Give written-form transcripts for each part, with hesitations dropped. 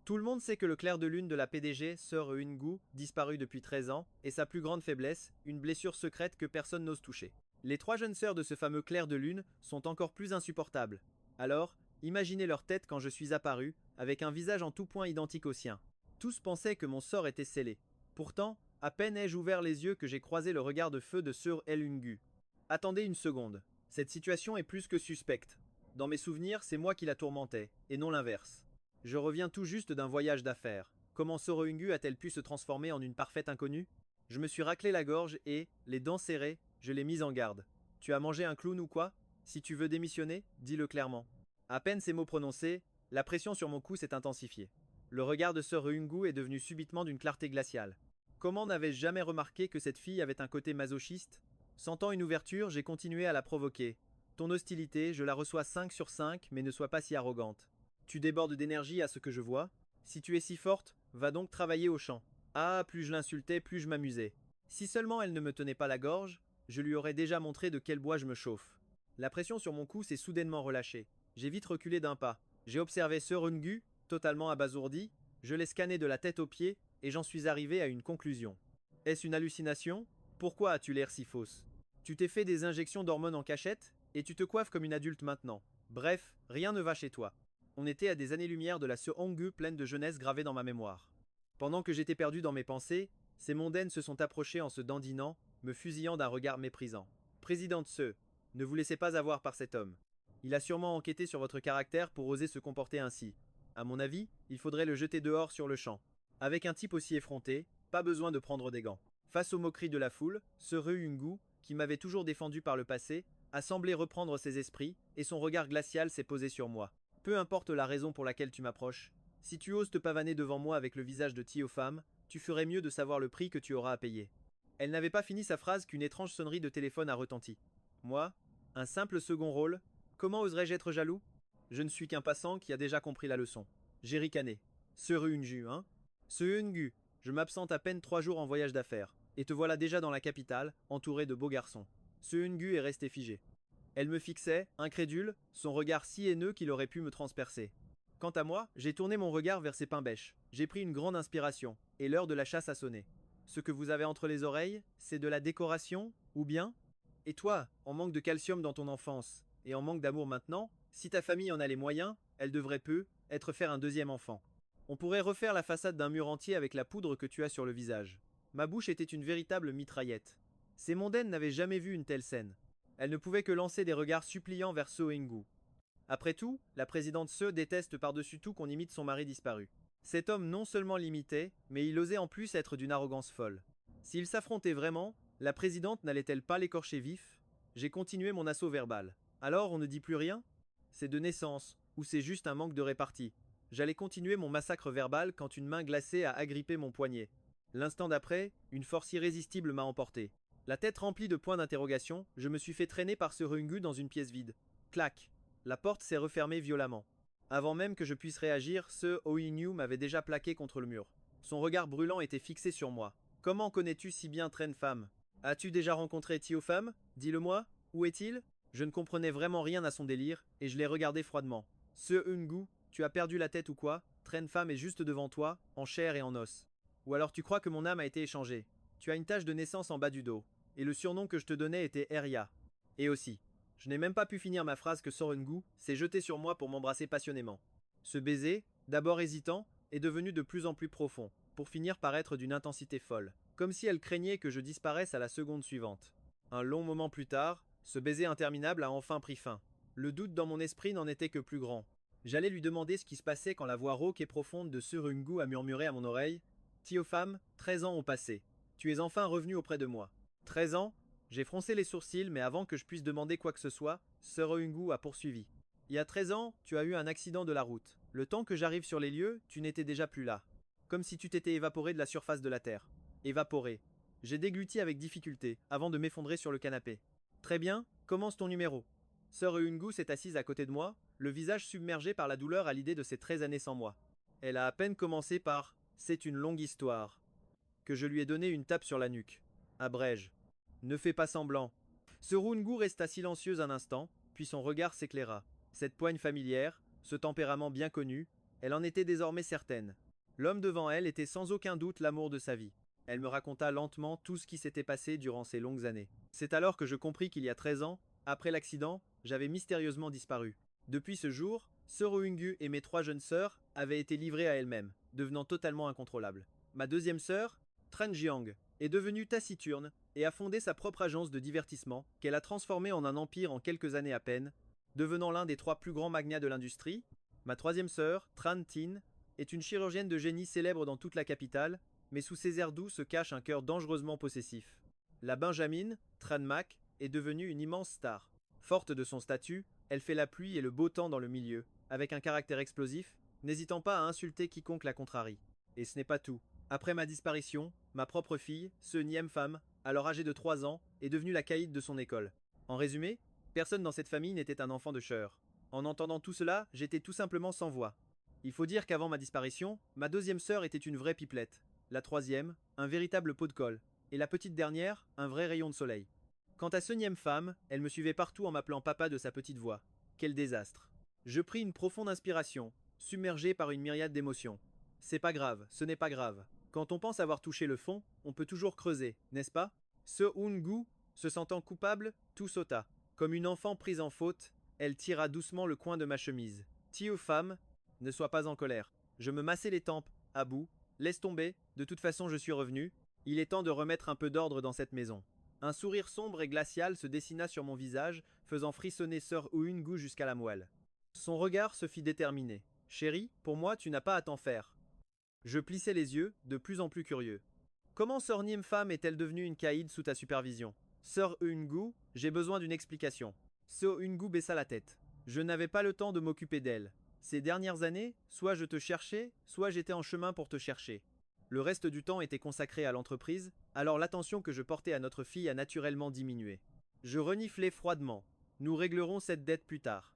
Tout le monde sait que le clair de lune de la PDG, Sœur Eungu, disparue depuis 13 ans, est sa plus grande faiblesse, une blessure secrète que personne n'ose toucher. Les trois jeunes sœurs de ce fameux clair de lune sont encore plus insupportables. Alors, imaginez leur tête quand je suis apparu, avec un visage en tout point identique au sien. Tous pensaient que mon sort était scellé. Pourtant, à peine ai-je ouvert les yeux que j'ai croisé le regard de feu de Sœur Eungu. Attendez une seconde. Cette situation est plus que suspecte. Dans mes souvenirs, c'est moi qui la tourmentais, et non l'inverse. Je reviens tout juste d'un voyage d'affaires. Comment Soroungu a-t-elle pu se transformer en une parfaite inconnue? Je me suis raclé la gorge et, les dents serrées, je l'ai mise en garde. Tu as mangé un clown ou quoi? Si tu veux démissionner, dis-le clairement. À peine ces mots prononcés, la pression sur mon cou s'est intensifiée. Le regard de Soroungu est devenu subitement d'une clarté glaciale. Comment n'avais-je jamais remarqué que cette fille avait un côté masochiste? Sentant une ouverture, j'ai continué à la provoquer. Ton hostilité, je la reçois 5 sur 5, mais ne sois pas si arrogante. Tu débordes d'énergie à ce que je vois. Si tu es si forte, va donc travailler au champ. Ah, plus je l'insultais, plus je m'amusais. Si seulement elle ne me tenait pas la gorge, je lui aurais déjà montré de quel bois je me chauffe. La pression sur mon cou s'est soudainement relâchée. J'ai vite reculé d'un pas. J'ai observé Serungu, totalement abasourdi, je l'ai scanné de la tête aux pieds, et j'en suis arrivé à une conclusion. Est-ce une hallucination? Pourquoi as-tu l'air si fausse? Tu t'es fait des injections d'hormones en cachette, et tu te coiffes comme une adulte maintenant. Bref, rien ne va chez toi. On était à des années-lumière de la Seongu pleine de jeunesse gravée dans ma mémoire. Pendant que j'étais perdu dans mes pensées, ces mondaines se sont approchées en se dandinant, me fusillant d'un regard méprisant. Présidente Se, ne vous laissez pas avoir par cet homme. Il a sûrement enquêté sur votre caractère pour oser se comporter ainsi. À mon avis, il faudrait le jeter dehors sur le champ. Avec un type aussi effronté, pas besoin de prendre des gants. Face aux moqueries de la foule, ce Ryungu, qui m'avait toujours défendu par le passé, a semblé reprendre ses esprits, et son regard glacial s'est posé sur moi. Peu importe la raison pour laquelle tu m'approches, si tu oses te pavaner devant moi avec le visage de Tiofam, tu ferais mieux de savoir le prix que tu auras à payer. Elle n'avait pas fini sa phrase qu'une étrange sonnerie de téléphone a retenti. Moi, un simple second rôle, comment oserais-je être jaloux? Je ne suis qu'un passant qui a déjà compris la leçon. J'ai ricané. Ce Runju, hein? Ce Hungu, je m'absente à peine 3 jours en voyage d'affaires, et te voilà déjà dans la capitale, entouré de beaux garçons. Ce Hungu est resté figé. Elle me fixait, incrédule, son regard si haineux qu'il aurait pu me transpercer. Quant à moi, j'ai tourné mon regard vers ses pains bêches. J'ai pris une grande inspiration, et l'heure de la chasse a sonné. Ce que vous avez entre les oreilles, c'est de la décoration, ou bien? Et toi, en manque de calcium dans ton enfance, et en manque d'amour maintenant, si ta famille en a les moyens, elle devrait être faire un deuxième enfant. On pourrait refaire la façade d'un mur entier avec la poudre que tu as sur le visage. Ma bouche était une véritable mitraillette. Ces mondaines n'avaient jamais vu une telle scène. Elle ne pouvait que lancer des regards suppliants vers Soengu. Après tout, la présidente Se déteste par-dessus tout qu'on imite son mari disparu. Cet homme non seulement l'imitait, mais il osait en plus être d'une arrogance folle. S'ils s'affrontaient vraiment, la présidente n'allait-elle pas l'écorcher vif? J'ai continué mon assaut verbal. Alors on ne dit plus rien? C'est de naissance, ou c'est juste un manque de répartie. J'allais continuer mon massacre verbal quand une main glacée a agrippé mon poignet. L'instant d'après, une force irrésistible m'a emporté. La tête remplie de points d'interrogation, je me suis fait traîner par ce Rungu dans une pièce vide. Clac! La porte s'est refermée violemment. Avant même que je puisse réagir, ce Oinyu m'avait déjà plaqué contre le mur. Son regard brûlant était fixé sur moi. Comment connais-tu si bien Train Femme? As-tu déjà rencontré Tiofam? Dis-le-moi. Où est-il? Je ne comprenais vraiment rien à son délire, et je l'ai regardé froidement. Ce Ungu, tu as perdu la tête ou quoi? Train Femme est juste devant toi, en chair et en os. Ou alors tu crois que mon âme a été échangée. Tu as une tache de naissance en bas du dos, et le surnom que je te donnais était Eria. Et aussi, je n'ai même pas pu finir ma phrase que Sorengu s'est jeté sur moi pour m'embrasser passionnément. Ce baiser, d'abord hésitant, est devenu de plus en plus profond, pour finir par être d'une intensité folle, comme si elle craignait que je disparaisse à la seconde suivante. Un long moment plus tard, ce baiser interminable a enfin pris fin. Le doute dans mon esprit n'en était que plus grand. J'allais lui demander ce qui se passait quand la voix rauque et profonde de Surungu a murmuré à mon oreille: Tiofam, 13 ans ont passé. Tu es enfin revenu auprès de moi. 13 ans? J'ai froncé les sourcils, mais avant que je puisse demander quoi que ce soit, Surungu a poursuivi. Il y a 13 ans, tu as eu un accident de la route. Le temps que j'arrive sur les lieux, tu n'étais déjà plus là. Comme si tu t'étais évaporé de la surface de la terre. Évaporé. J'ai dégluti avec difficulté, avant de m'effondrer sur le canapé. Très bien, commence ton numéro. Sœur Eungu s'est assise à côté de moi, le visage submergé par la douleur à l'idée de ces 13 années sans moi. Elle a à peine commencé par C'est une longue histoire, que je lui ai donné une tape sur la nuque. Abrège. Ne fais pas semblant. Ce Rungu resta silencieuse un instant, puis son regard s'éclaira. Cette poigne familière, ce tempérament bien connu, Elle en était désormais certaine. L'homme devant elle était sans aucun doute l'amour de sa vie. Elle me raconta lentement tout ce qui s'était passé durant ces longues années. C'est alors que je compris qu'il y a 13 ans, après l'accident, j'avais mystérieusement disparu. Depuis ce jour, Sœur Oungu et mes 3 jeunes sœurs avaient été livrées à elles-mêmes, devenant totalement incontrôlables. Ma deuxième sœur, Tran Jiang, est devenue taciturne et a fondé sa propre agence de divertissement qu'elle a transformée en un empire en quelques années à peine, devenant l'un des 3 plus grands magnats de l'industrie. Ma troisième sœur, Tran Tin, est une chirurgienne de génie célèbre dans toute la capitale, mais sous ses airs doux se cache un cœur dangereusement possessif. La Benjamin, Tran Mac, est devenue une immense star. Forte de son statut, elle fait la pluie et le beau temps dans le milieu, avec un caractère explosif, n'hésitant pas à insulter quiconque la contrarie. Et ce n'est pas tout. Après ma disparition, ma propre fille, Niem Pham, alors âgée de 3 ans, est devenue la caïd de son école. En résumé, personne dans cette famille n'était un enfant de chœur. En entendant tout cela, j'étais tout simplement sans voix. Il faut dire qu'avant ma disparition, ma deuxième sœur était une vraie pipelette, la troisième, un véritable pot de colle, et la petite dernière, un vrai rayon de soleil. Quant à Niem Pham, elle me suivait partout en m'appelant papa de sa petite voix. Quel désastre. Je pris une profonde inspiration, submergé par une myriade d'émotions. C'est pas grave, ce n'est pas grave. Quand on pense avoir touché le fond, on peut toujours creuser, n'est-ce pas? Oungu, se sentant coupable, tout sauta. Comme une enfant prise en faute, elle tira doucement le coin de ma chemise. Tiu Pham, ne sois pas en colère. Je me massai les tempes, à bout. Laisse tomber, de toute façon je suis revenu. Il est temps de remettre un peu d'ordre dans cette maison. Un sourire sombre et glacial se dessina sur mon visage, faisant frissonner Sœur Oungu jusqu'à la moelle. Son regard se fit déterminer. Chérie, pour moi, tu n'as pas à t'en faire. Je plissai les yeux, de plus en plus curieux. Comment Sœur Niem Pham est-elle devenue une caïd sous ta supervision? Sœur Oungu, j'ai besoin d'une explication. Sœur Oungu baissa la tête. Je n'avais pas le temps de m'occuper d'elle. Ces dernières années, soit je te cherchais, soit j'étais en chemin pour te chercher. Le reste du temps était consacré à l'entreprise, alors l'attention que je portais à notre fille a naturellement diminué. Je reniflai froidement. Nous réglerons cette dette plus tard.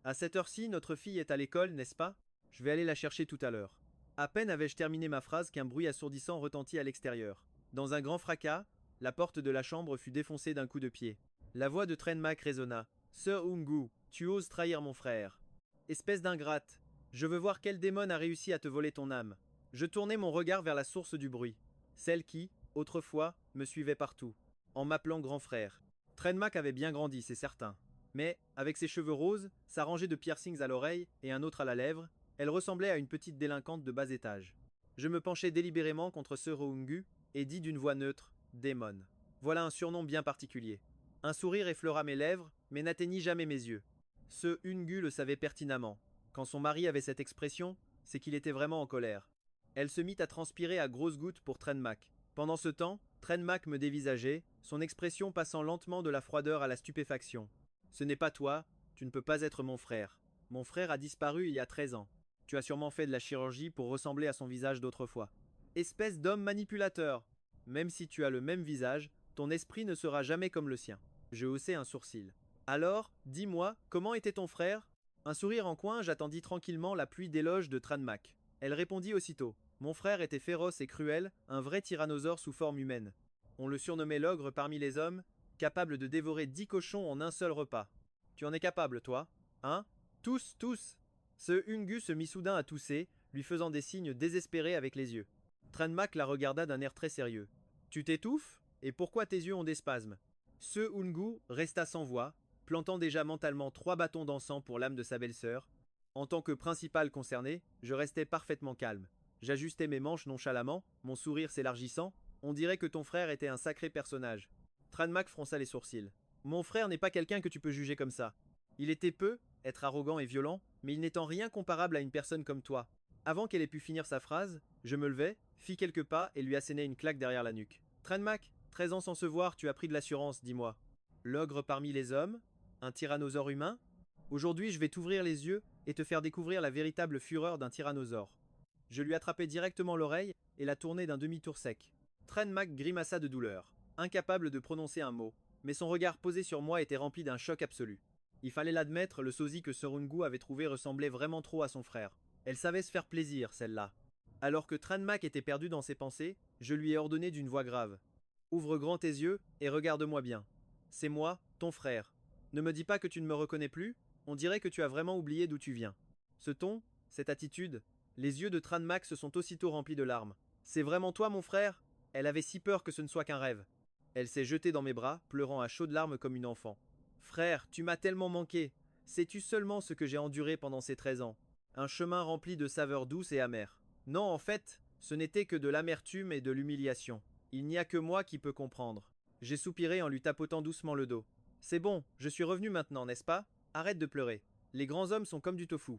À cette heure-ci, notre fille est à l'école, n'est-ce pas? Je vais aller la chercher tout à l'heure. À peine avais-je terminé ma phrase qu'un bruit assourdissant retentit à l'extérieur. Dans un grand fracas, la porte de la chambre fut défoncée d'un coup de pied. La voix de Tran Mac résonna. Sœur Oungu, tu oses trahir mon frère. Espèce d'ingrate, je veux voir quel démon a réussi à te voler ton âme. Je tournai mon regard vers la source du bruit, celle qui, autrefois, me suivait partout, en m'appelant grand frère. Tran Mac avait bien grandi, c'est certain. Mais, avec ses cheveux roses, sa rangée de piercings à l'oreille et un autre à la lèvre, elle ressemblait à une petite délinquante de bas étage. Je me penchai délibérément contre Sœur Oungu et dis d'une voix neutre, Démon. Voilà un surnom bien particulier. Un sourire effleura mes lèvres, mais n'atteignit jamais mes yeux. Ce Oungu le savait pertinemment. Quand son mari avait cette expression, c'est qu'il était vraiment en colère. Elle se mit à transpirer à grosses gouttes pour Tran Mac. Pendant ce temps, Tran Mac me dévisageait, son expression passant lentement de la froideur à la stupéfaction. Ce n'est pas toi, tu ne peux pas être mon frère. Mon frère a disparu il y a 13 ans. Tu as sûrement fait de la chirurgie pour ressembler à son visage d'autrefois. Espèce d'homme manipulateur! Même si tu as le même visage, ton esprit ne sera jamais comme le sien. Je haussai un sourcil. Alors, dis-moi, comment était ton frère? Un sourire en coin, j'attendis tranquillement la pluie d'éloges de Tran Mac. Elle répondit aussitôt. Mon frère était féroce et cruel, un vrai tyrannosaure sous forme humaine. On le surnommait l'ogre parmi les hommes, capable de dévorer 10 cochons en un seul repas. Tu en es capable, toi? Hein? Tous, tous! Ce Oungu se mit soudain à tousser, lui faisant des signes désespérés avec les yeux. Tran Mac la regarda d'un air très sérieux. Tu t'étouffes? Et pourquoi tes yeux ont des spasmes? Ce Oungu resta sans voix, plantant déjà mentalement 3 bâtons d'encens pour l'âme de sa belle-sœur. En tant que principal concerné, je restais parfaitement calme. J'ajustais mes manches nonchalamment, mon sourire s'élargissant. On dirait que ton frère était un sacré personnage. Tran Mac fronça les sourcils. Mon frère n'est pas quelqu'un que tu peux juger comme ça. Il était peu, être arrogant et violent, mais il n'est en rien comparable à une personne comme toi. Avant qu'elle ait pu finir sa phrase, je me levai, fis quelques pas et lui assénai une claque derrière la nuque. Tran Mac, 13 ans sans se voir, tu as pris de l'assurance, dis-moi. L'ogre parmi les hommes? Un tyrannosaure humain? Aujourd'hui, je vais t'ouvrir les yeux et te faire découvrir la véritable fureur d'un tyrannosaure. Je lui attrapai directement l'oreille et la tournai d'un demi-tour sec. Tran Mac grimaça de douleur, incapable de prononcer un mot, mais son regard posé sur moi était rempli d'un choc absolu. Il fallait l'admettre, le sosie que Sœur Oungu avait trouvé ressemblait vraiment trop à son frère. Elle savait se faire plaisir, celle-là. Alors que Tran Mac était perdu dans ses pensées, je lui ai ordonné d'une voix grave. Ouvre grand tes yeux et regarde-moi bien. C'est moi, ton frère. Ne me dis pas que tu ne me reconnais plus, on dirait que tu as vraiment oublié d'où tu viens. Ce ton, cette attitude. Les yeux de Tran Mak se sont aussitôt remplis de larmes. C'est vraiment toi, mon frère? Elle avait si peur que ce ne soit qu'un rêve. Elle s'est jetée dans mes bras, pleurant à chaudes larmes comme une enfant. Frère, tu m'as tellement manqué. Sais-tu seulement ce que j'ai enduré pendant ces 13 ans? Un chemin rempli de saveurs douces et amères. Non, en fait, ce n'était que de l'amertume et de l'humiliation. Il n'y a que moi qui peux comprendre. J'ai soupiré en lui tapotant doucement le dos. C'est bon, je suis revenu maintenant, n'est-ce pas? Arrête de pleurer. Les grands hommes sont comme du tofu.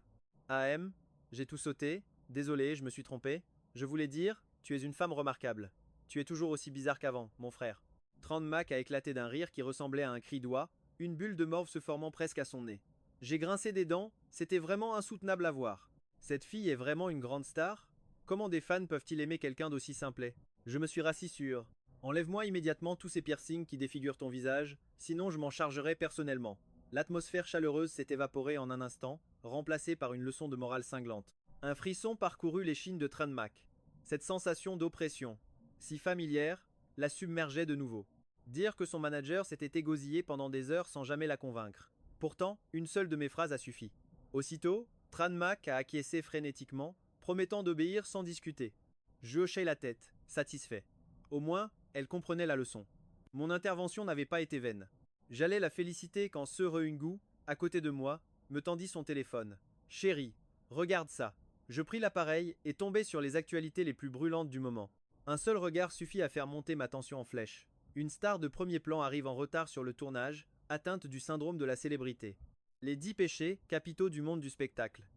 AM, j'ai tout sauté. Désolé, je me suis trompé. Je voulais dire, tu es une femme remarquable. Tu es toujours aussi bizarre qu'avant, mon frère. Tran Mak a éclaté d'un rire qui ressemblait à un cri d'oie, une bulle de morve se formant presque à son nez. J'ai grincé des dents, c'était vraiment insoutenable à voir. Cette fille est vraiment une grande star? Comment des fans peuvent-ils aimer quelqu'un d'aussi simplet? Je me suis rassis sur. Enlève-moi immédiatement tous ces piercings qui défigurent ton visage, sinon je m'en chargerai personnellement. L'atmosphère chaleureuse s'est évaporée en un instant, remplacée par une leçon de morale cinglante. Un frisson parcourut l'échine de Tran Mak. Cette sensation d'oppression, si familière, la submergeait de nouveau. Dire que son manager s'était égosillé pendant des heures sans jamais la convaincre. Pourtant, une seule de mes phrases a suffi. Aussitôt, Tran Mak a acquiescé frénétiquement, promettant d'obéir sans discuter. Je hochai la tête, satisfait. Au moins, elle comprenait la leçon. Mon intervention n'avait pas été vaine. J'allais la féliciter quand Se Reungu, à côté de moi, me tendit son téléphone. Chérie, regarde ça. Je pris l'appareil et tombai sur les actualités les plus brûlantes du moment. Un seul regard suffit à faire monter ma tension en flèche. Une star de premier plan arrive en retard sur le tournage, atteinte du syndrome de la célébrité. Les 10 péchés capitaux du monde du spectacle.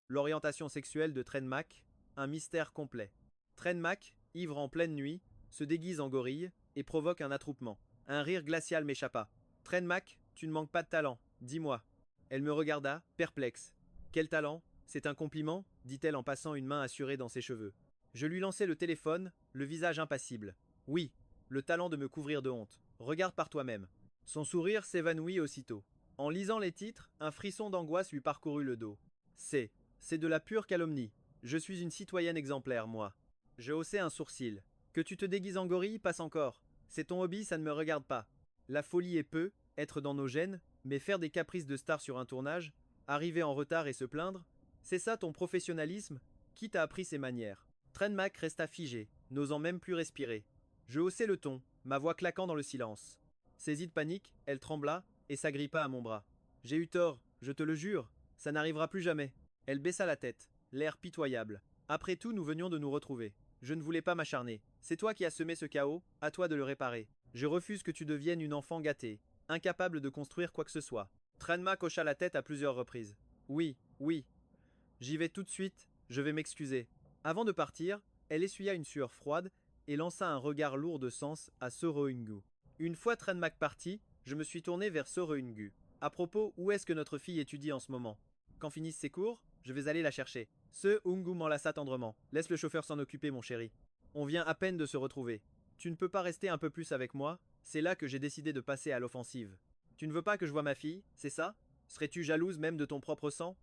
L'orientation sexuelle de Tran Mak, un mystère complet. Tran Mak, ivre en pleine nuit, se déguise en gorille et provoque un attroupement. Un rire glacial m'échappa. Tran Mak, tu ne manques pas de talent, dis-moi. Elle me regarda, perplexe. Quel talent? C'est un compliment, dit-elle en passant une main assurée dans ses cheveux. Je lui lançai le téléphone, le visage impassible. Oui, le talent de me couvrir de honte. Regarde par toi-même. Son sourire s'évanouit aussitôt. En lisant les titres, un frisson d'angoisse lui parcourut le dos. C'est de la pure calomnie. Je suis une citoyenne exemplaire, moi. Je haussai un sourcil. Que tu te déguises en gorille, passe encore. C'est ton hobby, ça ne me regarde pas. La folie est peu, être dans nos gènes, mais faire des caprices de star sur un tournage, arriver en retard et se plaindre, c'est ça ton professionnalisme? Qui t'a appris ces manières? Tran Mak resta figé, n'osant même plus respirer. Je haussai le ton, ma voix claquant dans le silence. Saisie de panique, elle trembla et s'agrippa à mon bras. J'ai eu tort, je te le jure, ça n'arrivera plus jamais. Elle baissa la tête, l'air pitoyable. Après tout, nous venions de nous retrouver. Je ne voulais pas m'acharner. C'est toi qui as semé ce chaos, à toi de le réparer. Je refuse que tu deviennes une enfant gâtée, incapable de construire quoi que ce soit. Tran Mak hocha la tête à plusieurs reprises. Oui, oui. J'y vais tout de suite, je vais m'excuser. Avant de partir, elle essuya une sueur froide et lança un regard lourd de sens à Se Reungu. Une fois Tran Mak parti, je me suis tourné vers Se Reungu. À propos, où est-ce que notre fille étudie en ce moment? Quand finissent ses cours, je vais aller la chercher. Se Reungu m'enlaça tendrement. Laisse le chauffeur s'en occuper, mon chéri. On vient à peine de se retrouver. Tu ne peux pas rester un peu plus avec moi? C'est là que j'ai décidé de passer à l'offensive. Tu ne veux pas que je voie ma fille, c'est ça? Serais-tu jalouse même de ton propre sang?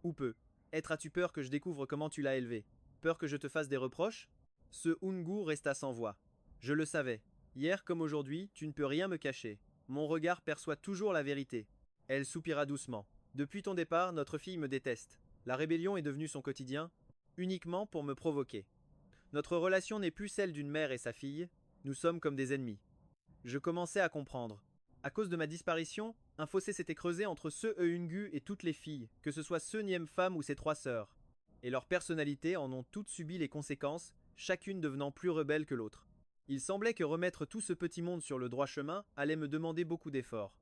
Ou peu? Être as-tu peur que je découvre comment tu l'as élevée? Peur que je te fasse des reproches? Ce Ungu resta sans voix. Je le savais. Hier comme aujourd'hui, tu ne peux rien me cacher. Mon regard perçoit toujours la vérité. Elle soupira doucement. Depuis ton départ, notre fille me déteste. La rébellion est devenue son quotidien, uniquement pour me provoquer. Notre relation n'est plus celle d'une mère et sa fille, nous sommes comme des ennemis. Je commençais à comprendre. À cause de ma disparition, un fossé s'était creusé entre Ce Eungu et toutes les filles, que ce soit Ce Niem Pham ou ses 3 sœurs. Et leurs personnalités en ont toutes subi les conséquences, chacune devenant plus rebelle que l'autre. Il semblait que remettre tout ce petit monde sur le droit chemin allait me demander beaucoup d'efforts.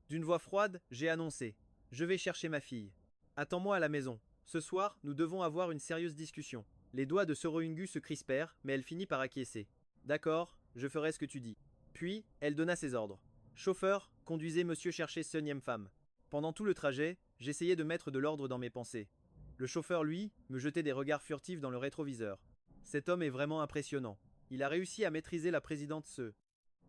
D'une voix froide, j'ai annoncé « Je vais chercher ma fille. Attends-moi à la maison. Ce soir, nous devons avoir une sérieuse discussion. » Les doigts de Se Reungu se crispèrent, mais elle finit par acquiescer. « D'accord, je ferai ce que tu dis. » Puis, elle donna ses ordres. « Chauffeur, conduisez monsieur chercher Ce Niem Pham. » Pendant tout le trajet, j'essayais de mettre de l'ordre dans mes pensées. Le chauffeur, lui, me jetait des regards furtifs dans le rétroviseur. Cet homme est vraiment impressionnant. Il a réussi à maîtriser la présidente Se.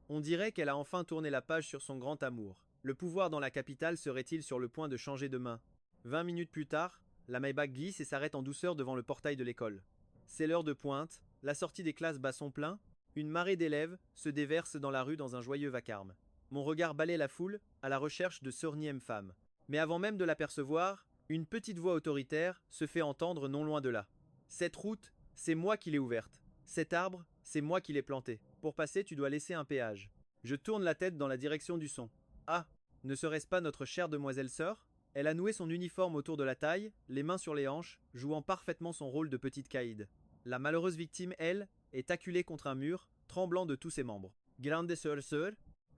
On dirait qu'elle a enfin tourné la page sur son grand amour. Le pouvoir dans la capitale serait-il sur le point de changer de main? 20 minutes plus tard, la Maybach glisse et s'arrête en douceur devant le portail de l'école. C'est l'heure de pointe, la sortie des classes bat son plein, une marée d'élèves se déverse dans la rue dans un joyeux vacarme. Mon regard balaie la foule, à la recherche de Ce Niem Pham. Mais avant même de l'apercevoir, Une petite voix autoritaire se fait entendre non loin de là. Cette route, c'est moi qui l'ai ouverte. Cet arbre, c'est moi qui l'ai planté. Pour passer, tu dois laisser un péage. Je tourne la tête dans la direction du son. Ah, ne serait-ce pas notre chère demoiselle sœur? Elle a noué son uniforme autour de la taille, les mains sur les hanches, jouant parfaitement son rôle de petite caïd. La malheureuse victime, elle, est acculée contre un mur, tremblant de tous ses membres. Grande sœur,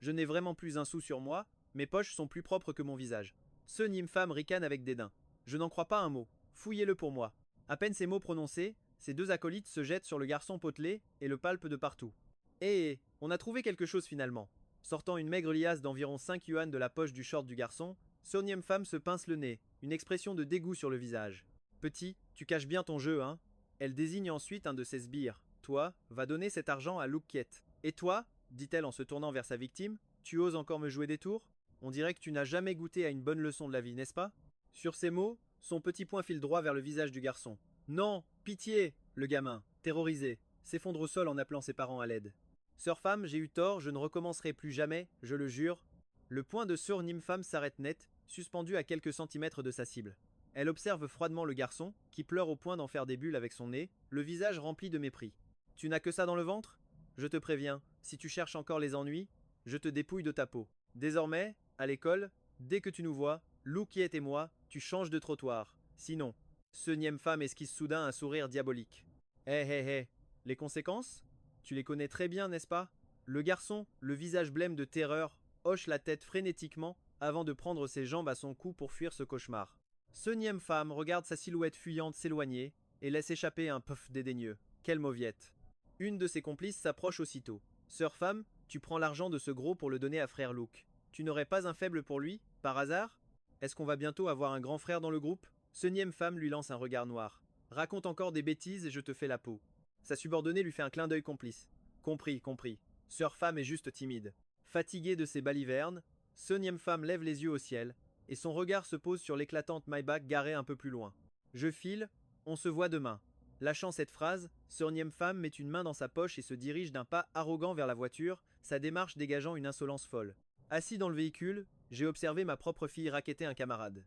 je n'ai vraiment plus un sou sur moi, mes poches sont plus propres que mon visage. Ce nymphe-femme ricane avec dédain. Je n'en crois pas un mot. Fouillez-le pour moi. À peine ces mots prononcés, ces deux acolytes se jettent sur le garçon potelé et le palpent de partout. Eh, on a trouvé quelque chose finalement. Sortant une maigre liasse d'environ 5 yuan de la poche du short du garçon, Sonième femme se pince le nez, une expression de dégoût sur le visage. Petit, tu caches bien ton jeu, hein? Elle désigne ensuite un de ses sbires. Toi, va donner cet argent à Loukkiet. Et toi, dit-elle en se tournant vers sa victime, tu oses encore me jouer des tours? On dirait que tu n'as jamais goûté à une bonne leçon de la vie, n'est-ce pas? Sur ces mots, son petit poing file droit vers le visage du garçon. Non, pitié! Le gamin, terrorisé, s'effondre au sol en appelant ses parents à l'aide. Sœur femme, j'ai eu tort, je ne recommencerai plus jamais, je le jure. Le poing de sœur Nymphe-femme s'arrête net, suspendu à quelques centimètres de sa cible. Elle observe froidement le garçon, qui pleure au point d'en faire des bulles avec son nez, le visage rempli de mépris. Tu n'as que ça dans le ventre? Je te préviens, si tu cherches encore les ennuis, je te dépouille de ta peau. Désormais, à l'école, dès que tu nous vois, Loukkiet et moi, tu changes de trottoir. Sinon, ce Nymphe-femme esquisse soudain un sourire diabolique. Les conséquences? Tu les connais très bien, n'est-ce pas? Le garçon, le visage blême de terreur, hoche la tête frénétiquement avant de prendre ses jambes à son cou pour fuir ce cauchemar. Ce Nymphe-femme regarde sa silhouette fuyante s'éloigner et laisse échapper un puff dédaigneux. Quelle mauviette! Une de ses complices s'approche aussitôt. Sœur femme, tu prends l'argent de ce gros pour le donner à frère Luke. Tu n'aurais pas un faible pour lui, par hasard? Est-ce qu'on va bientôt avoir un grand frère dans le groupe? Ce Nymphe-femme lui lance un regard noir. Raconte encore des bêtises et je te fais la peau. Sa subordonnée lui fait un clin d'œil complice. Compris, compris. Sœur femme est juste timide. Fatiguée de ses balivernes, ce Nymphe-femme lève les yeux au ciel, et son regard se pose sur l'éclatante Maybach garée un peu plus loin. Je file, on se voit demain. Lâchant cette phrase, Sœur Nymphe-femme met une main dans sa poche et se dirige d'un pas arrogant vers la voiture, sa démarche dégageant une insolence folle. Assis dans le véhicule, j'ai observé ma propre fille racketter un camarade.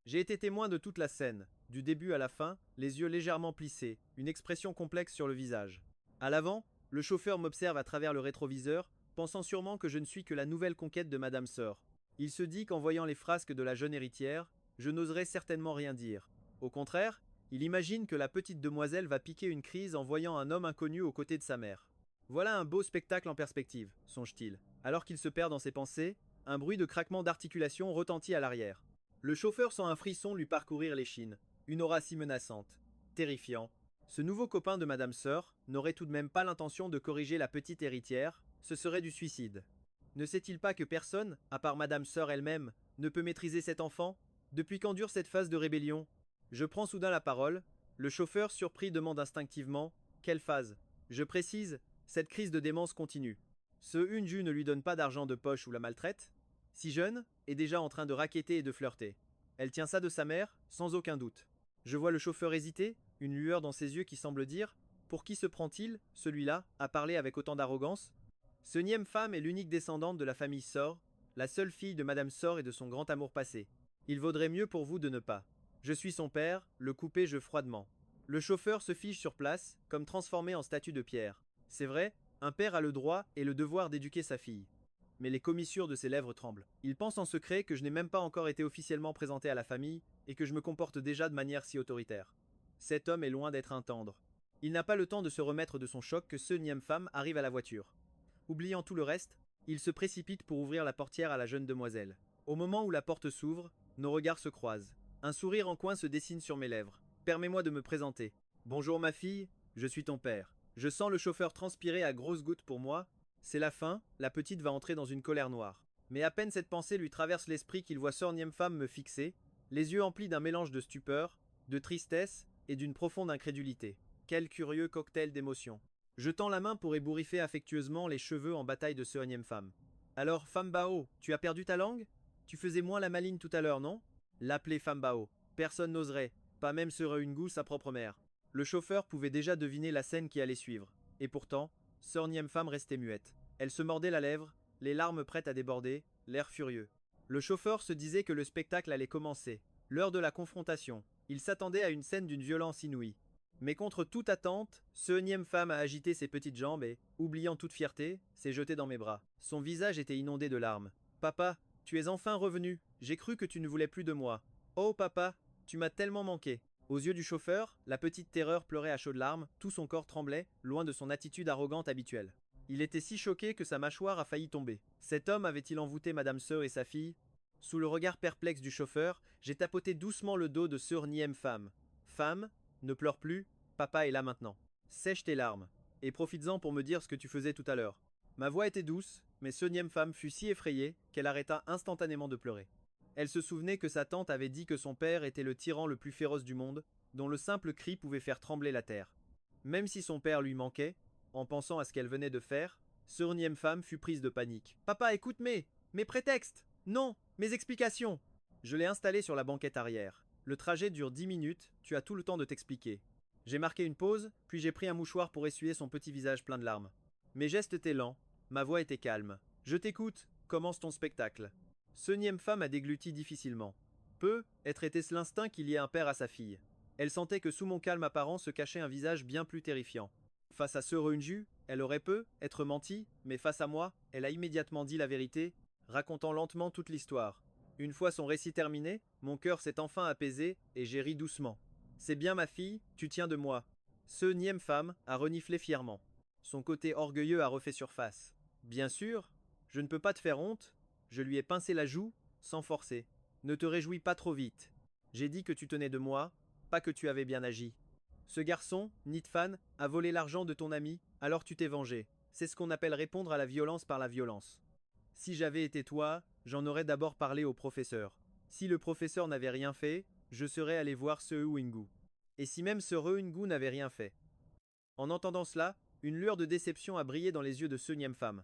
J'ai été témoin de toute la scène, du début à la fin, les yeux légèrement plissés, une expression complexe sur le visage. À l'avant, le chauffeur m'observe à travers le rétroviseur, pensant sûrement que je ne suis que la nouvelle conquête de Madame Sœur. Il se dit qu'en voyant les frasques de la jeune héritière, je n'oserais certainement rien dire. Au contraire, il imagine que la petite demoiselle va piquer une crise en voyant un homme inconnu aux côtés de sa mère. Voilà un beau spectacle en perspective, songe-t-il. Alors qu'il se perd dans ses pensées, un bruit de craquement d'articulation retentit à l'arrière. Le chauffeur sent un frisson lui parcourir l'échine, une aura si menaçante. Terrifiant. Ce nouveau copain de Madame Sœur n'aurait tout de même pas l'intention de corriger la petite héritière, ce serait du suicide. Ne sait-il pas que personne, à part Madame Sœur elle-même, ne peut maîtriser cet enfant? Depuis quand dure cette phase de rébellion? Je prends soudain la parole. Le chauffeur, surpris, demande instinctivement « Quelle phase ?» Je précise, cette crise de démence continue. Ce Unju ne lui donne pas d'argent de poche ou la maltraite. Si jeune, est déjà en train de racketter et de flirter. Elle tient ça de sa mère, sans aucun doute. Je vois le chauffeur hésiter, une lueur dans ses yeux qui semble dire « Pour qui se prend-il, celui-là, à parler avec autant d'arrogance ?» Ce Nymphe-femme est l'unique descendante de la famille Sor, la seule fille de Madame Sor et de son grand amour passé. Il vaudrait mieux pour vous de ne pas. Je suis son père, le coupai-je froidement. Le chauffeur se fige sur place, comme transformé en statue de pierre. C'est vrai, un père a le droit et le devoir d'éduquer sa fille. Mais les commissures de ses lèvres tremblent. Il pense en secret que je n'ai même pas encore été officiellement présenté à la famille et que je me comporte déjà de manière si autoritaire. Cet homme est loin d'être un tendre. Il n'a pas le temps de se remettre de son choc que ce Nymphe-femme arrive à la voiture. Oubliant tout le reste, il se précipite pour ouvrir la portière à la jeune demoiselle. Au moment où la porte s'ouvre, nos regards se croisent. Un sourire en coin se dessine sur mes lèvres. Permets-moi de me présenter. Bonjour ma fille, je suis ton père. Je sens le chauffeur transpirer à grosses gouttes pour moi. C'est la fin, la petite va entrer dans une colère noire. Mais à peine cette pensée lui traverse l'esprit qu'il voit Sœur Nymphe-femme me fixer, les yeux emplis d'un mélange de stupeur, de tristesse et d'une profonde incrédulité. Quel curieux cocktail d'émotions. Je tends la main pour ébouriffer affectueusement les cheveux en bataille de Sœur Nymphe-femme. Alors, femme Bao, tu as perdu ta langue? Tu faisais moins la maligne tout à l'heure, non? L'appeler femme Bao. Personne n'oserait, pas même Sœur Eungu, sa propre mère. Le chauffeur pouvait déjà deviner la scène qui allait suivre. Et pourtant, Sœur Nymphe-femme restait muette. Elle se mordait la lèvre, les larmes prêtes à déborder, l'air furieux. Le chauffeur se disait que le spectacle allait commencer. L'heure de la confrontation. Il s'attendait à une scène d'une violence inouïe. Mais contre toute attente, ce énième femme a agité ses petites jambes et, oubliant toute fierté, s'est jetée dans mes bras. Son visage était inondé de larmes. Papa, tu es enfin revenu. J'ai cru que tu ne voulais plus de moi. Oh papa, tu m'as tellement manqué. Aux yeux du chauffeur, la petite terreur pleurait à chaudes larmes, tout son corps tremblait, loin de son attitude arrogante habituelle. Il était si choqué que sa mâchoire a failli tomber. Cet homme avait-il envoûté Madame Sœur et sa fille? Sous le regard perplexe du chauffeur, j'ai tapoté doucement le dos de Sœur Niem Femme. Femme, ne pleure plus, papa est là maintenant. Sèche tes larmes, et profites-en pour me dire ce que tu faisais tout à l'heure. Ma voix était douce, mais Sœur Niem Femme fut si effrayée qu'elle arrêta instantanément de pleurer. Elle se souvenait que sa tante avait dit que son père était le tyran le plus féroce du monde, dont le simple cri pouvait faire trembler la terre. Même si son père lui manquait, en pensant à ce qu'elle venait de faire, Sœur Niem Femme fut prise de panique. Papa, écoute mes prétextes. Non, mes explications. Je l'ai installé sur la banquette arrière. Le trajet dure 10 minutes, tu as tout le temps de t'expliquer. J'ai marqué une pause, puis j'ai pris un mouchoir pour essuyer son petit visage plein de larmes. Mes gestes étaient lents, ma voix était calme. Je t'écoute, commence ton spectacle. Ce Niem Femme a dégluti difficilement. Était-ce l'instinct qu'il y ait un père à sa fille. Elle sentait que sous mon calme apparent se cachait un visage bien plus terrifiant. Face à ce Reunju, elle aurait être menti, mais face à moi, elle a immédiatement dit la vérité, racontant lentement toute l'histoire. Une fois son récit terminé, mon cœur s'est enfin apaisé et j'ai ri doucement. C'est bien ma fille, tu tiens de moi. Ce Niem Femme a reniflé fièrement. Son côté orgueilleux a refait surface. Bien sûr, je ne peux pas te faire honte. Je lui ai pincé la joue, sans forcer. Ne te réjouis pas trop vite. J'ai dit que tu tenais de moi, pas que tu avais bien agi. Ce garçon, Nitfan, a volé l'argent de ton ami, alors tu t'es vengé. C'est ce qu'on appelle répondre à la violence par la violence. Si j'avais été toi, j'en aurais d'abord parlé au professeur. Si le professeur n'avait rien fait, je serais allé voir ce Uingu. Et si même ce Reungu n'avait rien fait. En entendant cela, une lueur de déception a brillé dans les yeux de ce Niem Femme.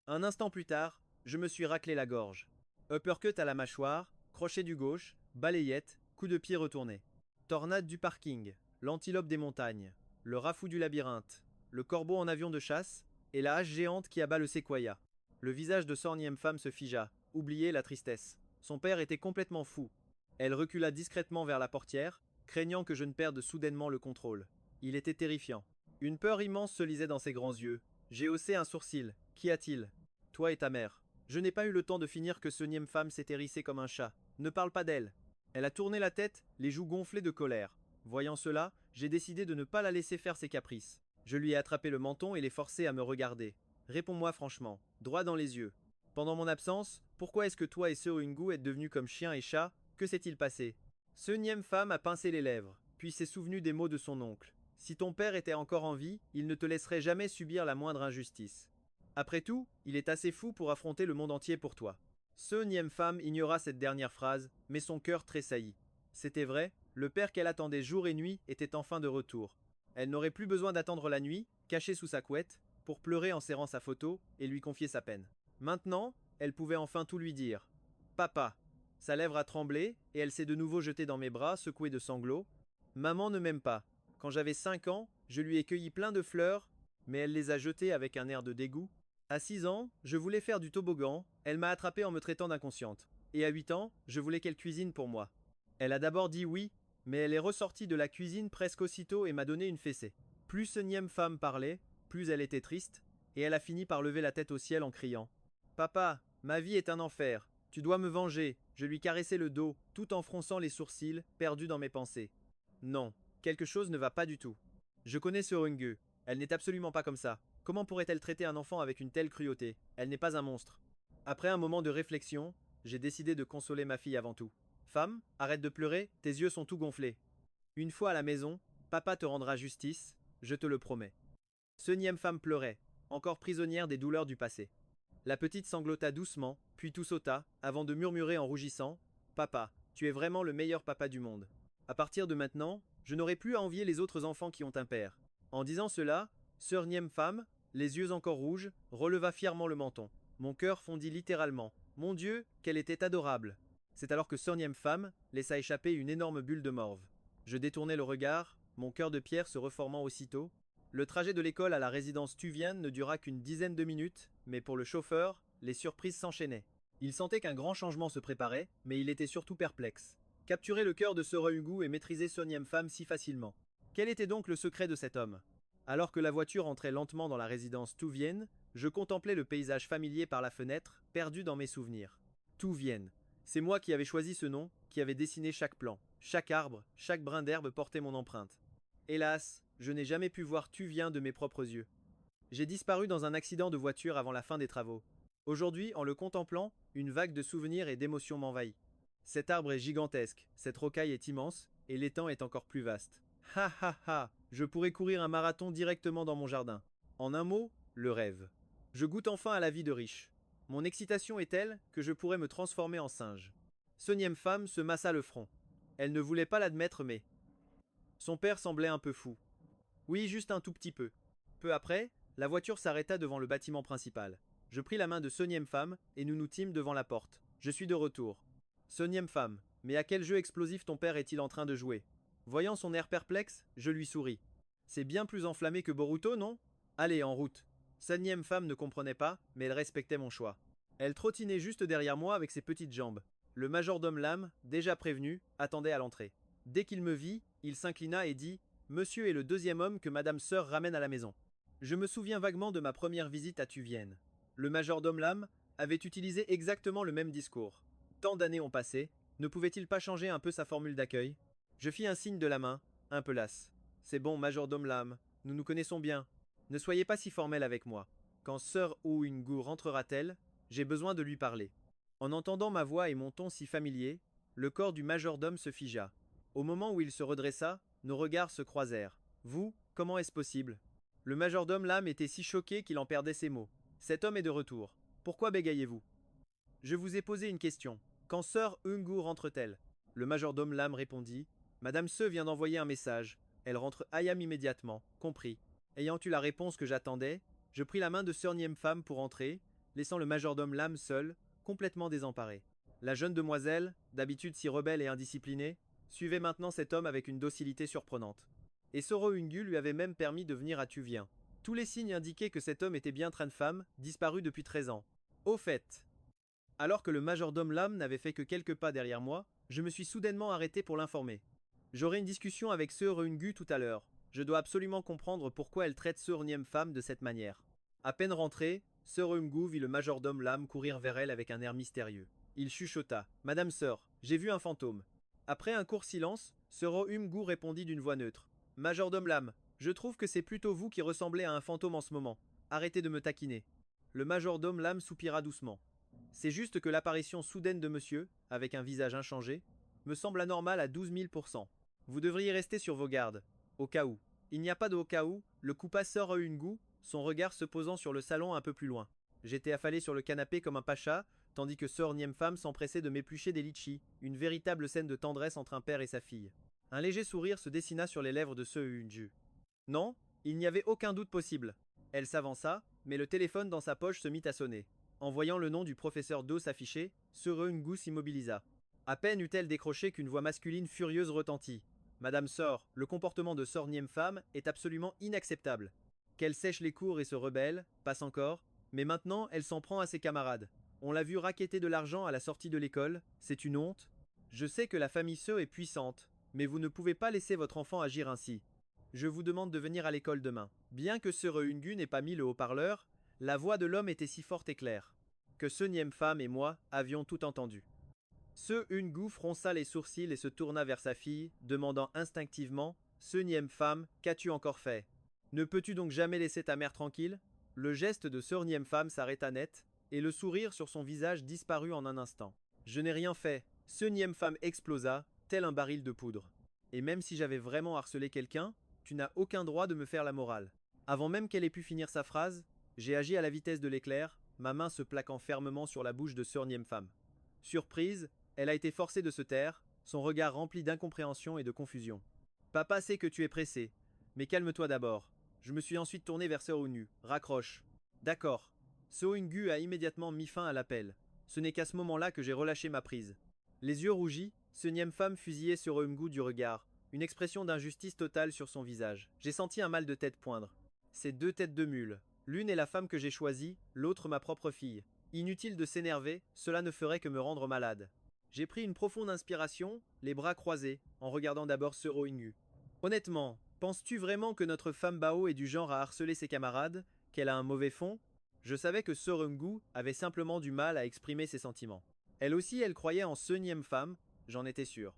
Un instant plus tard, je me suis raclé la gorge. Uppercut à la mâchoire, crochet du gauche, balayette, coup de pied retourné. Tornade du parking, l'antilope des montagnes, le rafou du labyrinthe, le corbeau en avion de chasse, et la hache géante qui abat le séquoia. Le visage de Sorniem Femme se figea, oubliait la tristesse. Son père était complètement fou. Elle recula discrètement vers la portière, craignant que je ne perde soudainement le contrôle. Il était terrifiant. Une peur immense se lisait dans ses grands yeux. J'ai haussé un sourcil. Qu'y a-t-il? Toi et ta mère. Je n'ai pas eu le temps de finir que ce Niem Femme s'est hérissée comme un chat. Ne parle pas d'elle. Elle a tourné la tête, les joues gonflées de colère. Voyant cela, j'ai décidé de ne pas la laisser faire ses caprices. Je lui ai attrapé le menton et l'ai forcé à me regarder. Réponds-moi franchement, droit dans les yeux. Pendant mon absence, pourquoi est-ce que toi et ce Ringu êtes devenus comme chien et chat? Que s'est-il passé? Ce Niem Femme a pincé les lèvres, puis s'est souvenu des mots de son oncle. Si ton père était encore en vie, il ne te laisserait jamais subir la moindre injustice. Après tout, il est assez fou pour affronter le monde entier pour toi. Ce Niem Femme ignora cette dernière phrase, mais son cœur tressaillit. C'était vrai, le père qu'elle attendait jour et nuit était enfin de retour. Elle n'aurait plus besoin d'attendre la nuit, cachée sous sa couette, pour pleurer en serrant sa photo et lui confier sa peine. Maintenant, elle pouvait enfin tout lui dire. Papa. Sa lèvre a tremblé, et elle s'est de nouveau jetée dans mes bras, secouée de sanglots. Maman ne m'aime pas. Quand j'avais 5 ans, je lui ai cueilli plein de fleurs, mais elle les a jetées avec un air de dégoût. À 6 ans, je voulais faire du toboggan, elle m'a attrapée en me traitant d'inconsciente. Et à 8 ans, je voulais qu'elle cuisine pour moi. Elle a d'abord dit oui, mais elle est ressortie de la cuisine presque aussitôt et m'a donné une fessée. Plus ce Niem Femme parlait, plus elle était triste, et elle a fini par lever la tête au ciel en criant. Papa, ma vie est un enfer. Tu dois me venger. Je lui caressais le dos, tout en fronçant les sourcils, perdu dans mes pensées. Non, quelque chose ne va pas du tout. Je connais ce Rungu. Elle n'est absolument pas comme ça. Comment pourrait-elle traiter un enfant avec une telle cruauté? Elle n'est pas un monstre. Après un moment de réflexion, j'ai décidé de consoler ma fille avant tout. Femme, arrête de pleurer, tes yeux sont tout gonflés. Une fois à la maison, papa te rendra justice, je te le promets. Ce Niem Femme pleurait, encore prisonnière des douleurs du passé. La petite sanglota doucement, puis tout sauta, avant de murmurer en rougissant. Papa, tu es vraiment le meilleur papa du monde. À partir de maintenant, je n'aurai plus à envier les autres enfants qui ont un père. En disant cela, Sœur Niem Femme, les yeux encore rouges, releva fièrement le menton. Mon cœur fondit littéralement. Mon Dieu, qu'elle était adorable. C'est alors que Sœur Niem Femme laissa échapper une énorme bulle de morve. Je détournai le regard, mon cœur de pierre se reformant aussitôt. Le trajet de l'école à la résidence tuvienne ne dura qu'une dizaine de minutes, mais pour le chauffeur, les surprises s'enchaînaient. Il sentait qu'un grand changement se préparait, mais il était surtout perplexe. Capturer le cœur de Sereungu et maîtriser Soniem Pham si facilement. Quel était donc le secret de cet homme? Alors que la voiture entrait lentement dans la résidence Tu Vien, je contemplais le paysage familier par la fenêtre, perdu dans mes souvenirs. Tu Vien. C'est moi qui avais choisi ce nom, qui avais dessiné chaque plan. Chaque arbre, chaque brin d'herbe portait mon empreinte. Hélas, je n'ai jamais pu voir Tu Vien de mes propres yeux. J'ai disparu dans un accident de voiture avant la fin des travaux. Aujourd'hui, en le contemplant, une vague de souvenirs et d'émotions m'envahit. Cet arbre est gigantesque, cette rocaille est immense, et l'étang est encore plus vaste. Ha ha ha, je pourrais courir un marathon directement dans mon jardin. En un mot, le rêve. Je goûte enfin à la vie de riche. Mon excitation est telle que je pourrais me transformer en singe. Soniem Pham se massa le front. Elle ne voulait pas l'admettre mais... Son père semblait un peu fou. Oui, juste un tout petit peu. Peu après, la voiture s'arrêta devant le bâtiment principal. Je pris la main de Soniem Pham et nous nous tîmes devant la porte. Je suis de retour. Soniem Pham, mais à quel jeu explosif ton père est-il en train de jouer? Voyant son air perplexe, je lui souris. C'est bien plus enflammé que Boruto, non? Allez, en route. Soniem Pham ne comprenait pas, mais elle respectait mon choix. Elle trottinait juste derrière moi avec ses petites jambes. Le majordome Lam, déjà prévenu, attendait à l'entrée. Dès qu'il me vit, il s'inclina et dit « Monsieur est le deuxième homme que Madame Sœur ramène à la maison. » Je me souviens vaguement de ma première visite à Tuvienne. Le majordome Lam avait utilisé exactement le même discours. Tant d'années ont passé, ne pouvait-il pas changer un peu sa formule d'accueil? Je fis un signe de la main, un peu lasse. C'est bon, majordome Lam, nous nous connaissons bien. Ne soyez pas si formel avec moi. Quand Sœur Oungu rentrera-t-elle, j'ai besoin de lui parler. En entendant ma voix et mon ton si familier, le corps du majordome se figea. Au moment où il se redressa, nos regards se croisèrent. Vous, comment est-ce possible? Le majordome Lam était si choqué qu'il en perdait ses mots. Cet homme est de retour. Pourquoi bégayez-vous? Je vous ai posé une question. Quand Sœur Oungu rentre-t-elle? Le majordome Lam répondit. Madame Se vient d'envoyer un message. Elle rentre Ayam immédiatement. Compris. Ayant eu la réponse que j'attendais, je pris la main de Sœur Niem Pham pour entrer, laissant le majordome Lam seul, complètement désemparé. La jeune demoiselle, d'habitude si rebelle et indisciplinée, suivait maintenant cet homme avec une docilité surprenante. Et Soro Ungu lui avait même permis de venir à Tuvien. Tous les signes indiquaient que cet homme était bien Tran Pham, disparu depuis 13 ans. Au fait, alors que le majordome Lam n'avait fait que quelques pas derrière moi, je me suis soudainement arrêté pour l'informer. J'aurai une discussion avec Soro Ungu tout à l'heure. Je dois absolument comprendre pourquoi elle traite Sœur Niem Pham de cette manière. À peine rentrée, Sœur Umgu vit le majordome Lam courir vers elle avec un air mystérieux. Il chuchota. Madame Sœur, j'ai vu un fantôme. Après un court silence, Sœur Umgu répondit d'une voix neutre. Majordome Lam, je trouve que c'est plutôt vous qui ressemblez à un fantôme en ce moment. Arrêtez de me taquiner. Le majordome Lam soupira doucement. C'est juste que l'apparition soudaine de monsieur, avec un visage inchangé, me semble anormale à 12 000%. Vous devriez rester sur vos gardes. Au cas où. Il n'y a pas de au cas où, le coupa Sœur Ungu, son regard se posant sur le salon un peu plus loin. J'étais affalé sur le canapé comme un pacha, tandis que Sœur Niem Pham s'empressait de m'éplucher des litchis, une véritable scène de tendresse entre un père et sa fille. Un léger sourire se dessina sur les lèvres de Sœur Unju. Non, il n'y avait aucun doute possible. Elle s'avança, mais le téléphone dans sa poche se mit à sonner. En voyant le nom du professeur Do s'afficher, Sœur Ungu s'immobilisa. À peine eut-elle décroché qu'une voix masculine furieuse retentit. Madame Sœur, le comportement de Sœur Niem Pham est absolument inacceptable. Qu'elle sèche les cours et se rebelle, passe encore, mais maintenant elle s'en prend à ses camarades. On l'a vu racketter de l'argent à la sortie de l'école, c'est une honte. Je sais que la famille Sœur est puissante, mais vous ne pouvez pas laisser votre enfant agir ainsi. Je vous demande de venir à l'école demain. Bien que Sœur Ungu n'ait pas mis le haut-parleur, la voix de l'homme était si forte et claire, que Sœur Niem Pham et moi avions tout entendu. Sœur Ungu fronça les sourcils et se tourna vers sa fille, demandant instinctivement « Sœur Niem Pham, qu'as-tu encore fait? Ne peux-tu donc jamais laisser ta mère tranquille ?» Le geste de Sœur Niem Pham s'arrêta net, et le sourire sur son visage disparut en un instant. « Je n'ai rien fait. » Sœur Niem Pham explosa, tel un baril de poudre. « Et même si j'avais vraiment harcelé quelqu'un, tu n'as aucun droit de me faire la morale. » Avant même qu'elle ait pu finir sa phrase, j'ai agi à la vitesse de l'éclair, ma main se plaquant fermement sur la bouche de Sœur Niem Pham. Surprise, elle a été forcée de se taire, son regard rempli d'incompréhension et de confusion. « Papa sait que tu es pressé, mais calme-toi d'abord. » Je me suis ensuite tourné vers Sœur Ungu. « Raccroche. »« D'accord. » Sœur Ungu a immédiatement mis fin à l'appel. Ce n'est qu'à ce moment-là que j'ai relâché ma prise. Les yeux rougis, Sœur Niem Pham fusillait Sœur Ungu du regard, une expression d'injustice totale sur son visage. J'ai senti un mal de tête poindre. Ces deux têtes de mule. L'une est la femme que j'ai choisie, l'autre ma propre fille. Inutile de s'énerver, cela ne ferait que me rendre malade. J'ai pris une profonde inspiration, les bras croisés, en regardant d'abord Sero Ingu. Honnêtement, penses-tu vraiment que notre femme Bao est du genre à harceler ses camarades, qu'elle a un mauvais fond? Je savais que Sorungu avait simplement du mal à exprimer ses sentiments. Elle aussi, elle croyait en ce Niem femme, j'en étais sûr.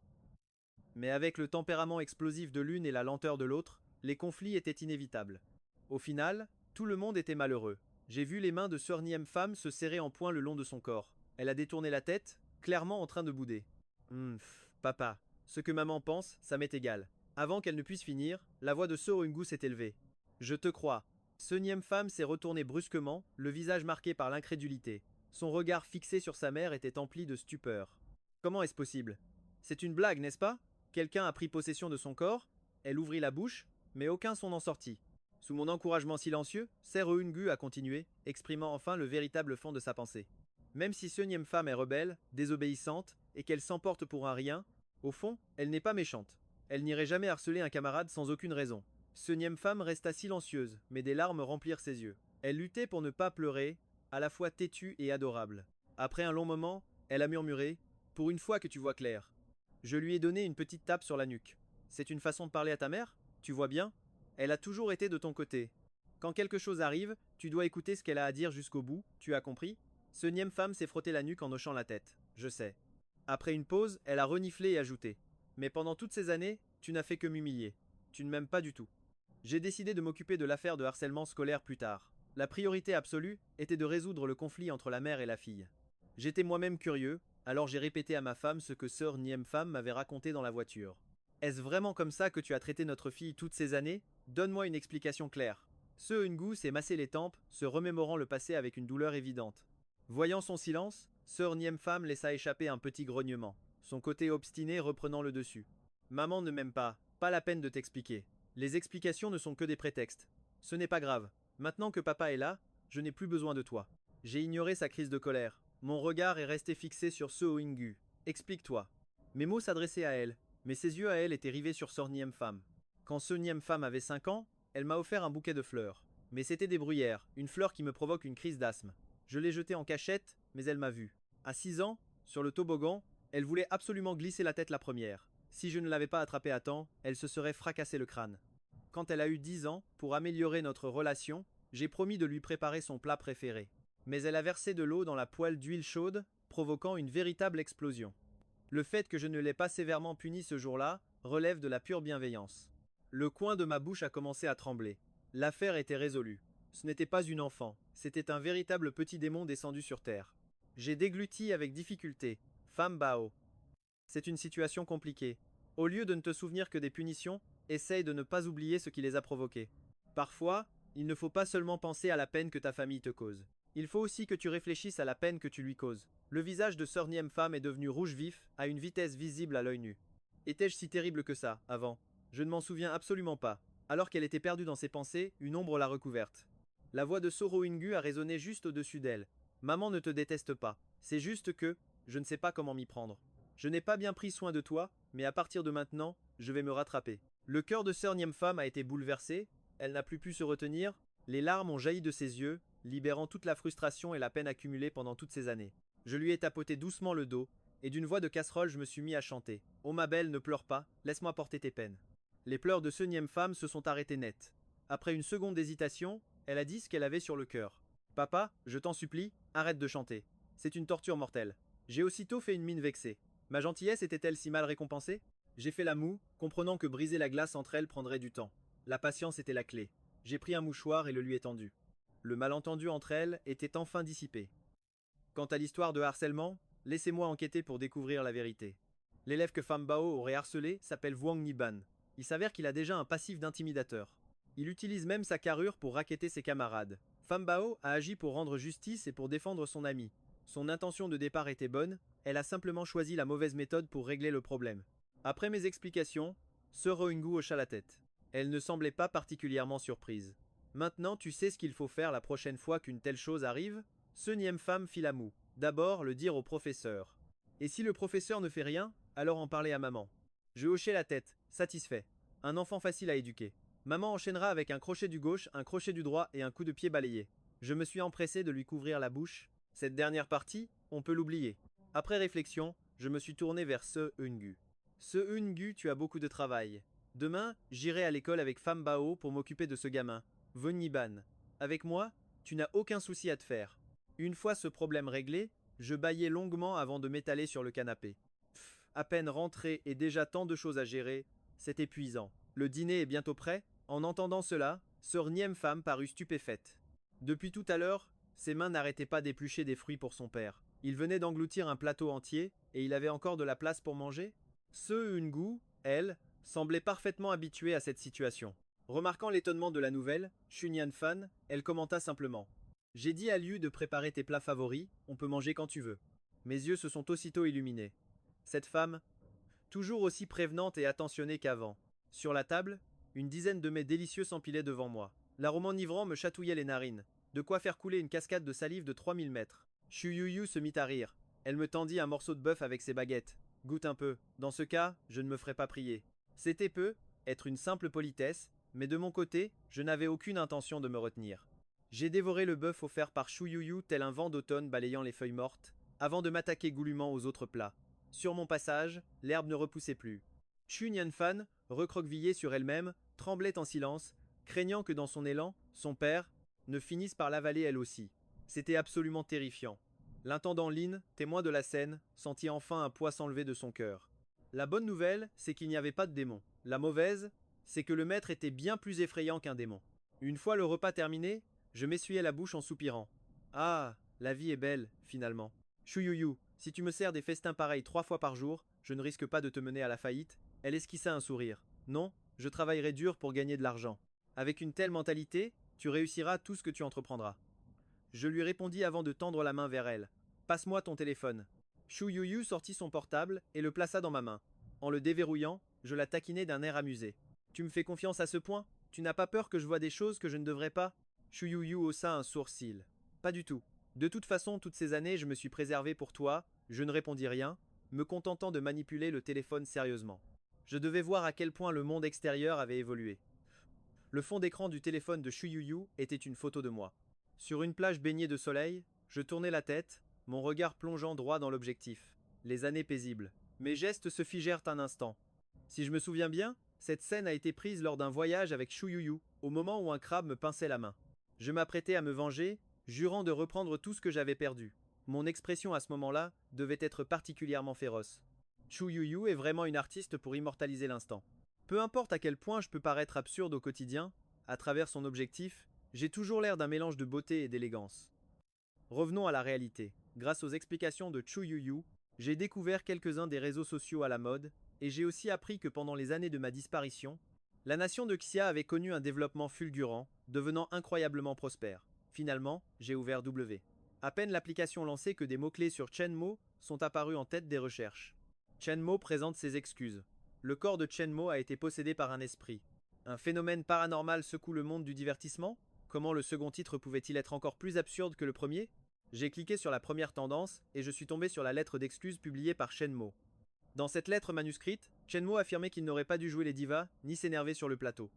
Mais avec le tempérament explosif de l'une et la lenteur de l'autre, les conflits étaient inévitables. Au final, tout le monde était malheureux. J'ai vu les mains de Sœur Niem femme se serrer en poing le long de son corps. Elle a détourné la tête, clairement en train de bouder. Papa, ce que maman pense, ça m'est égal. Avant qu'elle ne puisse finir, la voix de Sorungu s'est élevée. Je te crois. Ce Niem femme s'est retournée brusquement, le visage marqué par l'incrédulité. Son regard fixé sur sa mère était empli de stupeur. Comment est-ce possible? C'est une blague, n'est-ce pas? Quelqu'un a pris possession de son corps, elle ouvrit la bouche, mais aucun son n'en sortit. Sous mon encouragement silencieux, Sereungu a continué, exprimant enfin le véritable fond de sa pensée. Même si ce Niem femme est rebelle, désobéissante, et qu'elle s'emporte pour un rien, au fond, elle n'est pas méchante. Elle n'irait jamais harceler un camarade sans aucune raison. Ce Niem femme resta silencieuse, mais des larmes remplirent ses yeux. Elle luttait pour ne pas pleurer, à la fois têtue et adorable. Après un long moment, elle a murmuré « Pour une fois que tu vois clair ». Je lui ai donné une petite tape sur la nuque. C'est une façon de parler à ta mère? Tu vois bien? Elle a toujours été de ton côté. Quand quelque chose arrive, tu dois écouter ce qu'elle a à dire jusqu'au bout, tu as compris? Ce Niem femme s'est frotté la nuque en hochant la tête. Je sais. Après une pause, elle a reniflé et ajouté. Mais pendant toutes ces années, tu n'as fait que m'humilier. Tu ne m'aimes pas du tout. J'ai décidé de m'occuper de l'affaire de harcèlement scolaire plus tard. La priorité absolue était de résoudre le conflit entre la mère et la fille. J'étais moi-même curieux, alors j'ai répété à ma femme ce que sœur Niem femme m'avait raconté dans la voiture. Est-ce vraiment comme ça que tu as traité notre fille toutes ces années? Donne-moi une explication claire. Ce Ngu s'est massé les tempes, se remémorant le passé avec une douleur évidente. Voyant son silence, sœur Niem femme laissa échapper un petit grognement, son côté obstiné reprenant le dessus. Maman ne m'aime pas la peine de t'expliquer. Les explications ne sont que des prétextes. Ce n'est pas grave. Maintenant que papa est là, je n'ai plus besoin de toi. J'ai ignoré sa crise de colère. Mon regard est resté fixé sur Seo Ingu. Explique-toi. Mes mots s'adressaient à elle, mais ses yeux à elle étaient rivés sur Sœur Niem femme. Quand ce Niem femme avait 5 ans, elle m'a offert un bouquet de fleurs. Mais c'était des bruyères, une fleur qui me provoque une crise d'asthme. Je l'ai jetée en cachette, mais elle m'a vu. À 6 ans, sur le toboggan, elle voulait absolument glisser la tête la première. Si je ne l'avais pas attrapée à temps, elle se serait fracassé le crâne. Quand elle a eu 10 ans, pour améliorer notre relation, j'ai promis de lui préparer son plat préféré. Mais elle a versé de l'eau dans la poêle d'huile chaude, provoquant une véritable explosion. Le fait que je ne l'ai pas sévèrement punie ce jour-là relève de la pure bienveillance. Le coin de ma bouche a commencé à trembler. L'affaire était résolue. Ce n'était pas une enfant, c'était un véritable petit démon descendu sur terre. J'ai dégluti avec difficulté. Femme Bao. C'est une situation compliquée. Au lieu de ne te souvenir que des punitions, essaye de ne pas oublier ce qui les a provoquées. Parfois, il ne faut pas seulement penser à la peine que ta famille te cause. Il faut aussi que tu réfléchisses à la peine que tu lui causes. Le visage de Sœur Niem femme est devenu rouge vif, à une vitesse visible à l'œil nu. Étais-je si terrible que ça, avant? Je ne m'en souviens absolument pas. Alors qu'elle était perdue dans ses pensées, une ombre l'a recouverte. La voix de Soro Ingu a résonné juste au-dessus d'elle. Maman ne te déteste pas. C'est juste que, je ne sais pas comment m'y prendre. Je n'ai pas bien pris soin de toi, mais à partir de maintenant, je vais me rattraper. Le cœur de Sœur Niem femme a été bouleversé, elle n'a plus pu se retenir, les larmes ont jailli de ses yeux, libérant toute la frustration et la peine accumulée pendant toutes ces années. Je lui ai tapoté doucement le dos, et d'une voix de casserole je me suis mis à chanter. Oh ma belle, ne pleure pas, laisse-moi porter tes peines. Les pleurs de ce Niem femme se sont arrêtés net. Après une seconde d'hésitation, elle a dit ce qu'elle avait sur le cœur. Papa, je t'en supplie, arrête de chanter. C'est une torture mortelle. J'ai aussitôt fait une mine vexée. Ma gentillesse était-elle si mal récompensée? J'ai fait la moue, comprenant que briser la glace entre elles prendrait du temps. La patience était la clé. J'ai pris un mouchoir et le lui ai tendu. Le malentendu entre elles était enfin dissipé. Quant à l'histoire de harcèlement, laissez-moi enquêter pour découvrir la vérité. L'élève que Femme Bao aurait harcelé s'appelle Wang Niban. Il s'avère qu'il a déjà un passif d'intimidateur. Il utilise même sa carrure pour racketter ses camarades. Femme Bao a agi pour rendre justice et pour défendre son ami. Son intention de départ était bonne, elle a simplement choisi la mauvaise méthode pour régler le problème. Après mes explications, Sœur Ingu hocha la tête. Elle ne semblait pas particulièrement surprise. Maintenant tu sais ce qu'il faut faire la prochaine fois qu'une telle chose arrive? Ce Niem femme fit la moue. D'abord le dire au professeur. Et si le professeur ne fait rien, alors en parler à maman. Je hochai la tête, satisfait. Un enfant facile à éduquer. Maman enchaînera avec un crochet du gauche, un crochet du droit et un coup de pied balayé. Je me suis empressé de lui couvrir la bouche. Cette dernière partie, on peut l'oublier. Après réflexion, Je me suis tourné vers Se Eun-gu. Se Eun-gu, tu as beaucoup de travail. Demain, j'irai à l'école avec Pham Bao pour m'occuper de ce gamin. Von. Avec moi, tu n'as aucun souci à te faire. Une fois ce problème réglé, je bâillai longuement avant de m'étaler sur le canapé. À peine rentré et déjà tant de choses à gérer, c'est épuisant. Le dîner est bientôt prêt. En entendant cela, Sœur Niem Pham parut stupéfaite. Depuis tout à l'heure, ses mains n'arrêtaient pas d'éplucher des fruits pour son père. Il venait d'engloutir un plateau entier, et il avait encore de la place pour manger. Se Eun-gu, elle, semblait parfaitement habituée à cette situation. Remarquant l'étonnement de la nouvelle, Chunyan Fan, elle commenta simplement. J'ai dit à Liu de préparer tes plats favoris, on peut manger quand tu veux. Mes yeux se sont aussitôt illuminés. Cette femme, toujours aussi prévenante et attentionnée qu'avant. Sur la table, une dizaine de mets délicieux s'empilaient devant moi. L'arôme enivrant me chatouillait les narines, de quoi faire couler une cascade de salive de 3000 mètres. Shu Yu se mit à rire. Elle me tendit un morceau de bœuf avec ses baguettes. Goûte un peu. Dans ce cas, je ne me ferai pas prier. C'était peu, être une simple politesse, mais de mon côté, je n'avais aucune intention de me retenir. J'ai dévoré le bœuf offert par Shu Yu tel un vent d'automne balayant les feuilles mortes, avant de m'attaquer goulûment aux autres plats. Sur mon passage, l'herbe ne repoussait plus. Chu Nianfan, recroquevillée sur elle-même, tremblait en silence, craignant que dans son élan, son père, ne finisse par l'avaler elle aussi. C'était absolument terrifiant. L'intendant Lin, témoin de la scène, sentit enfin un poids s'enlever de son cœur. La bonne nouvelle, c'est qu'il n'y avait pas de démon. La mauvaise, c'est que le maître était bien plus effrayant qu'un démon. Une fois le repas terminé, je m'essuyai la bouche en soupirant. Ah, la vie est belle, finalement. Shuyuyu, si tu me sers des festins pareils 3 fois par jour, je ne risque pas de te mener à la faillite. Elle esquissa un sourire. Non, je travaillerai dur pour gagner de l'argent. Avec une telle mentalité, tu réussiras tout ce que tu entreprendras. Je lui répondis avant de tendre la main vers elle. Passe-moi ton téléphone. Shuyuyu sortit son portable et le plaça dans ma main. En le déverrouillant, je la taquinai d'un air amusé. Tu me fais confiance à ce point? Tu n'as pas peur que je voie des choses que je ne devrais pas? Shuyuyu haussa un sourcil. Pas du tout. De toute façon, toutes ces années, je me suis préservé pour toi, je ne répondis rien, me contentant de manipuler le téléphone sérieusement. Je devais voir à quel point le monde extérieur avait évolué. Le fond d'écran du téléphone de Shuyuyu était une photo de moi. Sur une plage baignée de soleil, je tournai la tête, mon regard plongeant droit dans l'objectif. Les années paisibles. Mes gestes se figèrent un instant. Si je me souviens bien, cette scène a été prise lors d'un voyage avec Shuyuyu, au moment où un crabe me pinçait la main. Je m'apprêtais à me venger, jurant de reprendre tout ce que j'avais perdu. Mon expression à ce moment-là devait être particulièrement féroce. Shuyuyu est vraiment une artiste pour immortaliser l'instant. Peu importe à quel point je peux paraître absurde au quotidien, à travers son objectif, j'ai toujours l'air d'un mélange de beauté et d'élégance. Revenons à la réalité. Grâce aux explications de Shuyuyu, j'ai découvert quelques-uns des réseaux sociaux à la mode, et j'ai aussi appris que pendant les années de ma disparition, la nation de Xia avait connu un développement fulgurant, devenant incroyablement prospère. Finalement, j'ai ouvert W. À peine l'application lancée que des mots-clés sur Chenmo sont apparus en tête des recherches. Chenmo présente ses excuses. Le corps de Chenmo a été possédé par un esprit. Un phénomène paranormal secoue le monde du divertissement? Comment le second titre pouvait-il être encore plus absurde que le premier? J'ai cliqué sur la première tendance et je suis tombé sur la lettre d'excuse publiée par Chenmo. Dans cette lettre manuscrite, Chenmo affirmait qu'il n'aurait pas dû jouer les divas ni s'énerver sur le plateau.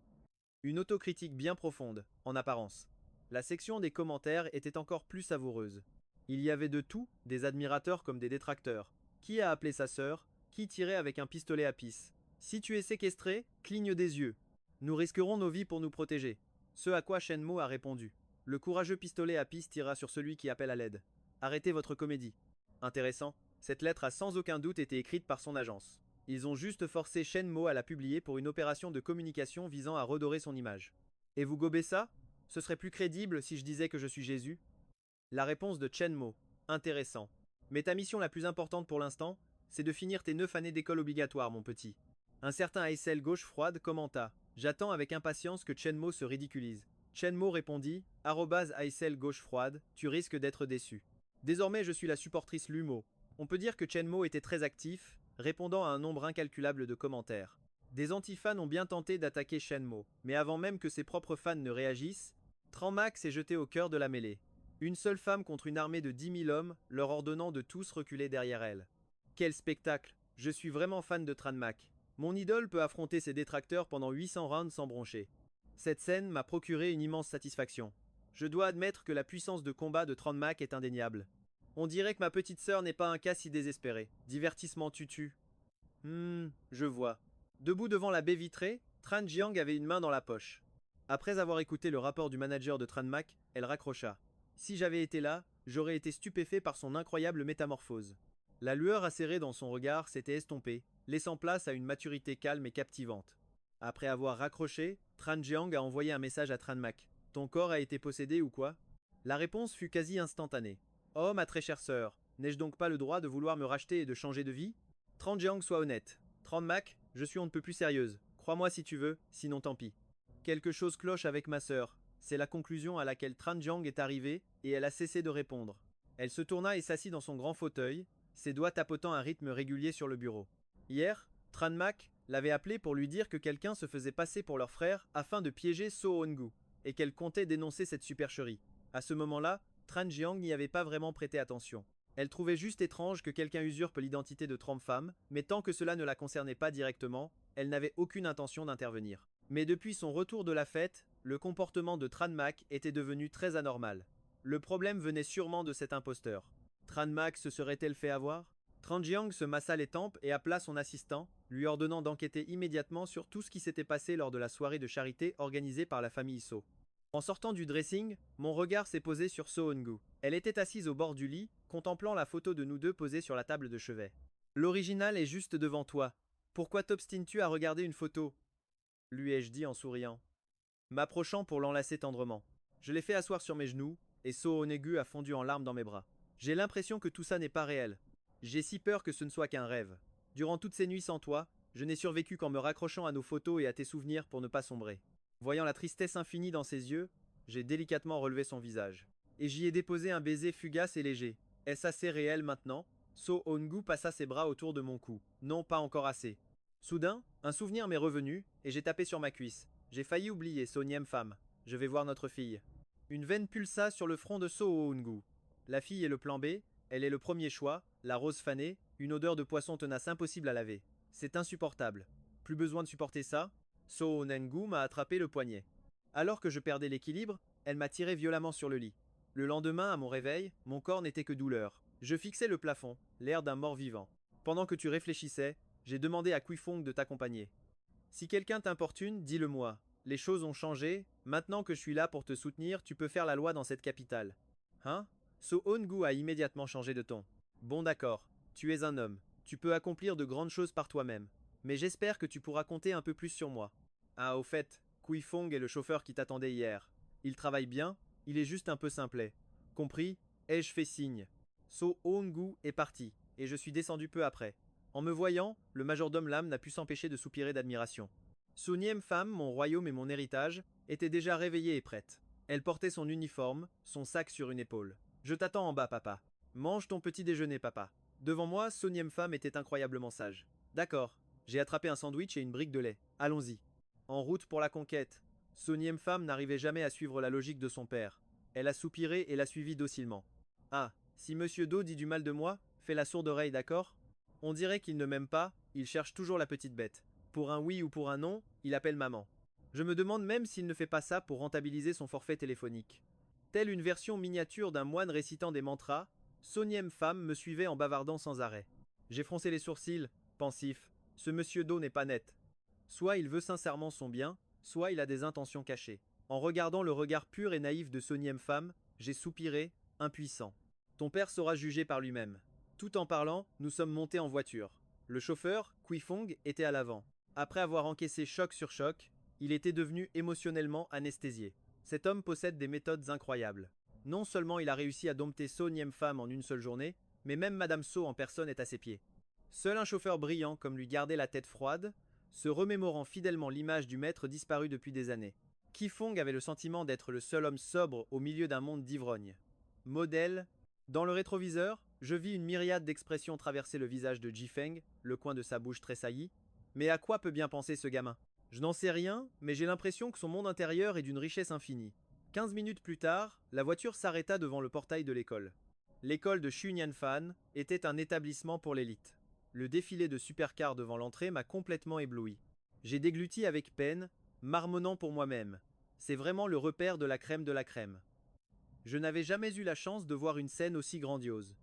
Une autocritique bien profonde, en apparence. La section des commentaires était encore plus savoureuse. Il y avait de tout, des admirateurs comme des détracteurs. Qui a appelé sa sœur? Qui tirait avec un pistolet à pisse? Si tu es séquestré, cligne des yeux. Nous risquerons nos vies pour nous protéger. Ce à quoi Shenmo a répondu. Le courageux pistolet à pisse tira sur celui qui appelle à l'aide. Arrêtez votre comédie. Intéressant, cette lettre a sans aucun doute été écrite par son agence. Ils ont juste forcé Shenmo à la publier pour une opération de communication visant à redorer son image. Et vous gobez ça? Ce serait plus crédible si je disais que je suis Jésus? La réponse de Chenmo. Intéressant. Mais ta mission la plus importante pour l'instant, c'est de finir tes 9 années d'école obligatoire, mon petit. Un certain Aicel Gauche Froide commenta. J'attends avec impatience que Chenmo se ridiculise. Chenmo répondit, @Aicel Gauche Froide, tu risques d'être déçu. Désormais je suis la supportrice Lumo. On peut dire que Chenmo était très actif, répondant à un nombre incalculable de commentaires. Des anti-fans ont bien tenté d'attaquer Shenmo, mais avant même que ses propres fans ne réagissent, Tranmax s'est jeté au cœur de la mêlée. Une seule femme contre une armée de 10 000 hommes, leur ordonnant de tous reculer derrière elle. Quel spectacle! Je suis vraiment fan de Tranmac. Mon idole peut affronter ses détracteurs pendant 800 rounds sans broncher. Cette scène m'a procuré une immense satisfaction. Je dois admettre que la puissance de combat de Tranmac est indéniable. On dirait que ma petite sœur n'est pas un cas si désespéré. Divertissement tutu. Je vois. Debout devant la baie vitrée, Tran Jiang avait une main dans la poche. Après avoir écouté le rapport du manager de Tranmac, elle raccrocha. Si j'avais été là, j'aurais été stupéfait par son incroyable métamorphose. La lueur acérée dans son regard s'était estompée, laissant place à une maturité calme et captivante. Après avoir raccroché, Tran Jiang a envoyé un message à Tranmac. Ton corps a été possédé ou quoi? La réponse fut quasi instantanée. Oh, ma très chère sœur, n'ai-je donc pas le droit de vouloir me racheter et de changer de vie? Tran Jiang, sois honnête. Tranmac, je suis on ne peut plus sérieuse. Crois-moi si tu veux, sinon tant pis. Quelque chose cloche avec ma sœur. C'est la conclusion à laquelle Tran Jiang est arrivée, et elle a cessé de répondre. Elle se tourna et s'assit dans son grand fauteuil, ses doigts tapotant un rythme régulier sur le bureau. Hier, Tranmac l'avait appelé pour lui dire que quelqu'un se faisait passer pour leur frère afin de piéger So Hongu, et qu'elle comptait dénoncer cette supercherie. À ce moment-là, Tran Jiang n'y avait pas vraiment prêté attention. Elle trouvait juste étrange que quelqu'un usurpe l'identité de Trompe-Femme, mais tant que cela ne la concernait pas directement, elle n'avait aucune intention d'intervenir. Mais depuis son retour de la fête, le comportement de Tranmac était devenu très anormal. Le problème venait sûrement de cet imposteur. Tranmac se serait-elle fait avoir? Tran Jiang se massa les tempes et appela son assistant, lui ordonnant d'enquêter immédiatement sur tout ce qui s'était passé lors de la soirée de charité organisée par la famille So. En sortant du dressing, mon regard s'est posé sur So Hongu. Elle était assise au bord du lit, contemplant la photo de nous deux posée sur la table de chevet. L'original est juste devant toi. Pourquoi t'obstines-tu à regarder une photo? Lui ai-je dit en souriant, m'approchant pour l'enlacer tendrement. Je l'ai fait asseoir sur mes genoux, et So Hongu a fondu en larmes dans mes bras. J'ai l'impression que tout ça n'est pas réel. J'ai si peur que ce ne soit qu'un rêve. Durant toutes ces nuits sans toi, je n'ai survécu qu'en me raccrochant à nos photos et à tes souvenirs pour ne pas sombrer. Voyant la tristesse infinie dans ses yeux, j'ai délicatement relevé son visage. Et j'y ai déposé un baiser fugace et léger. Est-ce assez réel maintenant? So Hongu passa ses bras autour de mon cou. Non, pas encore assez. Soudain, un souvenir m'est revenu, et j'ai tapé sur ma cuisse. J'ai failli oublier Sonième femme. Je vais voir notre fille. Une veine pulsa sur le front de So Hongu. La fille est le plan B, elle est le premier choix, la rose fanée, une odeur de poisson tenace impossible à laver. C'est insupportable. Plus besoin de supporter ça. So Hongu m'a attrapé le poignet. Alors que je perdais l'équilibre, elle m'a tiré violemment sur le lit. Le lendemain, à mon réveil, mon corps n'était que douleur. Je fixais le plafond, l'air d'un mort-vivant. Pendant que tu réfléchissais, j'ai demandé à Kuifong de t'accompagner. Si quelqu'un t'importune, dis-le-moi. Les choses ont changé, maintenant que je suis là pour te soutenir, tu peux faire la loi dans cette capitale. Hein? So Hongu a immédiatement changé de ton. Bon d'accord, tu es un homme, tu peux accomplir de grandes choses par toi-même. Mais j'espère que tu pourras compter un peu plus sur moi. Ah, au fait, Kuifong est le chauffeur qui t'attendait hier. Il travaille bien, il est juste un peu simplet. Compris? Ai-je fait signe? So Hongu est parti, et je suis descendu peu après. En me voyant, le majordome Lam n'a pu s'empêcher de soupirer d'admiration. Sonième femme, mon royaume et mon héritage, était déjà réveillée et prête. Elle portait son uniforme, son sac sur une épaule. Je t'attends en bas, papa. Mange ton petit déjeuner, papa. Devant moi, Sonième femme était incroyablement sage. D'accord. J'ai attrapé un sandwich et une brique de lait. Allons-y. En route pour la conquête. Sonième femme n'arrivait jamais à suivre la logique de son père. Elle a soupiré et l'a suivi docilement. Ah, si Monsieur Do dit du mal de moi, fais la sourde oreille, d'accord? On dirait qu'il ne m'aime pas, il cherche toujours la petite bête. Pour un oui ou pour un non, il appelle maman. Je me demande même s'il ne fait pas ça pour rentabiliser son forfait téléphonique. Telle une version miniature d'un moine récitant des mantras, Sonième femme me suivait en bavardant sans arrêt. J'ai froncé les sourcils, pensif. Ce monsieur Do n'est pas net. Soit il veut sincèrement son bien, soit il a des intentions cachées. En regardant le regard pur et naïf de Sonième femme, j'ai soupiré, impuissant. Ton père saura juger par lui-même. Tout en parlant, nous sommes montés en voiture. Le chauffeur, Kuifong, était à l'avant. Après avoir encaissé choc sur choc, il était devenu émotionnellement anesthésié. Cet homme possède des méthodes incroyables. Non seulement il a réussi à dompter So Niem Pham en une seule journée, mais même Madame So en personne est à ses pieds. Seul un chauffeur brillant comme lui gardait la tête froide, se remémorant fidèlement l'image du maître disparu depuis des années. Kifong avait le sentiment d'être le seul homme sobre au milieu d'un monde d'ivrognes. Modèle. Dans le rétroviseur, je vis une myriade d'expressions traverser le visage de Jifeng, le coin de sa bouche tressailli. Mais à quoi peut bien penser ce gamin? Je n'en sais rien, mais j'ai l'impression que son monde intérieur est d'une richesse infinie. 15 minutes plus tard, la voiture s'arrêta devant le portail de l'école. L'école de Xunyanfan était un établissement pour l'élite. Le défilé de supercars devant l'entrée m'a complètement ébloui. J'ai dégluti avec peine, marmonnant pour moi-même. C'est vraiment le repère de la crème de la crème. Je n'avais jamais eu la chance de voir une scène aussi grandiose.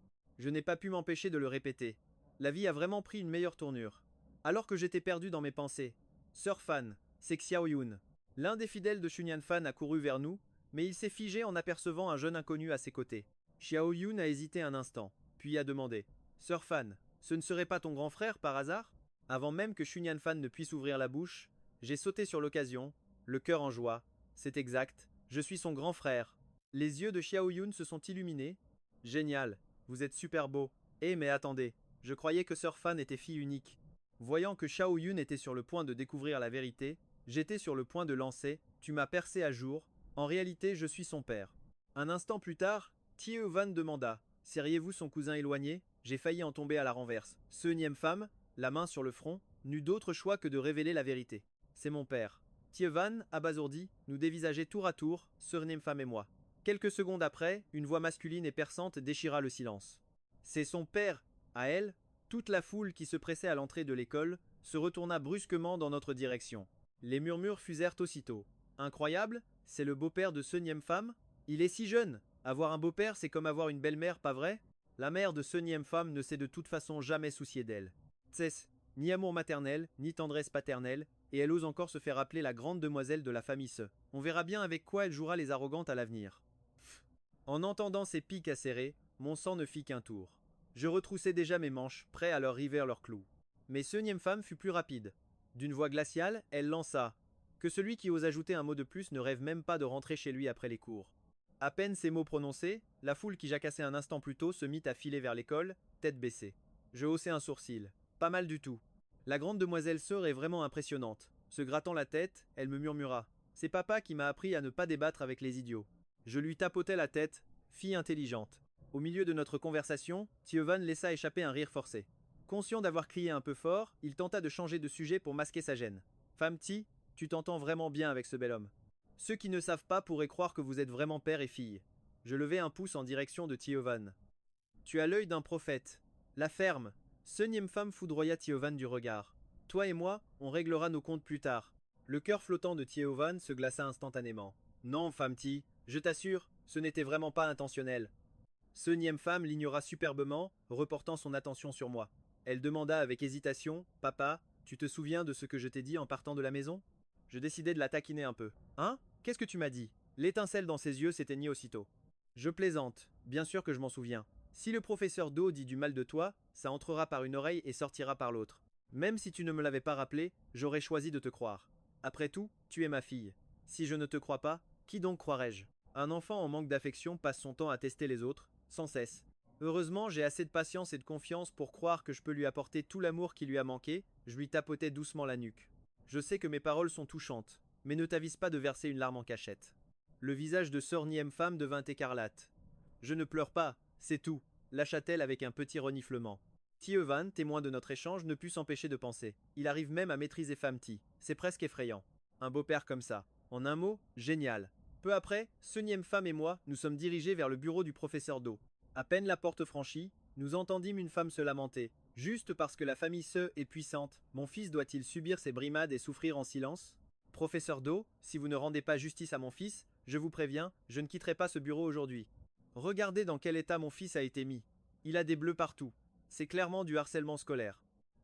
Je n'ai pas pu m'empêcher de le répéter. La vie a vraiment pris une meilleure tournure. Alors que j'étais perdu dans mes pensées. Sir Fan, c'est Xiao Yun. L'un des fidèles de Xunyan Fan a couru vers nous, mais il s'est figé en apercevant un jeune inconnu à ses côtés. Xiao Yun a hésité un instant, puis a demandé Sir Fan, ce ne serait pas ton grand frère par hasard? Avant même que Xunyan Fan ne puisse ouvrir la bouche, j'ai sauté sur l'occasion, le cœur en joie. C'est exact, je suis son grand frère. Les yeux de Xiao Yun se sont illuminés. Génial, vous êtes super beau. Eh mais attendez, je croyais que Sir Fan était fille unique. Voyant que Xiao Yun était sur le point de découvrir la vérité, j'étais sur le point de lancer Tu m'as percé à jour, en réalité je suis son père. Un instant plus tard, Tie Van demanda Seriez-vous son cousin éloigné? J'ai failli en tomber à la renverse. Ce nième femme, la main sur le front, n'eut d'autre choix que de révéler la vérité. C'est mon père. Tie Van, abasourdi, nous dévisageait tour à tour, Sir Niem Pham et moi. Quelques secondes après, une voix masculine et perçante déchira le silence. C'est son père, à elle. Toute la foule qui se pressait à l'entrée de l'école se retourna brusquement dans notre direction. Les murmures fusèrent aussitôt. Incroyable, c'est le beau-père de ce Niem Pham? Il est si jeune. Avoir un beau-père, c'est comme avoir une belle-mère, pas vrai? La mère de ce Niem Pham ne s'est de toute façon jamais souciée d'elle. Tsess, ni amour maternel, ni tendresse paternelle, et elle ose encore se faire appeler la grande demoiselle de la famille Se. On verra bien avec quoi elle jouera les arrogantes à l'avenir. En entendant ces pics acérés, mon sang ne fit qu'un tour. Je retroussais déjà mes manches, prêt à leur river leurs clous. Mais ce Niem Pham fut plus rapide. D'une voix glaciale, elle lança que celui qui ose ajouter un mot de plus ne rêve même pas de rentrer chez lui après les cours. À peine ces mots prononcés, la foule qui jacassait un instant plus tôt se mit à filer vers l'école, tête baissée. Je haussai un sourcil. Pas mal du tout. La grande demoiselle Sœur est vraiment impressionnante. Se grattant la tête, elle me murmura. C'est papa qui m'a appris à ne pas débattre avec les idiots. Je lui tapotai la tête, fille intelligente. Au milieu de notre conversation, Thievan laissa échapper un rire forcé. Conscient d'avoir crié un peu fort, il tenta de changer de sujet pour masquer sa gêne. Femme Ti, tu t'entends vraiment bien avec ce bel homme. Ceux qui ne savent pas pourraient croire que vous êtes vraiment père et fille. Je levai un pouce en direction de Thievan. Tu as l'œil d'un prophète. La ferme. Ce Niem Pham foudroya Thievan du regard. Toi et moi, on réglera nos comptes plus tard. Le cœur flottant de Thievan se glaça instantanément. Non, femme Ti, je t'assure, ce n'était vraiment pas intentionnel. Ce Niem Pham l'ignora superbement, reportant son attention sur moi. Elle demanda avec hésitation Papa, tu te souviens de ce que je t'ai dit en partant de la maison? Je décidai de la taquiner un peu. Hein? Qu'est-ce que tu m'as dit? L'étincelle dans ses yeux s'éteignit aussitôt. Je plaisante, bien sûr que je m'en souviens. Si le professeur Do dit du mal de toi, ça entrera par une oreille et sortira par l'autre. Même si tu ne me l'avais pas rappelé, j'aurais choisi de te croire. Après tout, tu es ma fille. Si je ne te crois pas, qui donc croirais-je? Un enfant en manque d'affection passe son temps à tester les autres, sans cesse. Heureusement, j'ai assez de patience et de confiance pour croire que je peux lui apporter tout l'amour qui lui a manqué, je lui tapotai doucement la nuque. Je sais que mes paroles sont touchantes, mais ne t'avise pas de verser une larme en cachette. Le visage de Sœur Niem Pham devint écarlate. Je ne pleure pas, c'est tout, lâcha-t-elle avec un petit reniflement. Thievan, témoin de notre échange, ne put s'empêcher de penser. Il arrive même à maîtriser Pham Ti. C'est presque effrayant. Un beau-père comme ça. En un mot, génial. Peu après, ce Niem Pham et moi nous sommes dirigés vers le bureau du professeur Do. À peine la porte franchie, nous entendîmes une femme se lamenter. Juste parce que la famille Se est puissante, mon fils doit-il subir ces brimades et souffrir en silence? Professeur Do, si vous ne rendez pas justice à mon fils, je vous préviens, je ne quitterai pas ce bureau aujourd'hui. Regardez dans quel état mon fils a été mis. Il a des bleus partout. C'est clairement du harcèlement scolaire.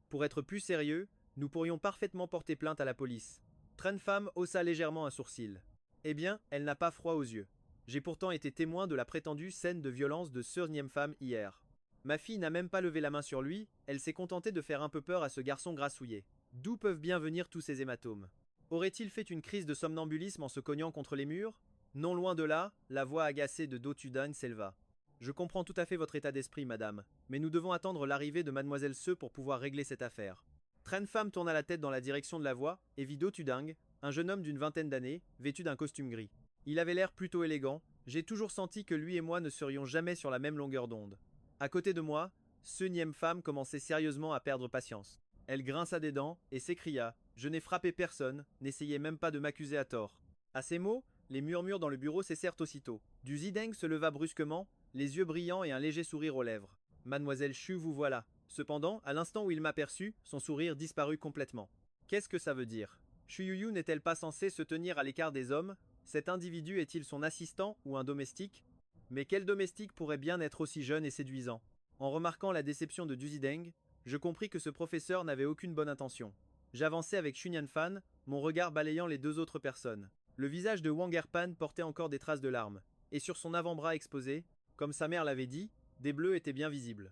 Pour être plus sérieux, nous pourrions parfaitement porter plainte à la police. Tren Pham haussa légèrement un sourcil. Eh bien, elle n'a pas froid aux yeux. J'ai pourtant été témoin de la prétendue scène de violence de Sœur Niem Pham hier. Ma fille n'a même pas levé la main sur lui, elle s'est contentée de faire un peu peur à ce garçon grassouillet. D'où peuvent bien venir tous ces hématomes? Aurait-il fait une crise de somnambulisme en se cognant contre les murs? Non loin de là, la voix agacée de Do Tudang s'éleva. Je comprends tout à fait votre état d'esprit, madame, mais nous devons attendre l'arrivée de mademoiselle Se pour pouvoir régler cette affaire. Tren Pham tourna la tête dans la direction de la voix et vit Do Tudang, un jeune homme d'une vingtaine d'années, vêtu d'un costume gris. Il avait l'air plutôt élégant, j'ai toujours senti que lui et moi ne serions jamais sur la même longueur d'onde. À côté de moi, ce Niem Pham commençait sérieusement à perdre patience. Elle grinça des dents et s'écria « Je n'ai frappé personne, n'essayez même pas de m'accuser à tort. » À ces mots, les murmures dans le bureau cessèrent aussitôt. Du Zideng se leva brusquement, les yeux brillants et un léger sourire aux lèvres. « Mademoiselle Chu, vous voilà. » Cependant, à l'instant où il m'aperçut, son sourire disparut complètement. Qu'est-ce que ça veut dire? Chu Yuyu n'est-elle pas censée se tenir à l'écart des hommes? Cet individu est-il son assistant ou un domestique? Mais quel domestique pourrait bien être aussi jeune et séduisant? En remarquant la déception de Du Zideng, je compris que ce professeur n'avait aucune bonne intention. J'avançais avec Xu Fan, mon regard balayant les deux autres personnes. Le visage de Wang Erpan portait encore des traces de larmes, et sur son avant-bras exposé, comme sa mère l'avait dit, des bleus étaient bien visibles.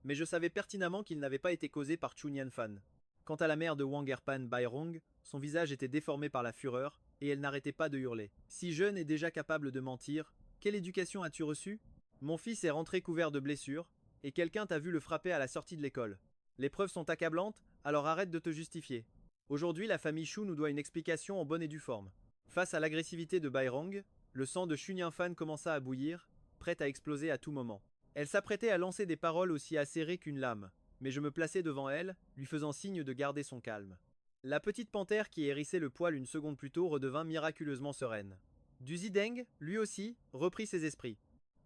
Mais je savais pertinemment qu'il n'avait pas été causé par Xu Fan. Quant à la mère de Wang Erpan, Bai Rong, son visage était déformé par la fureur, et elle n'arrêtait pas de hurler. Si jeune et déjà capable de mentir, quelle éducation as-tu reçue? Mon fils est rentré couvert de blessures, et quelqu'un t'a vu le frapper à la sortie de l'école. Les preuves sont accablantes, alors arrête de te justifier. Aujourd'hui, la famille Shu nous doit une explication en bonne et due forme. Face à l'agressivité de Bai Rong, le sang de Xu Fan commença à bouillir, prête à exploser à tout moment. Elle s'apprêtait à lancer des paroles aussi acérées qu'une lame, mais je me plaçai devant elle, lui faisant signe de garder son calme. La petite panthère qui hérissait le poil une seconde plus tôt redevint miraculeusement sereine. Du Zideng, lui aussi, reprit ses esprits.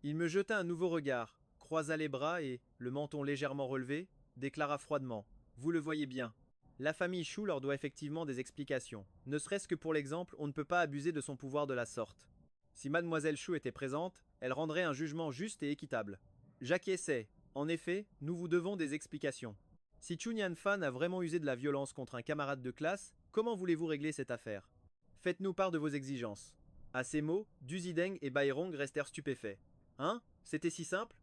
Il me jeta un nouveau regard, croisa les bras et, le menton légèrement relevé, déclara froidement « Vous le voyez bien. La famille Shu leur doit effectivement des explications. Ne serait-ce que pour l'exemple, on ne peut pas abuser de son pouvoir de la sorte. Si mademoiselle Shu était présente, elle rendrait un jugement juste et équitable. J'acquiesçais. En effet, nous vous devons des explications. Si Xu Fan a vraiment usé de la violence contre un camarade de classe, comment voulez-vous régler cette affaire? Faites-nous part de vos exigences. » À ces mots, Du Zideng et Bai Rong restèrent stupéfaits. Hein? C'était si simple?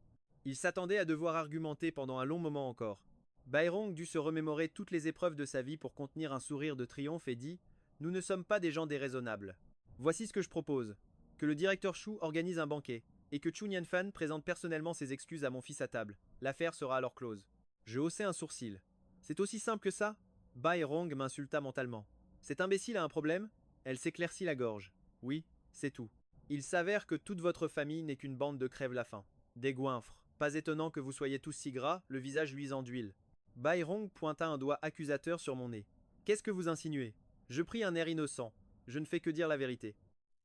Ils s'attendaient à devoir argumenter pendant un long moment encore. Bai Rong dut se remémorer toutes les épreuves de sa vie pour contenir un sourire de triomphe et dit « Nous ne sommes pas des gens déraisonnables. Voici ce que je propose. Que le directeur Shu organise un banquet, et que Xu Fan présente personnellement ses excuses à mon fils à table. L'affaire sera alors close. » Je haussai un sourcil. C'est aussi simple que ça? Bai Rong m'insulta mentalement. Cet imbécile a un problème? Elle s'éclaircit la gorge. Oui, c'est tout. Il s'avère que toute votre famille n'est qu'une bande de crève-la-faim. Des goinfres. Pas étonnant que vous soyez tous si gras, le visage luisant d'huile. Bai Rong pointa un doigt accusateur sur mon nez. Qu'est-ce que vous insinuez? Je pris un air innocent. Je ne fais que dire la vérité.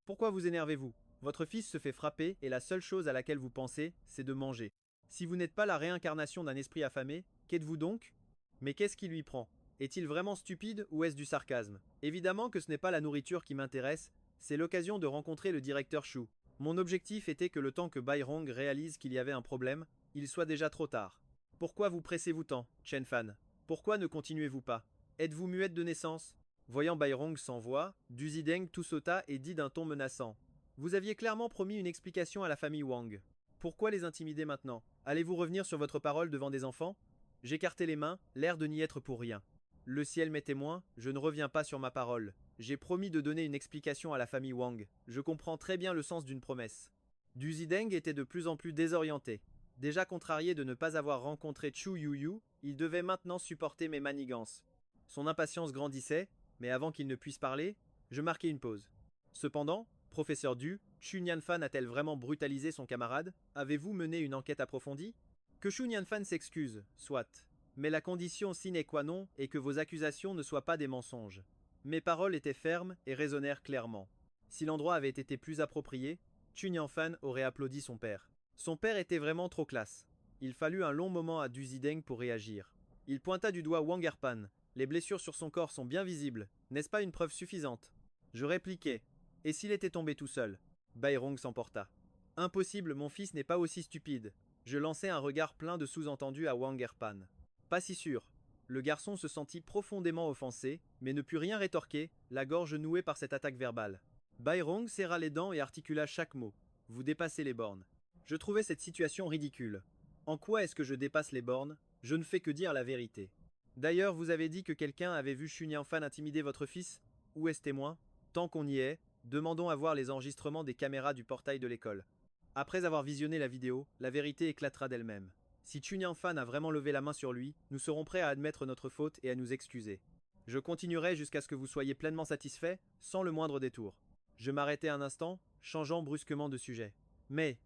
Pourquoi vous énervez-vous? Votre fils se fait frapper et la seule chose à laquelle vous pensez, c'est de manger. Si vous n'êtes pas la réincarnation d'un esprit affamé, qu'êtes-vous donc? Mais qu'est-ce qui lui prend? Est-il vraiment stupide ou est-ce du sarcasme? Évidemment que ce n'est pas la nourriture qui m'intéresse, c'est l'occasion de rencontrer le directeur Shu. Mon objectif était que le temps que Bai Rong réalise qu'il y avait un problème, il soit déjà trop tard. Pourquoi vous pressez-vous tant, Chen Fan? Pourquoi ne continuez-vous pas? Êtes-vous muette de naissance? Voyant Bai Rong sans voix, Du Zideng tout sauta et dit d'un ton menaçant. Vous aviez clairement promis une explication à la famille Wang. Pourquoi les intimider maintenant? Allez-vous revenir sur votre parole devant des enfants? J'écartai les mains, l'air de n'y être pour rien. Le ciel m'est témoin, je ne reviens pas sur ma parole. J'ai promis de donner une explication à la famille Wang. Je comprends très bien le sens d'une promesse. Du Zideng était de plus en plus désorienté. Déjà contrarié de ne pas avoir rencontré Chu Yuyu, il devait maintenant supporter mes manigances. Son impatience grandissait, mais avant qu'il ne puisse parler, je marquai une pause. Cependant, professeur Du, Xu Fan a-t-elle vraiment brutalisé son camarade? Avez-vous mené une enquête approfondie? Que Xu Fan s'excuse, soit. Mais la condition sine qua non est que vos accusations ne soient pas des mensonges. Mes paroles étaient fermes et résonnèrent clairement. Si l'endroit avait été plus approprié, Xu Fan aurait applaudi son père. Son père était vraiment trop classe. Il fallut un long moment à Du Zideng pour réagir. Il pointa du doigt Wang Erpan. Les blessures sur son corps sont bien visibles. N'est-ce pas une preuve suffisante? Je répliquai. Et s'il était tombé tout seul? Bai Rong s'emporta. Impossible, mon fils n'est pas aussi stupide. Je lançai un regard plein de sous-entendus à Wang Erpan. Pas si sûr. Le garçon se sentit profondément offensé, mais ne put rien rétorquer, la gorge nouée par cette attaque verbale. Bai Rong serra les dents et articula chaque mot. Vous dépassez les bornes. Je trouvais cette situation ridicule. En quoi est-ce que je dépasse les bornes? Je ne fais que dire la vérité. D'ailleurs, vous avez dit que quelqu'un avait vu Xu Fan intimider votre fils? Où est ce témoin? Tant qu'on y est, demandons à voir les enregistrements des caméras du portail de l'école. Après avoir visionné la vidéo, la vérité éclatera d'elle-même. Si Xu Fan a vraiment levé la main sur lui, nous serons prêts à admettre notre faute et à nous excuser. Je continuerai jusqu'à ce que vous soyez pleinement satisfait, sans le moindre détour. Je m'arrêtai un instant, changeant brusquement de sujet. Mais,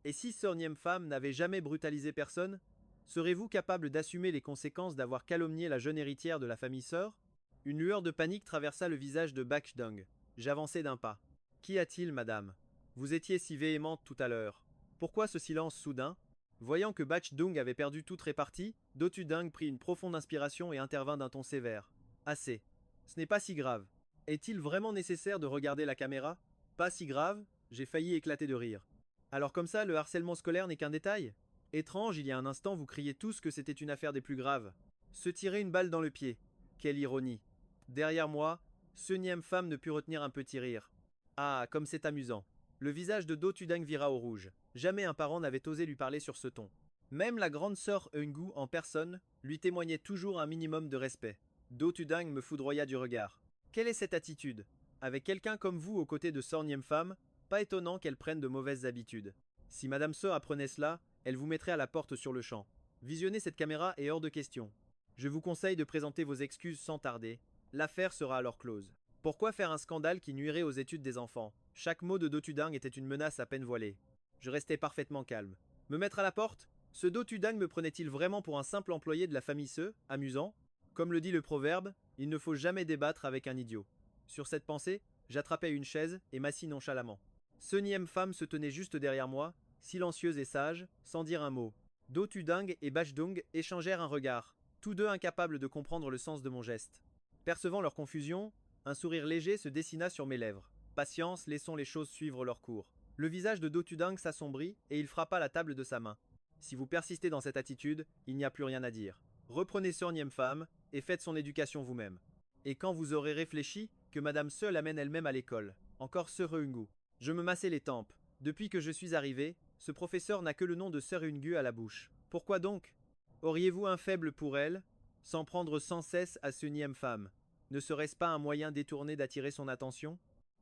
et si Sir Pham n'avait jamais brutalisé personne? Serez-vous capable d'assumer les conséquences d'avoir calomnié la jeune héritière de la famille Sœur? Une lueur de panique traversa le visage de Bakdong. J'avançai d'un pas. Qu'y a-t-il, madame? Vous étiez si véhémente tout à l'heure. Pourquoi ce silence soudain? Voyant que Bakdong avait perdu toute répartie, Dotudung prit une profonde inspiration et intervint d'un ton sévère. Assez. Ce n'est pas si grave. Est-il vraiment nécessaire de regarder la caméra? Pas si grave, j'ai failli éclater de rire. Alors comme ça, le harcèlement scolaire n'est qu'un détail? Étrange, il y a un instant vous criez tous que c'était une affaire des plus graves. Se tirer une balle dans le pied. Quelle ironie. Derrière moi, ce nième femme ne put retenir un petit rire. Ah, comme c'est amusant. Le visage de Do Tudang vira au rouge. Jamais un parent n'avait osé lui parler sur ce ton. Même la grande sœur Eungu en personne lui témoignait toujours un minimum de respect. Do Tudang me foudroya du regard. Quelle est cette attitude? Avec quelqu'un comme vous aux côtés de Sor Niem Pham, pas étonnant qu'elle prenne de mauvaises habitudes. Si Madame Sœur apprenait cela, elle vous mettrait à la porte sur le champ. Visionner cette caméra est hors de question. Je vous conseille de présenter vos excuses sans tarder. L'affaire sera alors close. Pourquoi faire un scandale qui nuirait aux études des enfants? Chaque mot de Do Tudang était une menace à peine voilée. Je restais parfaitement calme. Me mettre à la porte? Ce Do Tudang me prenait-il vraiment pour un simple employé de la famille Seux, amusant? Comme le dit le proverbe, il ne faut jamais débattre avec un idiot. Sur cette pensée, j'attrapai une chaise et m'assis nonchalamment. Ce nième femme se tenait juste derrière moi, silencieuse et sage, sans dire un mot. Do Tudang et Bachdong échangèrent un regard, tous deux incapables de comprendre le sens de mon geste. Percevant leur confusion, un sourire léger se dessina sur mes lèvres. Patience, laissons les choses suivre leur cours. Le visage de Do Tudang s'assombrit et il frappa la table de sa main. Si vous persistez dans cette attitude, il n'y a plus rien à dire. Reprenez Sœur Niem Pham et faites son éducation vous-même. Et quand vous aurez réfléchi, que Madame Sœur l'amène elle-même à l'école. Encore Sœur Eungu. Je me massai les tempes. Depuis que je suis arrivé, ce professeur n'a que le nom de Sœur Eungu à la bouche. Pourquoi donc? Auriez-vous un faible pour elle? S'en prendre sans cesse à ce Niem Pham. Ne serait-ce pas un moyen détourné d'attirer son attention?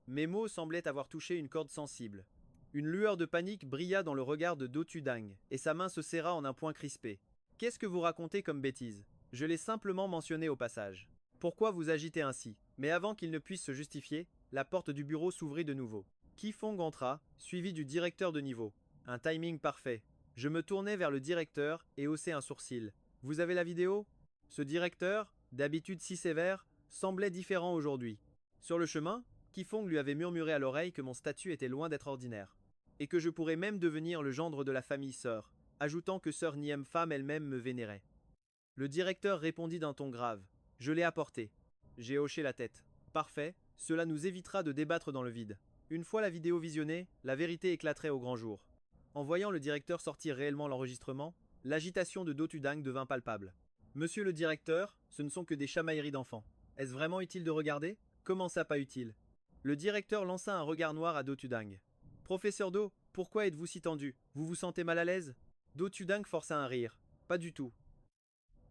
Mes mots semblaient avoir touché une corde sensible. Une lueur de panique brilla dans le regard de Do Tudang, et sa main se serra en un poing crispé. Qu'est-ce que vous racontez comme bêtise? Je l'ai simplement mentionné au passage. Pourquoi vous agitez ainsi? Mais avant qu'il ne puisse se justifier, la porte du bureau s'ouvrit de nouveau. Kifong entra, suivi du directeur de niveau. Un timing parfait. Je me tournai vers le directeur et haussai un sourcil. Vous avez la vidéo? Ce directeur, d'habitude si sévère, semblait différent aujourd'hui. Sur le chemin, Kifong lui avait murmuré à l'oreille que mon statut était loin d'être ordinaire. Et que je pourrais même devenir le gendre de la famille Sœur, ajoutant que Sœur Niem Pham elle-même me vénérait. Le directeur répondit d'un ton grave. Je l'ai apporté. J'ai hoché la tête. Parfait, cela nous évitera de débattre dans le vide. Une fois la vidéo visionnée, la vérité éclaterait au grand jour. En voyant le directeur sortir réellement l'enregistrement, l'agitation de Do Tudang devint palpable. Monsieur le directeur, ce ne sont que des chamailleries d'enfants. Est-ce vraiment utile de regarder? Comment ça pas utile? Le directeur lança un regard noir à Do Tudang. Professeur Do, pourquoi êtes-vous si tendu? Vous vous sentez mal à l'aise? Do Tudang força un rire. Pas du tout.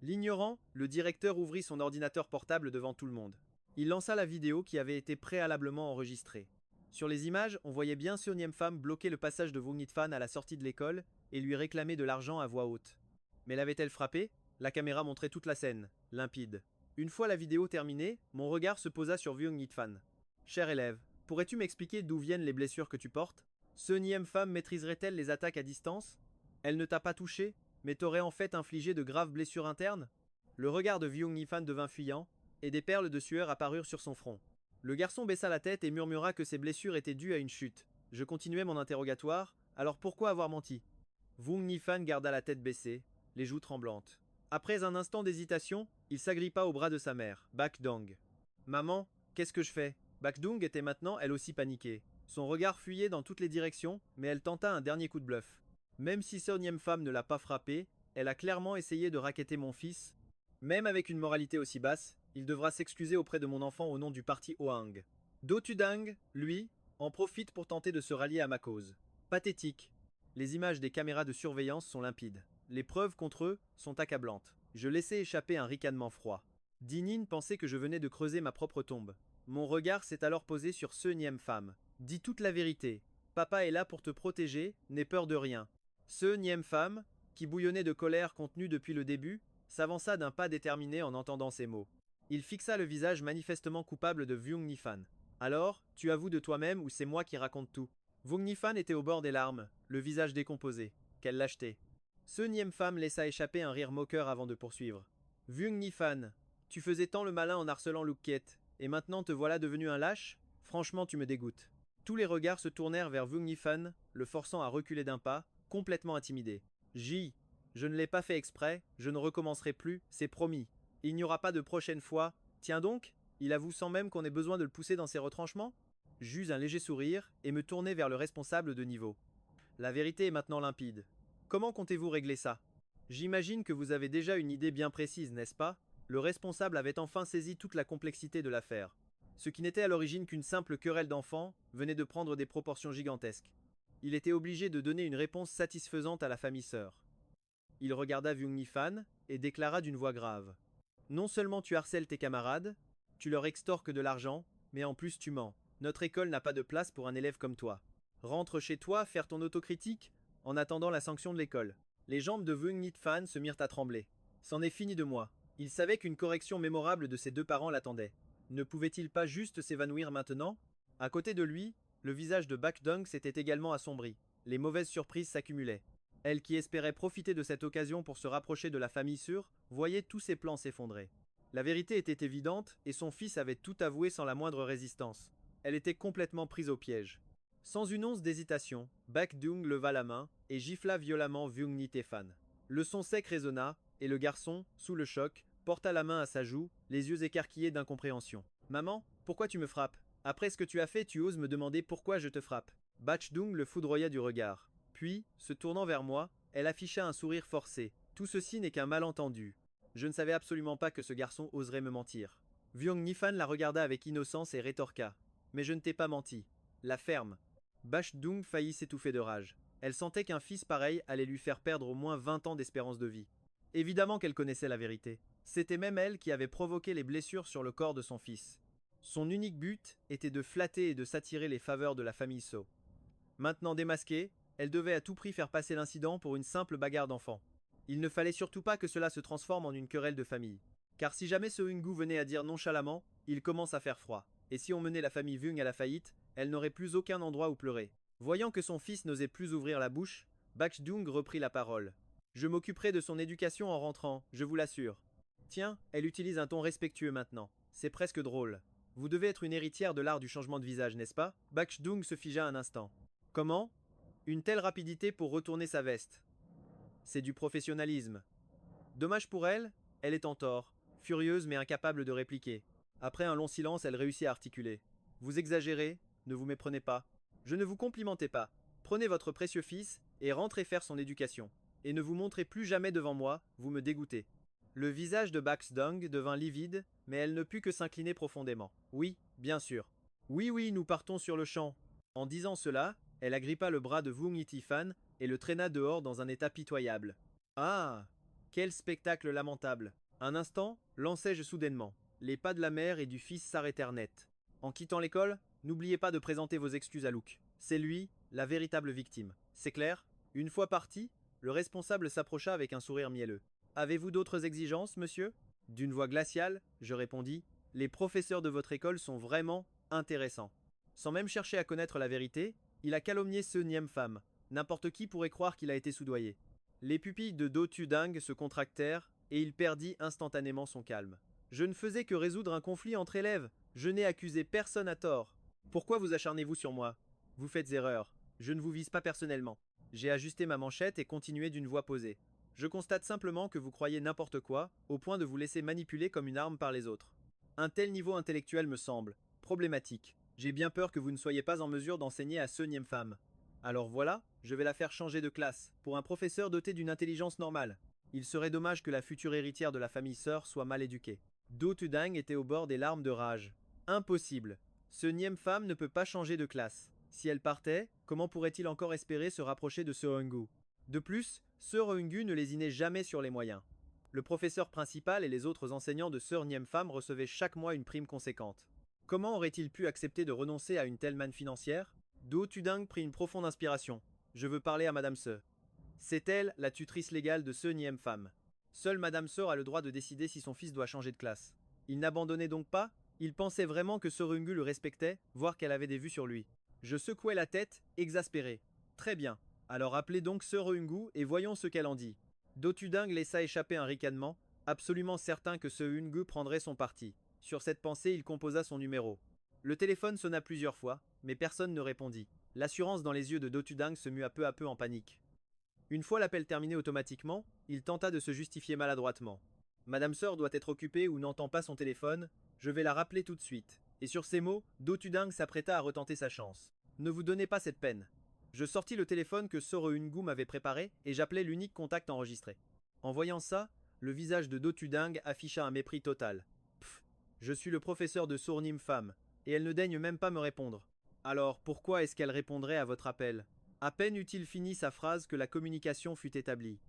L'ignorant, le directeur ouvrit son ordinateur portable devant tout le monde. Il lança la vidéo qui avait été préalablement enregistrée. Sur les images, on voyait bien Sœur Niem Pham bloquer le passage de Vung Nit-Fan à la sortie de l'école et lui réclamer de l'argent à voix haute. Mais l'avait-elle frappé? La caméra montrait toute la scène, limpide. Une fois la vidéo terminée, mon regard se posa sur Vung Nit-Fan. Cher élève, pourrais-tu m'expliquer d'où viennent les blessures que tu portes? Sœur Niem Pham maîtriserait-elle les attaques à distance? Elle ne t'a pas touché, mais t'aurait en fait infligé de graves blessures internes? Le regard de Vung Nit-Fan devint fuyant, et des perles de sueur apparurent sur son front. Le garçon baissa la tête et murmura que ses blessures étaient dues à une chute. Je continuai mon interrogatoire, alors pourquoi avoir menti? Vung Nit-Fan garda la tête baissée, les joues tremblantes. Après un instant d'hésitation, il s'agrippa au bras de sa mère, Bachdong. Maman, qu'est-ce que je fais? Bachdong était maintenant elle aussi paniquée. Son regard fuyait dans toutes les directions, mais elle tenta un dernier coup de bluff. Même si Sœur Niem Pham ne l'a pas frappée, elle a clairement essayé de racketter mon fils. Même avec une moralité aussi basse, il devra s'excuser auprès de mon enfant au nom du parti Ohang. Do Tudang, lui, en profite pour tenter de se rallier à ma cause. Pathétique. Les images des caméras de surveillance sont limpides. Les preuves contre eux sont accablantes. Je laissai échapper un ricanement froid. Dinin pensait que je venais de creuser ma propre tombe. Mon regard s'est alors posé sur Sœur Niem Pham. Dis toute la vérité. Papa est là pour te protéger, n'aie peur de rien. Sœur Niem Pham, qui bouillonnait de colère contenue depuis le début, s'avança d'un pas déterminé en entendant ces mots. Il fixa le visage manifestement coupable de Vung Nit-Fan. Alors, tu avoues de toi-même ou c'est moi qui raconte tout? Vung Nit-Fan était au bord des larmes, le visage décomposé. Quelle lâcheté. Sœur Niem Pham laissa échapper un rire moqueur avant de poursuivre. Vung Nit-Fan, tu faisais tant le malin en harcelant Luke Kiet, et maintenant te voilà devenu un lâche? Franchement, tu me dégoûtes. Tous les regards se tournèrent vers Vung Nit-Fan, le forçant à reculer d'un pas, complètement intimidé. Je ne l'ai pas fait exprès, je ne recommencerai plus, c'est promis. Il n'y aura pas de prochaine fois. Tiens donc, il avoue sans même qu'on ait besoin de le pousser dans ses retranchements? J'eus un léger sourire et me tournai vers le responsable de niveau. La vérité est maintenant limpide. Comment comptez-vous régler ça? J'imagine que vous avez déjà une idée bien précise, n'est-ce pas? Le responsable avait enfin saisi toute la complexité de l'affaire. Ce qui n'était à l'origine qu'une simple querelle d'enfants venait de prendre des proportions gigantesques. Il était obligé de donner une réponse satisfaisante à la famille sœur. Il regarda Vyung Ni-fan et déclara d'une voix grave. Non seulement tu harcèles tes camarades, tu leur extorques de l'argent, mais en plus tu mens. Notre école n'a pas de place pour un élève comme toi. Rentre chez toi faire ton autocritique en attendant la sanction de l'école. Les jambes de Vyung Ni-fan se mirent à trembler. C'en est fini de moi. Il savait qu'une correction mémorable de ses deux parents l'attendait. Ne pouvait-il pas juste s'évanouir maintenant? À côté de lui, le visage de Bakdong s'était également assombri. Les mauvaises surprises s'accumulaient. Elle qui espérait profiter de cette occasion pour se rapprocher de la famille sûre, voyait tous ses plans s'effondrer. La vérité était évidente, et son fils avait tout avoué sans la moindre résistance. Elle était complètement prise au piège. Sans une once d'hésitation, Bakdong leva la main et gifla violemment Vyung Ni-fan. Le son sec résonna, et le garçon, sous le choc, porta la main à sa joue, les yeux écarquillés d'incompréhension. Maman, pourquoi tu me frappes? Après ce que tu as fait, tu oses me demander pourquoi je te frappe. Bakdong le foudroya du regard. Puis, se tournant vers moi, elle afficha un sourire forcé. Tout ceci n'est qu'un malentendu. Je ne savais absolument pas que ce garçon oserait me mentir. Vyung Ni-fan la regarda avec innocence et rétorqua. Mais je ne t'ai pas menti. La ferme. Bakdong faillit s'étouffer de rage. Elle sentait qu'un fils pareil allait lui faire perdre au moins 20 ans d'espérance de vie. Évidemment qu'elle connaissait la vérité. C'était même elle qui avait provoqué les blessures sur le corps de son fils. Son unique but était de flatter et de s'attirer les faveurs de la famille So. Maintenant démasquée, elle devait à tout prix faire passer l'incident pour une simple bagarre d'enfants. Il ne fallait surtout pas que cela se transforme en une querelle de famille. Car si jamais ce Hungu venait à dire nonchalamment, il commence à faire froid. Et si on menait la famille Vyung à la faillite, elle n'aurait plus aucun endroit où pleurer. Voyant que son fils n'osait plus ouvrir la bouche, Bakdong reprit la parole. Je m'occuperai de son éducation en rentrant, je vous l'assure. Tiens, elle utilise un ton respectueux maintenant. C'est presque drôle. Vous devez être une héritière de l'art du changement de visage, n'est-ce pas? Bakdong se figea un instant. Comment? Une telle rapidité pour retourner sa veste. C'est du professionnalisme. Dommage pour elle, elle est en tort, furieuse mais incapable de répliquer. Après un long silence, elle réussit à articuler. Vous exagérez, ne vous méprenez pas. Je ne vous complimentais pas. Prenez votre précieux fils et rentrez faire son éducation. Et ne vous montrez plus jamais devant moi, vous me dégoûtez. Le visage de Bakdong devint livide, mais elle ne put que s'incliner profondément. Oui, bien sûr. Oui, oui, nous partons sur le champ. En disant cela, elle agrippa le bras de Vyung Ni-fan et le traîna dehors dans un état pitoyable. Ah! Quel spectacle lamentable! Un instant, lançai-je soudainement. Les pas de la mère et du fils s'arrêtèrent net. En quittant l'école, n'oubliez pas de présenter vos excuses à Luke. C'est lui, la véritable victime. C'est clair? Une fois parti, le responsable s'approcha avec un sourire mielleux. Avez-vous d'autres exigences, monsieur? D'une voix glaciale, je répondis. Les professeurs de votre école sont vraiment intéressants. Sans même chercher à connaître la vérité, il a calomnié ce Niem femme. N'importe qui pourrait croire qu'il a été soudoyé. Les pupilles de Do Tudang se contractèrent et il perdit instantanément son calme. Je ne faisais que résoudre un conflit entre élèves. Je n'ai accusé personne à tort. Pourquoi vous acharnez-vous sur moi? Vous faites erreur. Je ne vous vise pas personnellement. J'ai ajusté ma manchette et continué d'une voix posée. Je constate simplement que vous croyez n'importe quoi, au point de vous laisser manipuler comme une arme par les autres. Un tel niveau intellectuel me semble problématique. J'ai bien peur que vous ne soyez pas en mesure d'enseigner à ce Niem femme. Alors voilà, je vais la faire changer de classe, pour un professeur doté d'une intelligence normale. Il serait dommage que la future héritière de la famille sœur soit mal éduquée. Do Tudang était au bord des larmes de rage. Impossible. Ce Niem femme ne peut pas changer de classe. Si elle partait, comment pourrait-il encore espérer se rapprocher de Ce Hungu? De plus, Ce Hungu ne lésinait jamais sur les moyens. Le professeur principal et les autres enseignants de Sœur Niem femme recevaient chaque mois une prime conséquente. Comment aurait-il pu accepter de renoncer à une telle manne financière? Do Tudang prit une profonde inspiration. Je veux parler à Madame Se. C'est elle, la tutrice légale de Ce Niem femme. Seule Madame Se a le droit de décider si son fils doit changer de classe. Il n'abandonnait donc pas? Il pensait vraiment que Ce Hungu le respectait, voire qu'elle avait des vues sur lui. Je secouai la tête, exaspéré. Très bien. Alors appelez donc Ce Hungu et voyons ce qu'elle en dit. Do Tudang laissa échapper un ricanement, absolument certain que Ce Hungu prendrait son parti. Sur cette pensée, il composa son numéro. Le téléphone sonna plusieurs fois, mais personne ne répondit. L'assurance dans les yeux de Do Tudang se mua peu à peu en panique. Une fois l'appel terminé automatiquement, il tenta de se justifier maladroitement. Madame Sœur doit être occupée ou n'entend pas son téléphone, je vais la rappeler tout de suite. Et sur ces mots, Do Tudang s'apprêta à retenter sa chance. Ne vous donnez pas cette peine. Je sortis le téléphone que Soro Ungu m'avait préparé et j'appelais l'unique contact enregistré. En voyant ça, le visage de Dotudang afficha un mépris total. Pfff, je suis le professeur de Sournim Femme, et elle ne daigne même pas me répondre. Alors pourquoi est-ce qu'elle répondrait à votre appel? À peine eut-il fini sa phrase que la communication fut établie.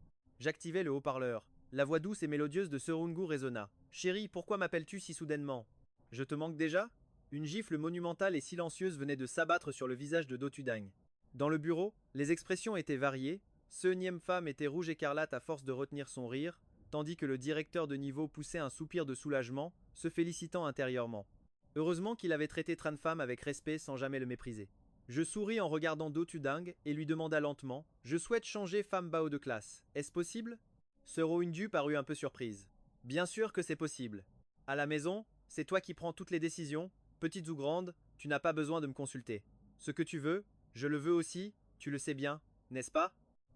J'activai le haut-parleur. La voix douce et mélodieuse de Serungu résonna. Chérie, pourquoi m'appelles-tu si soudainement? Je te manque déjà? Une gifle monumentale et silencieuse venait de s'abattre sur le visage de Dotudang. Dans le bureau, les expressions étaient variées. Ce nième femme était rouge écarlate à force de retenir son rire, tandis que le directeur de niveau poussait un soupir de soulagement, se félicitant intérieurement. Heureusement qu'il avait traité Tranfam avec respect sans jamais le mépriser. Je souris en regardant Dotudang et lui demanda lentement: Je souhaite changer femme Bao de classe. Est-ce possible? Sero Undu parut un peu surprise. Bien sûr que c'est possible. À la maison, c'est toi qui prends toutes les décisions, petites ou grandes, tu n'as pas besoin de me consulter. Ce que tu veux, je le veux aussi, tu le sais bien, n'est-ce pas?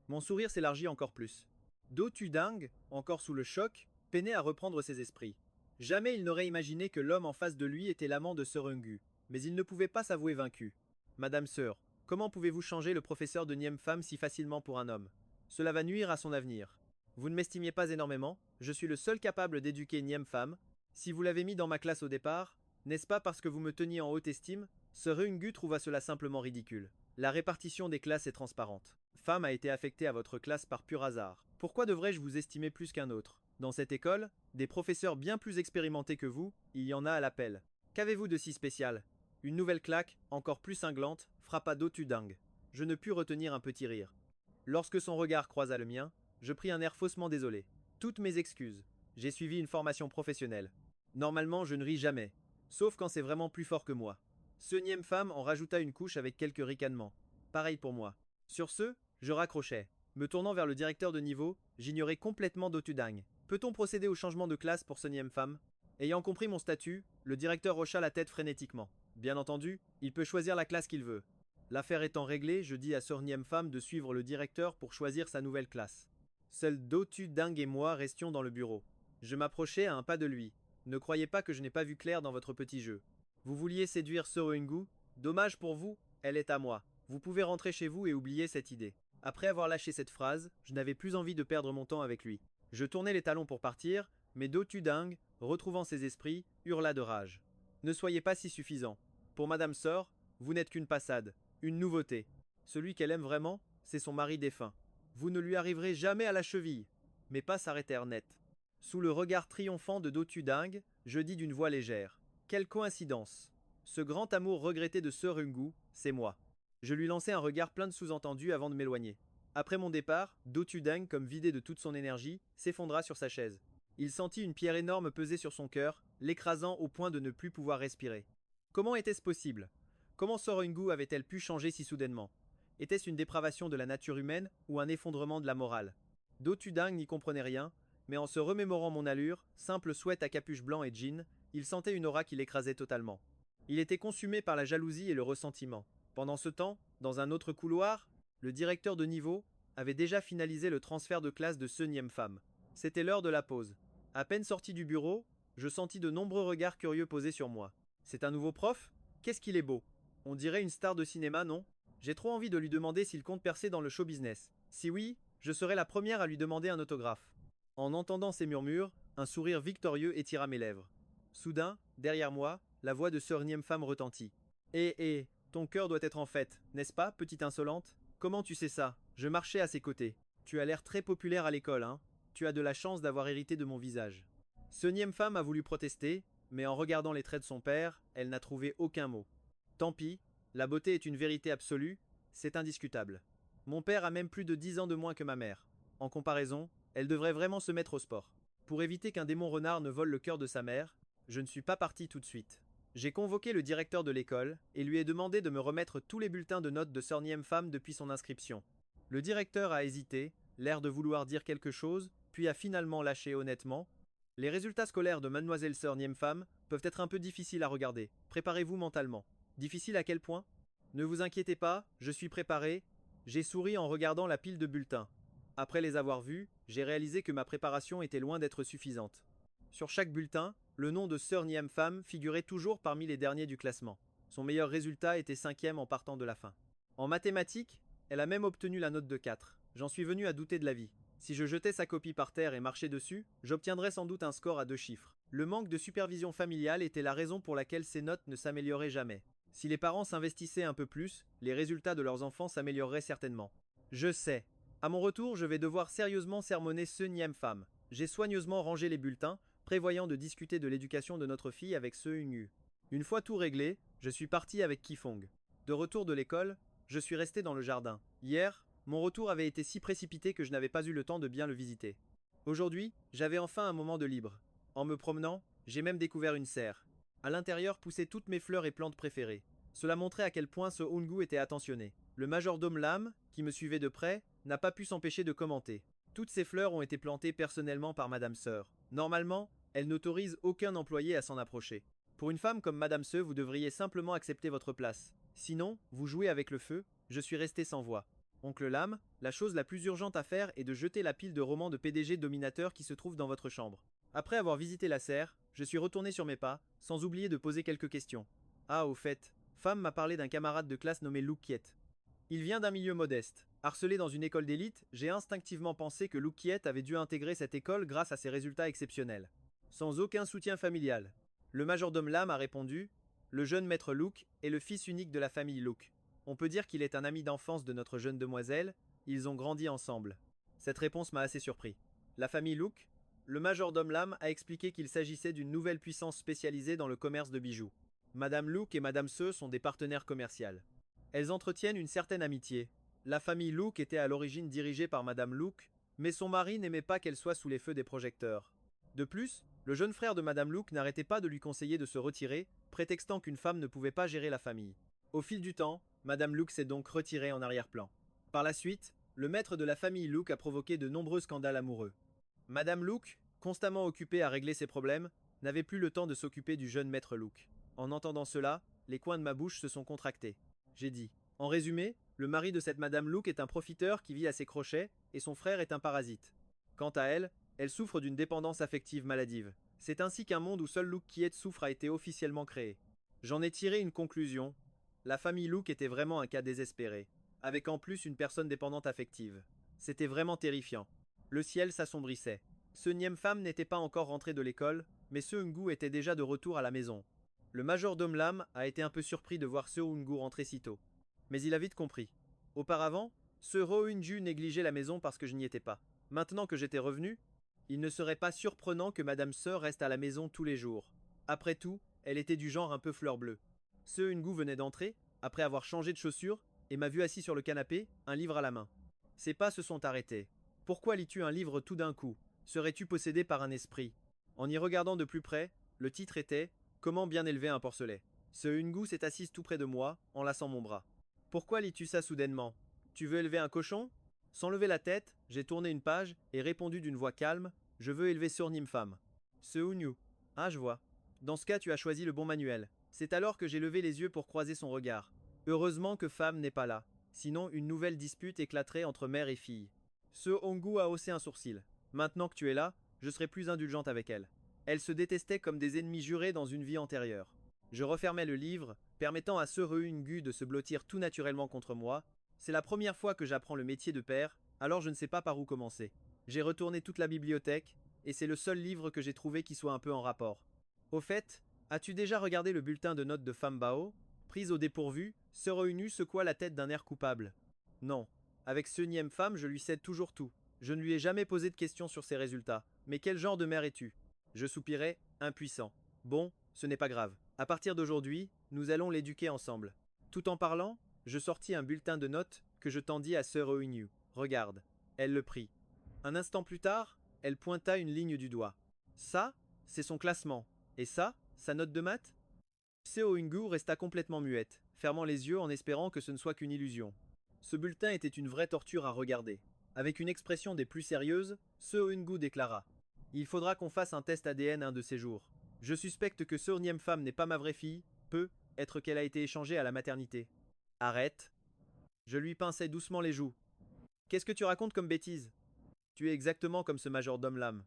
Mon sourire s'élargit encore plus. Dotudang, encore sous le choc, peinait à reprendre ses esprits. Jamais il n'aurait imaginé que l'homme en face de lui était l'amant de Serungu, mais il ne pouvait pas s'avouer vaincu. Madame Sœur, comment pouvez-vous changer le professeur de Niem Femme si facilement pour un homme? Cela va nuire à son avenir. Vous ne m'estimiez pas énormément, je suis le seul capable d'éduquer Niem Femme. Si vous l'avez mis dans ma classe au départ, n'est-ce pas parce que vous me teniez en haute estime? Serungu trouva cela simplement ridicule. La répartition des classes est transparente. Femme a été affectée à votre classe par pur hasard. Pourquoi devrais-je vous estimer plus qu'un autre? Dans cette école, des professeurs bien plus expérimentés que vous, il y en a à l'appel. Qu'avez-vous de si spécial? Une nouvelle claque, encore plus cinglante, frappa Dotudang. Je ne pus retenir un petit rire. Lorsque son regard croisa le mien, je pris un air faussement désolé. Toutes mes excuses. J'ai suivi une formation professionnelle. Normalement, je ne ris jamais, sauf quand c'est vraiment plus fort que moi. Ce nième femme en rajouta une couche avec quelques ricanements. Pareil pour moi. Sur ce, je raccrochai. Me tournant vers le directeur de niveau, j'ignorais complètement Dotudang. Peut-on procéder au changement de classe pour ce nième femme? Ayant compris mon statut, le directeur hocha la tête frénétiquement. Bien entendu, il peut choisir la classe qu'il veut. L'affaire étant réglée, je dis à Sir Niem Femme de suivre le directeur pour choisir sa nouvelle classe. Seuls Dotudang et moi restions dans le bureau. Je m'approchai à un pas de lui. Ne croyez pas que je n'ai pas vu clair dans votre petit jeu. Vous vouliez séduire Serungu? Dommage pour vous, elle est à moi. Vous pouvez rentrer chez vous et oublier cette idée. Après avoir lâché cette phrase, je n'avais plus envie de perdre mon temps avec lui. Je tournai les talons pour partir, mais Dotudang, retrouvant ses esprits, hurla de rage. Ne soyez pas si suffisant. Pour Madame Sor, vous n'êtes qu'une passade, une nouveauté. Celui qu'elle aime vraiment, c'est son mari défunt. Vous ne lui arriverez jamais à la cheville. Mes pas s'arrêtèrent net. Sous le regard triomphant de Dotudang, je dis d'une voix légère: Quelle coïncidence! Ce grand amour regretté de Serungu, c'est moi. Je lui lançai un regard plein de sous-entendus avant de m'éloigner. Après mon départ, Dotudang, comme vidé de toute son énergie, s'effondra sur sa chaise. Il sentit une pierre énorme peser sur son cœur, l'écrasant au point de ne plus pouvoir respirer. Comment était-ce possible? Comment Serungu avait-elle pu changer si soudainement? Était-ce une dépravation de la nature humaine ou un effondrement de la morale? Dotudang n'y comprenait rien, mais en se remémorant mon allure, simple sweat à capuche blanc et jean, il sentait une aura qui l'écrasait totalement. Il était consumé par la jalousie et le ressentiment. Pendant ce temps, dans un autre couloir, le directeur de niveau avait déjà finalisé le transfert de classe de ce nième femme. C'était l'heure de la pause. À peine sorti du bureau, je sentis de nombreux regards curieux posés sur moi. C'est un nouveau prof? Qu'est-ce qu'il est beau! On dirait une star de cinéma, non? J'ai trop envie de lui demander s'il compte percer dans le show business. Si oui, je serai la première à lui demander un autographe. En entendant ces murmures, un sourire victorieux étira mes lèvres. Soudain, derrière moi, la voix de Sir Niem Femme retentit. Ton cœur doit être en fête, n'est-ce pas, petite insolente? Comment tu sais ça? Je marchais à ses côtés. Tu as l'air très populaire à l'école, hein? Tu as de la chance d'avoir hérité de mon visage. Ce nième femme a voulu protester, mais en regardant les traits de son père, elle n'a trouvé aucun mot. Tant pis, la beauté est une vérité absolue, c'est indiscutable. Mon père a même plus de 10 ans de moins que ma mère. En comparaison, elle devrait vraiment se mettre au sport. Pour éviter qu'un démon renard ne vole le cœur de sa mère, je ne suis pas parti tout de suite. J'ai convoqué le directeur de l'école et lui ai demandé de me remettre tous les bulletins de notes de Sir Niem Femme depuis son inscription. Le directeur a hésité, l'air de vouloir dire quelque chose, puis a finalement lâché honnêtement: Les résultats scolaires de Mademoiselle Sir Niem Femme peuvent être un peu difficiles à regarder. Préparez-vous mentalement. Difficile à quel point? Ne vous inquiétez pas, je suis préparé. J'ai souri en regardant la pile de bulletins. Après les avoir vus, j'ai réalisé que ma préparation était loin d'être suffisante. Sur chaque bulletin, le nom de Sir Niem Femme figurait toujours parmi les derniers du classement. Son meilleur résultat était 5e en partant de la fin. En mathématiques, Elle a même obtenu la note de 4. J'en suis venu à douter de la vie. Si je jetais sa copie par terre et marchais dessus, j'obtiendrais sans doute un score à 2 chiffres. Le manque de supervision familiale était la raison pour laquelle ces notes ne s'amélioraient jamais. Si les parents s'investissaient un peu plus, les résultats de leurs enfants s'amélioreraient certainement. Je sais. À mon retour, je vais devoir sérieusement sermonner ce nième femme. J'ai soigneusement rangé les bulletins, prévoyant de discuter de l'éducation de notre fille avec ce Yu. Une fois tout réglé, je suis parti avec Kifong. De retour de l'école, je suis resté dans le jardin. Hier, mon retour avait été si précipité que je n'avais pas eu le temps de bien le visiter. Aujourd'hui, j'avais enfin un moment de libre. En me promenant, j'ai même découvert une serre. À l'intérieur poussaient toutes mes fleurs et plantes préférées. Cela montrait à quel point ce Hungu était attentionné. Le majordome Lam, qui me suivait de près, n'a pas pu s'empêcher de commenter. Toutes ces fleurs ont été plantées personnellement par Madame Sœur. Normalement, elle n'autorise aucun employé à s'en approcher. Pour une femme comme Madame Sœur, vous devriez simplement accepter votre place. Sinon, vous jouez avec le feu, je suis resté sans voix. Oncle Lam, la chose la plus urgente à faire est de jeter la pile de romans de PDG dominateur qui se trouve dans votre chambre. Après avoir visité la serre, je suis retourné sur mes pas, sans oublier de poser quelques questions. Ah, au fait, Femme m'a parlé d'un camarade de classe nommé Luke Kiet. Il vient d'un milieu modeste. Harcelé dans une école d'élite, j'ai instinctivement pensé que Luke Kiet avait dû intégrer cette école grâce à ses résultats exceptionnels. Sans aucun soutien familial. Le majordome Lam a répondu: le jeune maître Luke est le fils unique de la famille Luke. On peut dire qu'il est un ami d'enfance de notre jeune demoiselle, ils ont grandi ensemble. Cette réponse m'a assez surpris. La famille Luke? Le majordome Lam a expliqué qu'il s'agissait d'une nouvelle puissance spécialisée dans le commerce de bijoux. Madame Luke et Madame Seux sont des partenaires commerciaux. Elles entretiennent une certaine amitié. La famille Luke était à l'origine dirigée par Madame Luke, mais son mari n'aimait pas qu'elle soit sous les feux des projecteurs. De plus, le jeune frère de Madame Luke n'arrêtait pas de lui conseiller de se retirer, prétextant qu'une femme ne pouvait pas gérer la famille. Au fil du temps, Madame Luke s'est donc retirée en arrière-plan. Par la suite, le maître de la famille Luke a provoqué de nombreux scandales amoureux. Madame Luke, constamment occupée à régler ses problèmes, n'avait plus le temps de s'occuper du jeune maître Luke. En entendant cela, les coins de ma bouche se sont contractés. J'ai dit: en résumé, le mari de cette Madame Luke est un profiteur qui vit à ses crochets, et son frère est un parasite. Quant à elle, elle souffre d'une dépendance affective maladive. C'est ainsi qu'un monde où seul Luke Kiet souffre a été officiellement créé. J'en ai tiré une conclusion. La famille Luke était vraiment un cas désespéré, avec en plus une personne dépendante affective. C'était vraiment terrifiant. Le ciel s'assombrissait. Ce nième femme n'était pas encore rentré de l'école, mais ce Hungu était déjà de retour à la maison. Le majordome Lam a été un peu surpris de voir ce Hungu rentrer si tôt. Mais il a vite compris. Auparavant, ce Rohunju négligeait la maison parce que je n'y étais pas. Maintenant que j'étais revenu, il ne serait pas surprenant que Madame Sœur reste à la maison tous les jours. Après tout, elle était du genre un peu fleur bleue. Ce Hungu venait d'entrer, après avoir changé de chaussures, et m'a vu assis sur le canapé, un livre à la main. Ses pas se sont arrêtés. Pourquoi lis-tu un livre tout d'un coup? Serais-tu possédé par un esprit? En y regardant de plus près, le titre était Comment bien élever un porcelet. Ce Hungu s'est assise tout près de moi, en lassant mon bras. Pourquoi lis-tu ça soudainement? Tu veux élever un cochon? Sans lever la tête, j'ai tourné une page et répondu d'une voix calme: je veux élever Surnime femme. Ce Hunyu. Ah, je vois. Dans ce cas, tu as choisi le bon manuel. C'est alors que j'ai levé les yeux pour croiser son regard. Heureusement que femme n'est pas là. Sinon, une nouvelle dispute éclaterait entre mère et fille. Ce Hongu a haussé un sourcil. Maintenant que tu es là, je serai plus indulgente avec elle. Elle se détestait comme des ennemis jurés dans une vie antérieure. Je refermais le livre, permettant à ce Rehungu de se blottir tout naturellement contre moi. C'est la première fois que j'apprends le métier de père, alors je ne sais pas par où commencer. J'ai retourné toute la bibliothèque, et c'est le seul livre que j'ai trouvé qui soit un peu en rapport. Au fait, as-tu déjà regardé le bulletin de notes de Femme Bao? Prise au dépourvu, ce Rehungu secoua la tête d'un air coupable. Non. Avec ce nième femme, je lui cède toujours tout. Je ne lui ai jamais posé de questions sur ses résultats. Mais quel genre de mère es-tu? Je soupirai, impuissant. Bon, ce n'est pas grave. À partir d'aujourd'hui, nous allons l'éduquer ensemble. Tout en parlant, je sortis un bulletin de notes que je tendis à Sœur Oinyu. Regarde. Elle le prit. Un instant plus tard, elle pointa une ligne du doigt. Ça, c'est son classement. Et ça, sa note de maths? Seo Ingu resta complètement muette, fermant les yeux en espérant que ce ne soit qu'une illusion. Ce bulletin était une vraie torture à regarder. Avec une expression des plus sérieuses, Seo Ingu déclara: il faudra qu'on fasse un test ADN un de ces jours. Je suspecte que ce nième femme n'est pas ma vraie fille, peut être qu'elle a été échangée à la maternité. Arrête. Je lui pinçai doucement les joues. Qu'est-ce que tu racontes comme bêtise? Tu es exactement comme ce majordome Lam.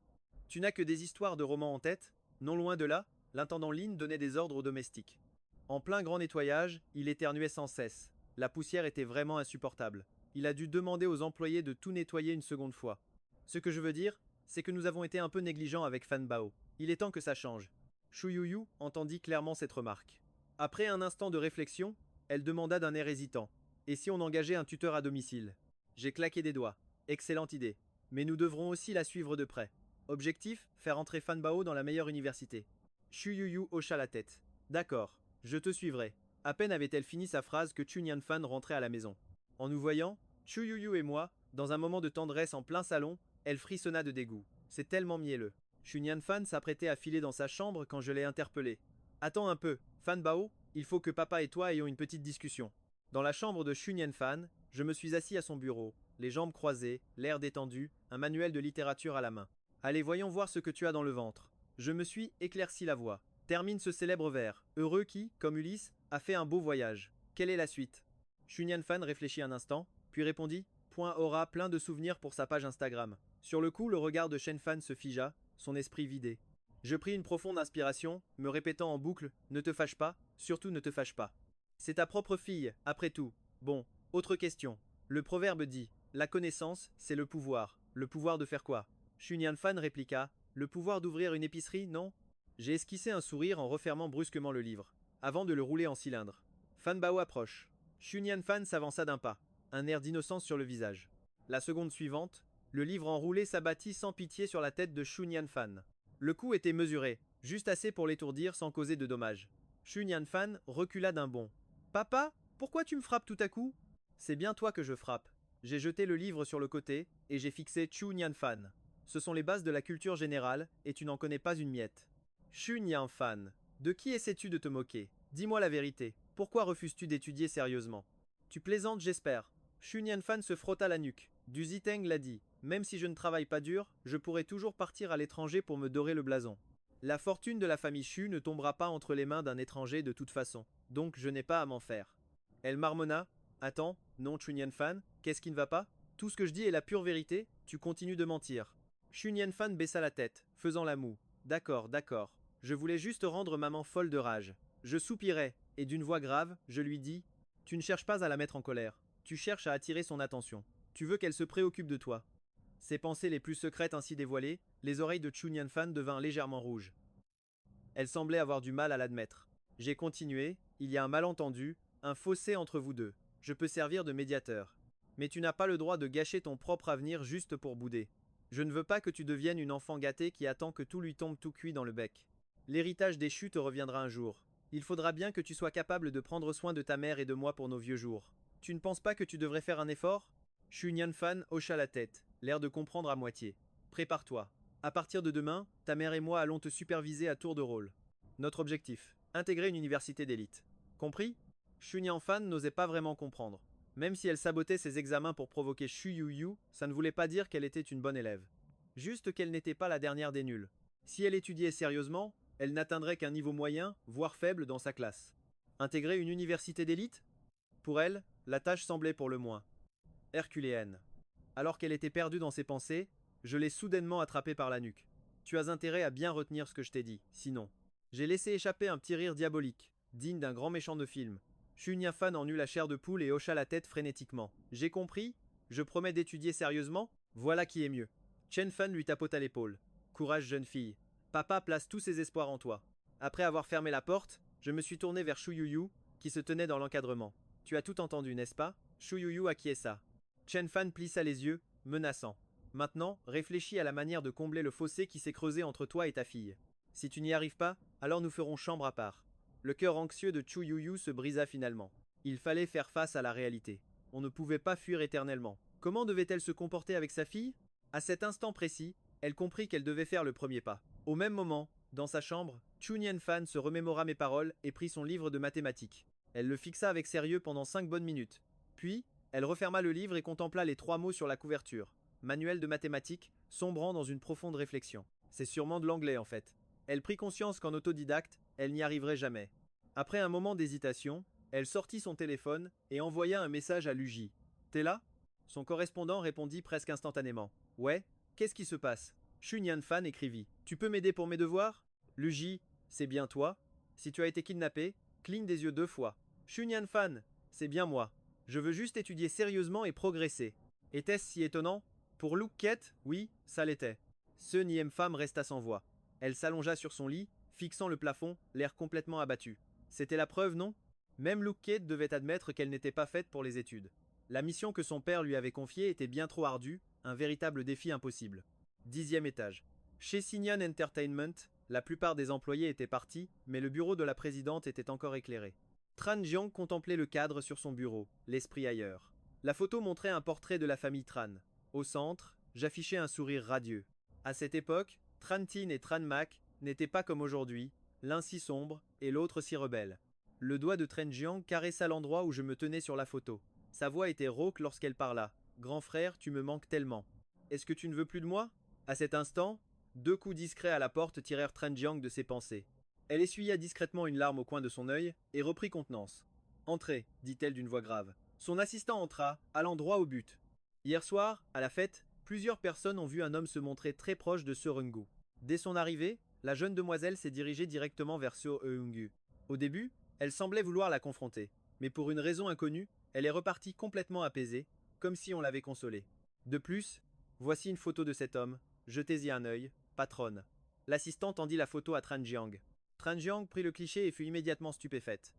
Tu n'as que des histoires de romans en tête? Non loin de là, l'intendant Lin donnait des ordres aux domestiques. En plein grand nettoyage, il éternuait sans cesse. La poussière était vraiment insupportable. Il a dû demander aux employés de tout nettoyer une seconde fois. Ce que je veux dire, c'est que nous avons été un peu négligents avec Fan Bao. Il est temps que ça change. Shu Yuyu entendit clairement cette remarque. Après un instant de réflexion, elle demanda d'un air hésitant. Et si on engageait un tuteur à domicile? J'ai claqué des doigts. Excellente idée. Mais nous devrons aussi la suivre de près. Objectif, faire entrer Fan Bao dans la meilleure université. Shu Yuyu hocha la tête. D'accord, je te suivrai. À peine avait-elle fini sa phrase que Chu Nianfan rentrait à la maison. En nous voyant, Chu Yuyu et moi, dans un moment de tendresse en plein salon, elle frissonna de dégoût. C'est tellement mielleux. Chu Nianfan s'apprêtait à filer dans sa chambre quand je l'ai interpellé. Attends un peu, Fan Bao, il faut que papa et toi ayons une petite discussion. Dans la chambre de Chu Nianfan, je me suis assis à son bureau, les jambes croisées, l'air détendu, un manuel de littérature à la main. Allez, voyons voir ce que tu as dans le ventre. Je me suis éclairci la voix. Termine ce célèbre vers. Heureux qui, comme Ulysse, a fait un beau voyage. Quelle est la suite? Chu Nianfan réfléchit un instant, puis répondit. Point aura plein de souvenirs pour sa page Instagram. Sur le coup, le regard de Shen Fan se figea, son esprit vidé. Je pris une profonde inspiration, me répétant en boucle. Ne te fâche pas, surtout ne te fâche pas. C'est ta propre fille, après tout. Bon, autre question. Le proverbe dit. La connaissance, c'est le pouvoir. Le pouvoir de faire quoi? Chu Nianfan répliqua. Le pouvoir d'ouvrir une épicerie, non? J'ai esquissé un sourire en refermant brusquement le livre, avant de le rouler en cylindre. Fan Bao approche. Chu Nianfan s'avança d'un pas, un air d'innocence sur le visage. La seconde suivante, le livre enroulé s'abattit sans pitié sur la tête de Chu Nianfan. Le coup était mesuré, juste assez pour l'étourdir sans causer de dommages. Chu Nianfan recula d'un bond. Papa, pourquoi tu me frappes tout à coup? C'est bien toi que je frappe. J'ai jeté le livre sur le côté, et j'ai fixé Chu Nianfan. Ce sont les bases de la culture générale, et tu n'en connais pas une miette. Chu Nianfan, de qui essaies-tu de te moquer? Dis-moi la vérité, pourquoi refuses-tu d'étudier sérieusement? Tu plaisantes, j'espère. Chu Nianfan se frotta la nuque. Du Ziteng l'a dit, même si je ne travaille pas dur, je pourrai toujours partir à l'étranger pour me dorer le blason. La fortune de la famille Chu ne tombera pas entre les mains d'un étranger de toute façon, donc je n'ai pas à m'en faire. Elle marmonna. Attends, non Chu Nianfan, qu'est-ce qui ne va pas? Tout ce que je dis est la pure vérité, tu continues de mentir. Chu Nianfan baissa la tête, faisant la moue. D'accord, d'accord. Je voulais juste rendre maman folle de rage. Je soupirai, et d'une voix grave, je lui dis. Tu ne cherches pas à la mettre en colère. Tu cherches à attirer son attention. Tu veux qu'elle se préoccupe de toi. Ses pensées les plus secrètes ainsi dévoilées, les oreilles de Chu Nianfan devinrent légèrement rouges. Elle semblait avoir du mal à l'admettre. J'ai continué. Il y a un malentendu, un fossé entre vous deux. Je peux servir de médiateur. Mais tu n'as pas le droit de gâcher ton propre avenir juste pour bouder. Je ne veux pas que tu deviennes une enfant gâtée qui attend que tout lui tombe tout cuit dans le bec. L'héritage déchu te reviendra un jour. Il faudra bien que tu sois capable de prendre soin de ta mère et de moi pour nos vieux jours. Tu ne penses pas que tu devrais faire un effort? Chu Nianfan hocha la tête, l'air de comprendre à moitié. Prépare-toi. À partir de demain, ta mère et moi allons te superviser à tour de rôle. Notre objectif, intégrer une université d'élite. Compris? Chu Nianfan n'osait pas vraiment comprendre. Même si elle sabotait ses examens pour provoquer Shu Yuyu, ça ne voulait pas dire qu'elle était une bonne élève. Juste qu'elle n'était pas la dernière des nuls. Si elle étudiait sérieusement, elle n'atteindrait qu'un niveau moyen, voire faible dans sa classe. Intégrer une université d'élite? Pour elle, la tâche semblait pour le moins herculéenne. Alors qu'elle était perdue dans ses pensées, je l'ai soudainement attrapée par la nuque. Tu as intérêt à bien retenir ce que je t'ai dit, sinon. J'ai laissé échapper un petit rire diabolique, digne d'un grand méchant de film. Chu Nianfan en eut la chair de poule et hocha la tête frénétiquement. J'ai compris? Je promets d'étudier sérieusement? Voilà qui est mieux. Chen Fan lui tapota l'épaule. Courage, jeune fille. Papa place tous ses espoirs en toi. Après avoir fermé la porte, je me suis tourné vers Shu Yuyu, qui se tenait dans l'encadrement. Tu as tout entendu, n'est-ce pas? Shu Yuyu acquiesça. Chen Fan plissa les yeux, menaçant. Maintenant, réfléchis à la manière de combler le fossé qui s'est creusé entre toi et ta fille. Si tu n'y arrives pas, alors nous ferons chambre à part. Le cœur anxieux de Chu Yuyu se brisa finalement. Il fallait faire face à la réalité. On ne pouvait pas fuir éternellement. Comment devait-elle se comporter avec sa fille? À cet instant précis, elle comprit qu'elle devait faire le premier pas. Au même moment, dans sa chambre, Chu Nianfan se remémora mes paroles et prit son livre de mathématiques. Elle le fixa avec sérieux pendant 5 bonnes minutes. Puis, elle referma le livre et contempla les 3 mots sur la couverture. Manuel de mathématiques, sombrant dans une profonde réflexion. C'est sûrement de l'anglais en fait. Elle prit conscience qu'en autodidacte, elle n'y arriverait jamais. Après un moment d'hésitation, elle sortit son téléphone et envoya un message à Luji. T'es là? Son correspondant répondit presque instantanément. Ouais, qu'est-ce qui se passe? Chu Nianfan écrivit. Tu peux m'aider pour mes devoirs? Luji, c'est bien toi? Si tu as été kidnappé, cligne des yeux 2 fois. Chu Nianfan, c'est bien moi. Je veux juste étudier sérieusement et progresser. Était-ce si étonnant? Pour Luke Kiet, oui, ça l'était. Ce nième femme resta sans voix. Elle s'allongea sur son lit, fixant le plafond, l'air complètement abattu. C'était la preuve, non? Même Luke Kiet devait admettre qu'elle n'était pas faite pour les études. La mission que son père lui avait confiée était bien trop ardue, un véritable défi impossible. 10e étage. Chez Signon Entertainment, la plupart des employés étaient partis, mais le bureau de la présidente était encore éclairé. Tran Jiang contemplait le cadre sur son bureau, l'esprit ailleurs. La photo montrait un portrait de la famille Tran. Au centre, j'affichais un sourire radieux. À cette époque, Tran Tin et Tran Mac n'étaient pas comme aujourd'hui, l'un si sombre et l'autre si rebelle. Le doigt de Tran Jiang caressa l'endroit où je me tenais sur la photo. Sa voix était rauque lorsqu'elle parla. « Grand frère, tu me manques tellement. Est-ce que tu ne veux plus de moi ?» À cet instant, 2 coups discrets à la porte tirèrent Tran Jiang de ses pensées. Elle essuya discrètement une larme au coin de son œil et reprit contenance. « Entrez, dit-elle d'une voix grave. Son assistant entra, allant droit au but. Hier soir, à la fête, plusieurs personnes ont vu un homme se montrer très proche de Seung-gu. Dès son arrivée, la jeune demoiselle s'est dirigée directement vers Seung-gu. Au début, elle semblait vouloir la confronter, mais pour une raison inconnue, elle est repartie complètement apaisée, comme si on l'avait consolée. De plus, voici une photo de cet homme, jetez-y un œil, patronne. » L'assistant tendit la photo à Tran Jiang. Tran Jiang prit le cliché et fut immédiatement stupéfaite.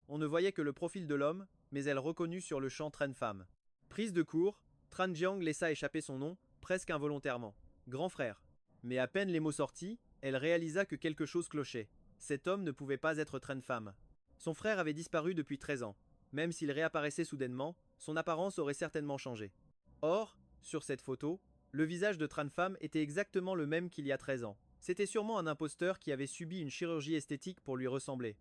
On ne voyait que le profil de l'homme, mais elle reconnut sur le champ Tran Femme. Prise de court, Tran Jiang laissa échapper son nom, presque involontairement. Grand frère. Mais à peine les mots sortis, elle réalisa que quelque chose clochait. Cet homme ne pouvait pas être Tran Femme. Son frère avait disparu depuis 13 ans. Même s'il réapparaissait soudainement, son apparence aurait certainement changé. Or, sur cette photo, le visage de Tran Femme était exactement le même qu'il y a 13 ans. C'était sûrement un imposteur qui avait subi une chirurgie esthétique pour lui ressembler.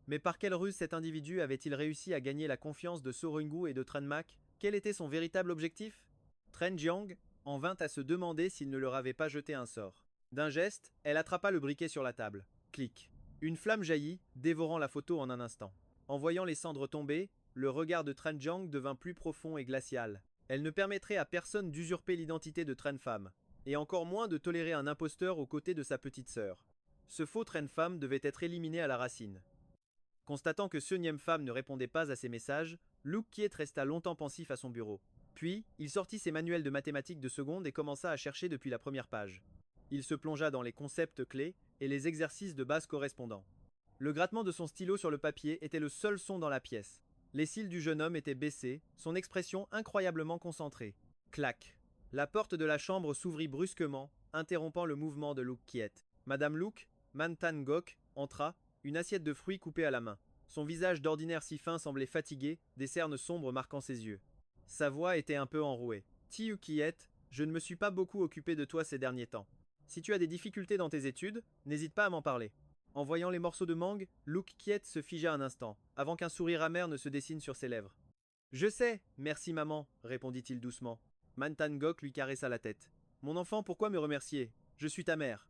Mais par quelle ruse cet individu avait-il réussi à gagner la confiance de Seung-gu et de Tran Mac? Quel était son véritable objectif? Tran Jiang en vint à se demander s'il ne leur avait pas jeté un sort. D'un geste, elle attrapa le briquet sur la table. Clic. Une flamme jaillit, dévorant la photo en un instant. En voyant les cendres tomber, le regard de Tran Jiang devint plus profond et glacial. Elle ne permettrait à personne d'usurper l'identité de Tran Femme, et encore moins de tolérer un imposteur aux côtés de sa petite sœur. Ce faux Tran Femme devait être éliminé à la racine. Constatant que Seung Femme ne répondait pas à ses messages, Luke Kiet resta longtemps pensif à son bureau. Puis, il sortit ses manuels de mathématiques de seconde et commença à chercher depuis la première page. Il se plongea dans les concepts clés et les exercices de base correspondants. Le grattement de son stylo sur le papier était le seul son dans la pièce. Les cils du jeune homme étaient baissés, son expression incroyablement concentrée. Clac. La porte de la chambre s'ouvrit brusquement, interrompant le mouvement de Luke Kiet. Madame Luke, Man Tan Gok, entra, une assiette de fruits coupée à la main. Son visage d'ordinaire si fin semblait fatigué, des cernes sombres marquant ses yeux. Sa voix était un peu enrouée. « Tiu Kiet, je ne me suis pas beaucoup occupé de toi ces derniers temps. Si tu as des difficultés dans tes études, n'hésite pas à m'en parler. » En voyant les morceaux de mangue, Luke Kiet se figea un instant, avant qu'un sourire amer ne se dessine sur ses lèvres. « Je sais, merci maman, répondit-il doucement. Man Tan Gok lui caressa la tête. « Mon enfant, pourquoi me remercier? Je suis ta mère. »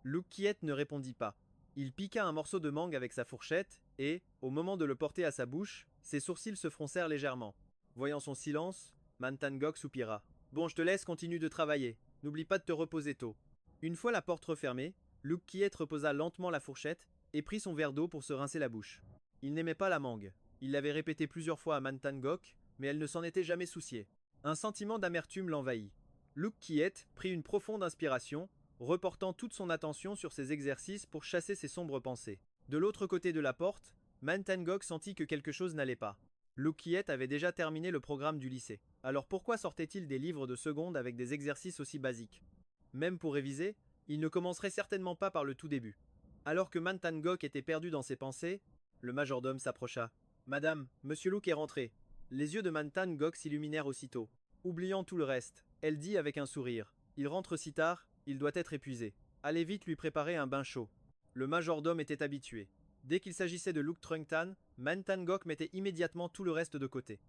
Luke Kiet ne répondit pas. Il piqua un morceau de mangue avec sa fourchette et, au moment de le porter à sa bouche, ses sourcils se froncèrent légèrement. Voyant son silence, Man Tan Gok soupira. « Bon, je te laisse, continue de travailler. N'oublie pas de te reposer tôt. » Une fois la porte refermée, Luke Kiet reposa lentement la fourchette et prit son verre d'eau pour se rincer la bouche. Il n'aimait pas la mangue. Il l'avait répété plusieurs fois à Man Tan Gok, mais elle ne s'en était jamais souciée. Un sentiment d'amertume l'envahit. Luke Kiet prit une profonde inspiration, reportant toute son attention sur ses exercices pour chasser ses sombres pensées. De l'autre côté de la porte, Man Tan Gok sentit que quelque chose n'allait pas. Luke Kiet avait déjà terminé le programme du lycée. Alors pourquoi sortait-il des livres de seconde avec des exercices aussi basiques? Même pour réviser, il ne commencerait certainement pas par le tout début. Alors que Man Tan Gok était perdu dans ses pensées, le majordome s'approcha. « Madame, Monsieur Luke est rentré. » Les yeux de Man Tan Gok s'illuminèrent aussitôt. Oubliant tout le reste, elle dit avec un sourire. « Il rentre si tard, il doit être épuisé. Allez vite lui préparer un bain chaud. » Le majordome était habitué. Dès qu'il s'agissait de Luke Trungtan, Man Tan Gok mettait immédiatement tout le reste de côté.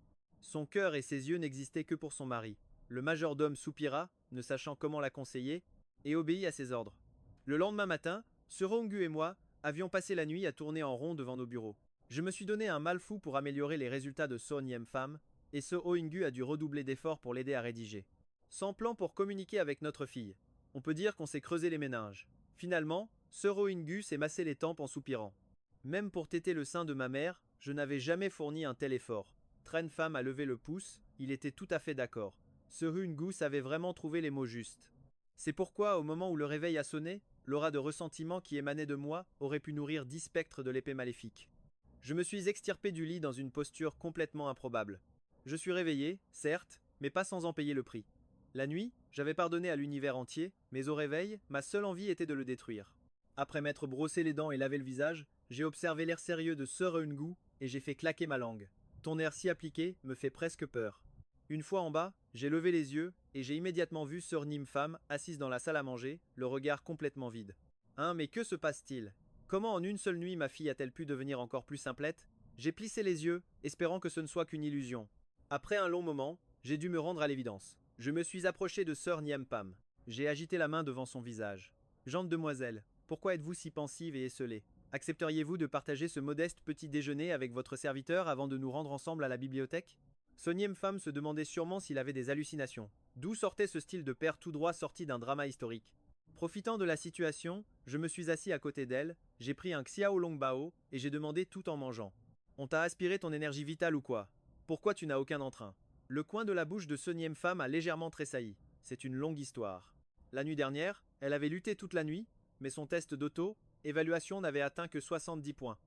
Son cœur et ses yeux n'existaient que pour son mari. Le majordome soupira, ne sachant comment la conseiller, et obéit à ses ordres. Le lendemain matin, Seung-gu et moi avions passé la nuit à tourner en rond devant nos bureaux. Je me suis donné un mal fou pour améliorer les résultats de Seung Femme, et Seung-gu a dû redoubler d'efforts pour l'aider à rédiger. Sans plan pour communiquer avec notre fille. On peut dire qu'on s'est creusé les méninges. Finalement, Seung-gu s'est massé les tempes en soupirant. Même pour téter le sein de ma mère, je n'avais jamais fourni un tel effort. Tren Femme a levé le pouce, il était tout à fait d'accord. Ce Rungus avait vraiment trouvé les mots justes. C'est pourquoi, au moment où le réveil a sonné, l'aura de ressentiment qui émanait de moi aurait pu nourrir 10 spectres de l'épée maléfique. Je me suis extirpé du lit dans une posture complètement improbable. Je suis réveillé, certes, mais pas sans en payer le prix. La nuit, j'avais pardonné à l'univers entier, mais au réveil, ma seule envie était de le détruire. Après m'être brossé les dents et lavé le visage, j'ai observé l'air sérieux de Sir Eungu et j'ai fait claquer ma langue. Ton air si appliqué me fait presque peur. Une fois en bas, j'ai levé les yeux et j'ai immédiatement vu Sir Femme assise dans la salle à manger, le regard complètement vide. Hein, mais que se passe-t-il? Comment en une seule nuit ma fille a-t-elle pu devenir encore plus simplette? J'ai plissé les yeux, espérant que ce ne soit qu'une illusion. Après un long moment, j'ai dû me rendre à l'évidence. Je me suis approché de Sir Pam. J'ai agité la main devant son visage. Gente demoiselle, pourquoi êtes-vous si pensive et esselée? Accepteriez-vous de partager ce modeste petit déjeuner avec votre serviteur avant de nous rendre ensemble à la bibliothèque? Son Femme se demandait sûrement s'il avait des hallucinations. D'où sortait ce style de père tout droit sorti d'un drama historique? Profitant de la situation, je me suis assis à côté d'elle, j'ai pris un Xiao Long Bao et j'ai demandé tout en mangeant. On t'a aspiré ton énergie vitale ou quoi? Pourquoi tu n'as aucun entrain? Le coin de la bouche de Son Femme a légèrement tressailli. C'est une longue histoire. La nuit dernière, elle avait lutté toute la nuit, mais son test d'auto-évaluation n'avait atteint que 70 points.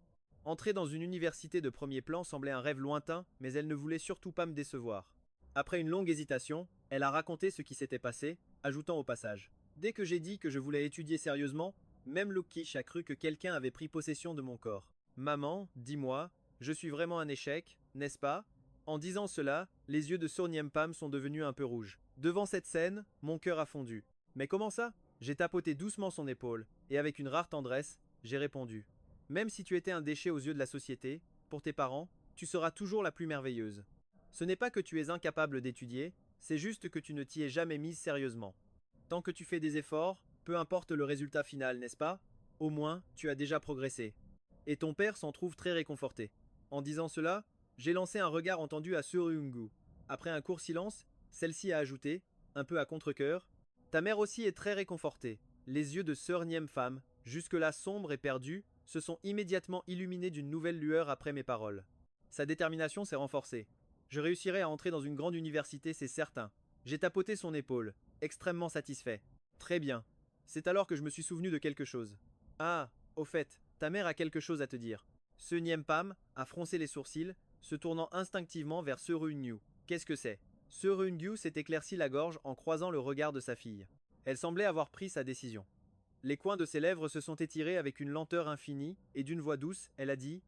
Entrer dans une université de premier plan semblait un rêve lointain, mais elle ne voulait surtout pas me décevoir. Après une longue hésitation, elle a raconté ce qui s'était passé, ajoutant au passage: dès que j'ai dit que je voulais étudier sérieusement, même Lukish a cru que quelqu'un avait pris possession de mon corps. Maman, dis-moi, je suis vraiment un échec, n'est-ce pas? En disant cela, les yeux de Pam sont devenus un peu rouges. Devant cette scène, mon cœur a fondu. Mais comment ça? J'ai tapoté doucement son épaule, et avec une rare tendresse, j'ai répondu: même si tu étais un déchet aux yeux de la société, pour tes parents, tu seras toujours la plus merveilleuse. Ce n'est pas que tu es incapable d'étudier, c'est juste que tu ne t'y es jamais mise sérieusement. Tant que tu fais des efforts, peu importe le résultat final, n'est-ce pas? Au moins, tu as déjà progressé. Et ton père s'en trouve très réconforté. En disant cela, j'ai lancé un regard entendu à Surungu. Après un court silence, celle-ci a ajouté, un peu à contre-cœur: ta mère aussi est très réconfortée. Les yeux de Sir Femme, jusque-là sombres et perdus, se sont immédiatement illuminés d'une nouvelle lueur après mes paroles. Sa détermination s'est renforcée. Je réussirai à entrer dans une grande université, c'est certain. J'ai tapoté son épaule, extrêmement satisfait. Très bien. C'est alors que je me suis souvenu de quelque chose. Ah, au fait, ta mère a quelque chose à te dire. Ce Pam a froncé les sourcils, se tournant instinctivement vers Serunyu. Qu'est-ce que c'est? Serunyu s'est éclairci la gorge en croisant le regard de sa fille. Elle semblait avoir pris sa décision. Les coins de ses lèvres se sont étirés avec une lenteur infinie, et d'une voix douce, elle a dit: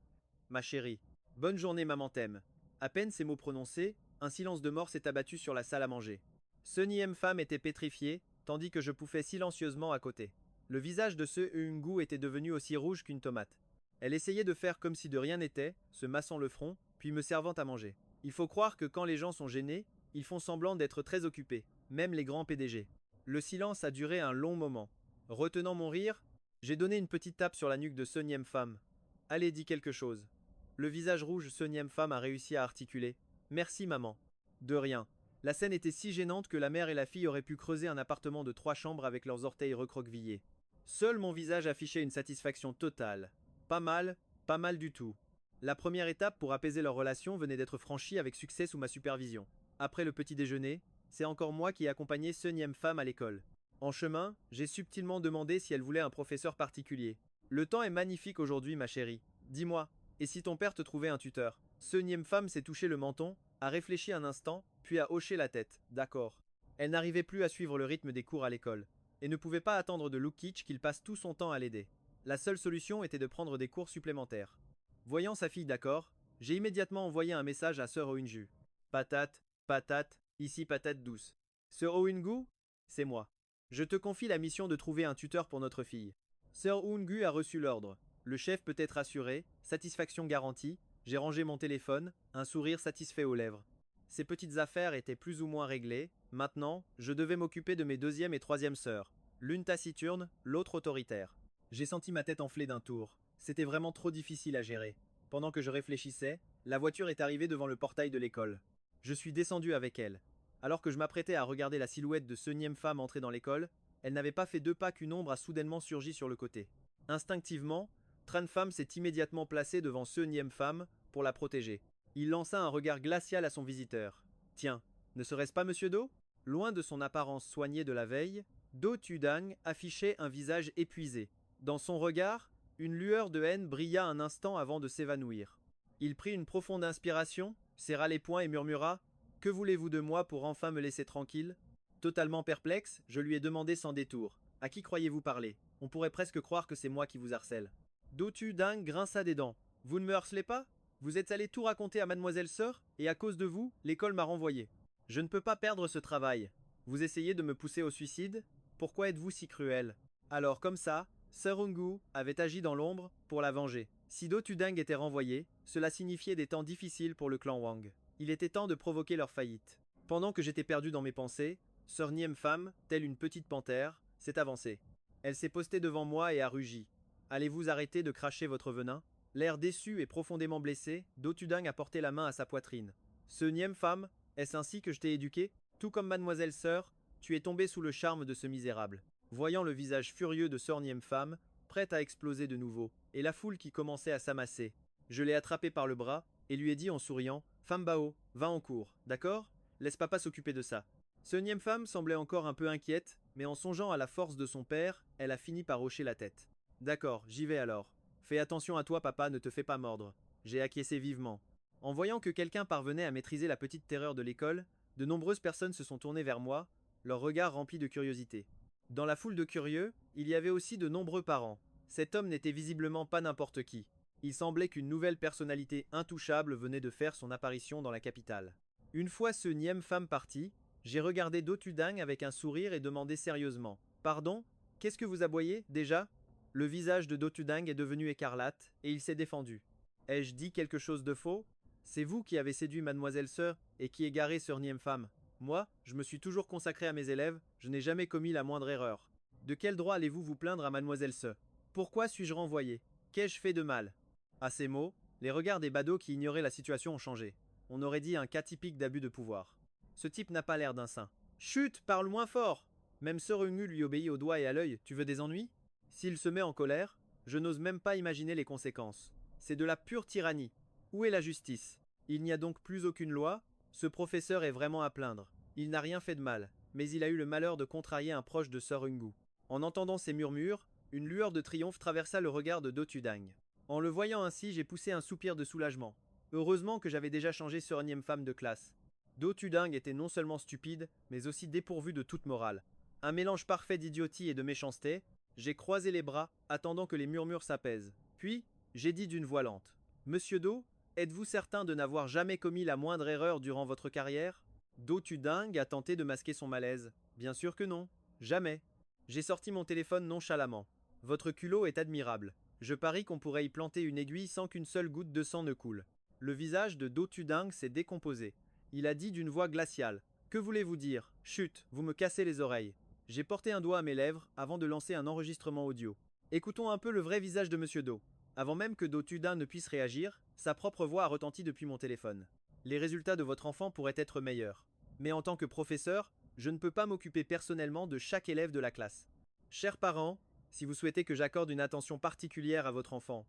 ma chérie, bonne journée maman t'aime. À peine ces mots prononcés, un silence de mort s'est abattu sur la salle à manger. Ce Femme était pétrifiée, tandis que je pouffais silencieusement à côté. Le visage de ce Eungu était devenu aussi rouge qu'une tomate. Elle essayait de faire comme si de rien n'était, se massant le front, puis me servant à manger. Il faut croire que quand les gens sont gênés, ils font semblant d'être très occupés, même les grands PDG. Le silence a duré un long moment. Retenant mon rire, j'ai donné une petite tape sur la nuque de Sonième Femme. Allez, dis quelque chose. Le visage rouge Sonième Femme a réussi à articuler: merci maman. De rien. La scène était si gênante que la mère et la fille auraient pu creuser un appartement de 3 chambres avec leurs orteils recroquevillés. Seul mon visage affichait une satisfaction totale. Pas mal du tout. La première étape pour apaiser leur relation venait d'être franchie avec succès sous ma supervision. Après le petit déjeuner, c'est encore moi qui ai accompagné Sonième Femme à l'école. En chemin, j'ai subtilement demandé si elle voulait un professeur particulier. Le temps est magnifique aujourd'hui, ma chérie. Dis-moi, et si ton père te trouvait un tuteur? Sonième Femme s'est touché le menton, a réfléchi un instant, puis a hoché la tête. D'accord. Elle n'arrivait plus à suivre le rythme des cours à l'école, et ne pouvait pas attendre de Lukic qu'il passe tout son temps à l'aider. La seule solution était de prendre des cours supplémentaires. Voyant sa fille d'accord, j'ai immédiatement envoyé un message à Sœur Ounju. Patate, patate, ici patate douce. Sœur Oungu, c'est moi. Je te confie la mission de trouver un tuteur pour notre fille. Sœur Oungu a reçu l'ordre. Le chef peut être assuré, satisfaction garantie, j'ai rangé mon téléphone, un sourire satisfait aux lèvres. Ces petites affaires étaient plus ou moins réglées, maintenant, je devais m'occuper de mes deuxième et troisième sœurs, l'une taciturne, l'autre autoritaire. J'ai senti ma tête enfler d'un tour, c'était vraiment trop difficile à gérer. Pendant que je réfléchissais, la voiture est arrivée devant le portail de l'école. Je suis descendu avec elle. Alors que je m'apprêtais à regarder la silhouette de Sonième Femme entrer dans l'école, elle n'avait pas fait 2 pas qu'une ombre a soudainement surgi sur le côté. Instinctivement, Tran Femme s'est immédiatement placée devant Sonième Femme pour la protéger. Il lança un regard glacial à son visiteur. Tiens, ne serait-ce pas Monsieur Do? Loin de son apparence soignée de la veille, Do Tudang affichait un visage épuisé. Dans son regard, une lueur de haine brilla un instant avant de s'évanouir. Il prit une profonde inspiration, serra les poings et murmura « Que voulez-vous de moi pour enfin me laisser tranquille ?» Totalement perplexe, je lui ai demandé sans détour « À qui croyez-vous parler? On pourrait presque croire que c'est moi qui vous harcèle. » Do Tudang grinça des dents. « Vous ne me harcelez pas? Vous êtes allé tout raconter à mademoiselle Sœur, et à cause de vous, l'école m'a renvoyé. Je ne peux pas perdre ce travail. Vous essayez de me pousser au suicide? Pourquoi êtes-vous si cruel? » Alors comme ça, Sœur Ungu avait agi dans l'ombre pour la venger. Si Do Tudang était renvoyé, cela signifiait des temps difficiles pour le clan Wang. Il était temps de provoquer leur faillite. Pendant que j'étais perdu dans mes pensées, Sœur Niem Pham, telle une petite panthère, s'est avancée. Elle s'est postée devant moi et a rugi. Allez-vous arrêter de cracher votre venin? L'air déçu et profondément blessé, Do Tudang a porté la main à sa poitrine. Ce Niem Pham, est-ce ainsi que je t'ai éduqué? Tout comme mademoiselle Sœur, tu es tombé sous le charme de ce misérable. Voyant le visage furieux de Sœur Niem Pham, prête à exploser de nouveau, et la foule qui commençait à s'amasser, je l'ai attrapé par le bras et lui ai dit en souriant « Pham Bao, va en cours, d'accord? Laisse papa s'occuper de ça. » Ce Niem Pham semblait encore un peu inquiète, mais en songeant à la force de son père, elle a fini par hocher la tête. « D'accord, j'y vais alors. Fais attention à toi papa, ne te fais pas mordre. » J'ai acquiescé vivement. En voyant que quelqu'un parvenait à maîtriser la petite terreur de l'école, de nombreuses personnes se sont tournées vers moi, leurs regards remplis de curiosité. Dans la foule de curieux, il y avait aussi de nombreux parents. Cet homme n'était visiblement pas n'importe qui. Il semblait qu'une nouvelle personnalité intouchable venait de faire son apparition dans la capitale. Une fois ce Niem Pham parti, j'ai regardé Do Tudang avec un sourire et demandé sérieusement « Pardon? Qu'est-ce que vous aboyez, déjà ?» Le visage de Do Tudang est devenu écarlate, et il s'est défendu. « Ai-je dit quelque chose de faux? C'est vous qui avez séduit mademoiselle Sœur et qui égarez Sœur Niem Pham. Moi, je me suis toujours consacré à mes élèves, je n'ai jamais commis la moindre erreur. De quel droit allez-vous vous plaindre à mademoiselle Sœur? Pourquoi suis-je renvoyé? Qu'ai-je fait de mal? » À ces mots, les regards des badauds qui ignoraient la situation ont changé. On aurait dit un cas typique d'abus de pouvoir. Ce type n'a pas l'air d'un saint. Chut, parle moins fort! Même Sœur Ungu lui obéit au doigt et à l'œil, tu veux des ennuis? S'il se met en colère, je n'ose même pas imaginer les conséquences. C'est de la pure tyrannie. Où est la justice? Il n'y a donc plus aucune loi? Ce professeur est vraiment à plaindre. Il n'a rien fait de mal, mais il a eu le malheur de contrarier un proche de Sœur Ungu. En entendant ces murmures, une lueur de triomphe traversa le regard de Do Tudang. En le voyant ainsi, j'ai poussé un soupir de soulagement. Heureusement que j'avais déjà changé Sœur Niem Pham de classe. Do Tudang était non seulement stupide, mais aussi dépourvu de toute morale. Un mélange parfait d'idiotie et de méchanceté, j'ai croisé les bras, attendant que les murmures s'apaisent. Puis, j'ai dit d'une voix lente « Monsieur Do, êtes-vous certain de n'avoir jamais commis la moindre erreur durant votre carrière ?» Do Tudang a tenté de masquer son malaise. « Bien sûr que non. Jamais. » J'ai sorti mon téléphone nonchalamment. « Votre culot est admirable. Je parie qu'on pourrait y planter une aiguille sans qu'une seule goutte de sang ne coule. » Le visage de Do Tudang s'est décomposé. Il a dit d'une voix glaciale. « Que voulez-vous dire? Chut, vous me cassez les oreilles. » J'ai porté un doigt à mes lèvres avant de lancer un enregistrement audio. Écoutons un peu le vrai visage de Monsieur Do. Avant même que Do Tudang ne puisse réagir, sa propre voix a retenti depuis mon téléphone. Les résultats de votre enfant pourraient être meilleurs. Mais en tant que professeur, je ne peux pas m'occuper personnellement de chaque élève de la classe. Chers parents, si vous souhaitez que j'accorde une attention particulière à votre enfant,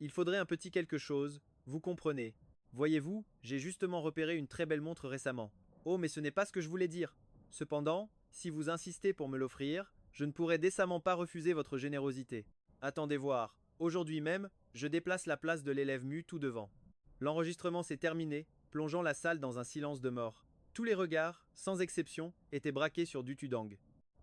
il faudrait un petit quelque chose, vous comprenez. Voyez-vous, j'ai justement repéré une très belle montre récemment. Oh, mais ce n'est pas ce que je voulais dire. Cependant, si vous insistez pour me l'offrir, je ne pourrai décemment pas refuser votre générosité. Attendez voir, aujourd'hui même, je déplace la place de l'élève mu tout devant. L'enregistrement s'est terminé, plongeant la salle dans un silence de mort. Tous les regards, sans exception, étaient braqués sur Du Tudang.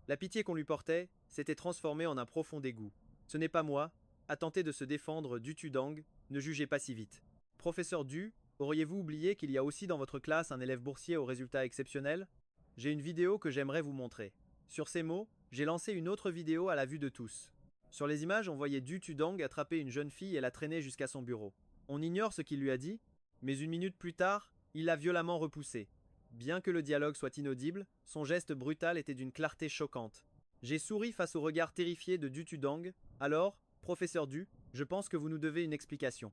La pitié qu'on lui portait s'était transformée en un profond dégoût. Ce n'est pas moi, a tenté de se défendre Du Tudang, ne jugez pas si vite. Professeur Du, auriez-vous oublié qu'il y a aussi dans votre classe un élève boursier aux résultats exceptionnels? J'ai une vidéo que j'aimerais vous montrer. Sur ces mots, j'ai lancé une autre vidéo à la vue de tous. Sur les images, on voyait Du Tudang attraper une jeune fille et la traîner jusqu'à son bureau. On ignore ce qu'il lui a dit, mais une minute plus tard, il l'a violemment repoussée. Bien que le dialogue soit inaudible, son geste brutal était d'une clarté choquante. J'ai souri face au regard terrifié de Du Tudang. Alors, professeur Du, je pense que vous nous devez une explication.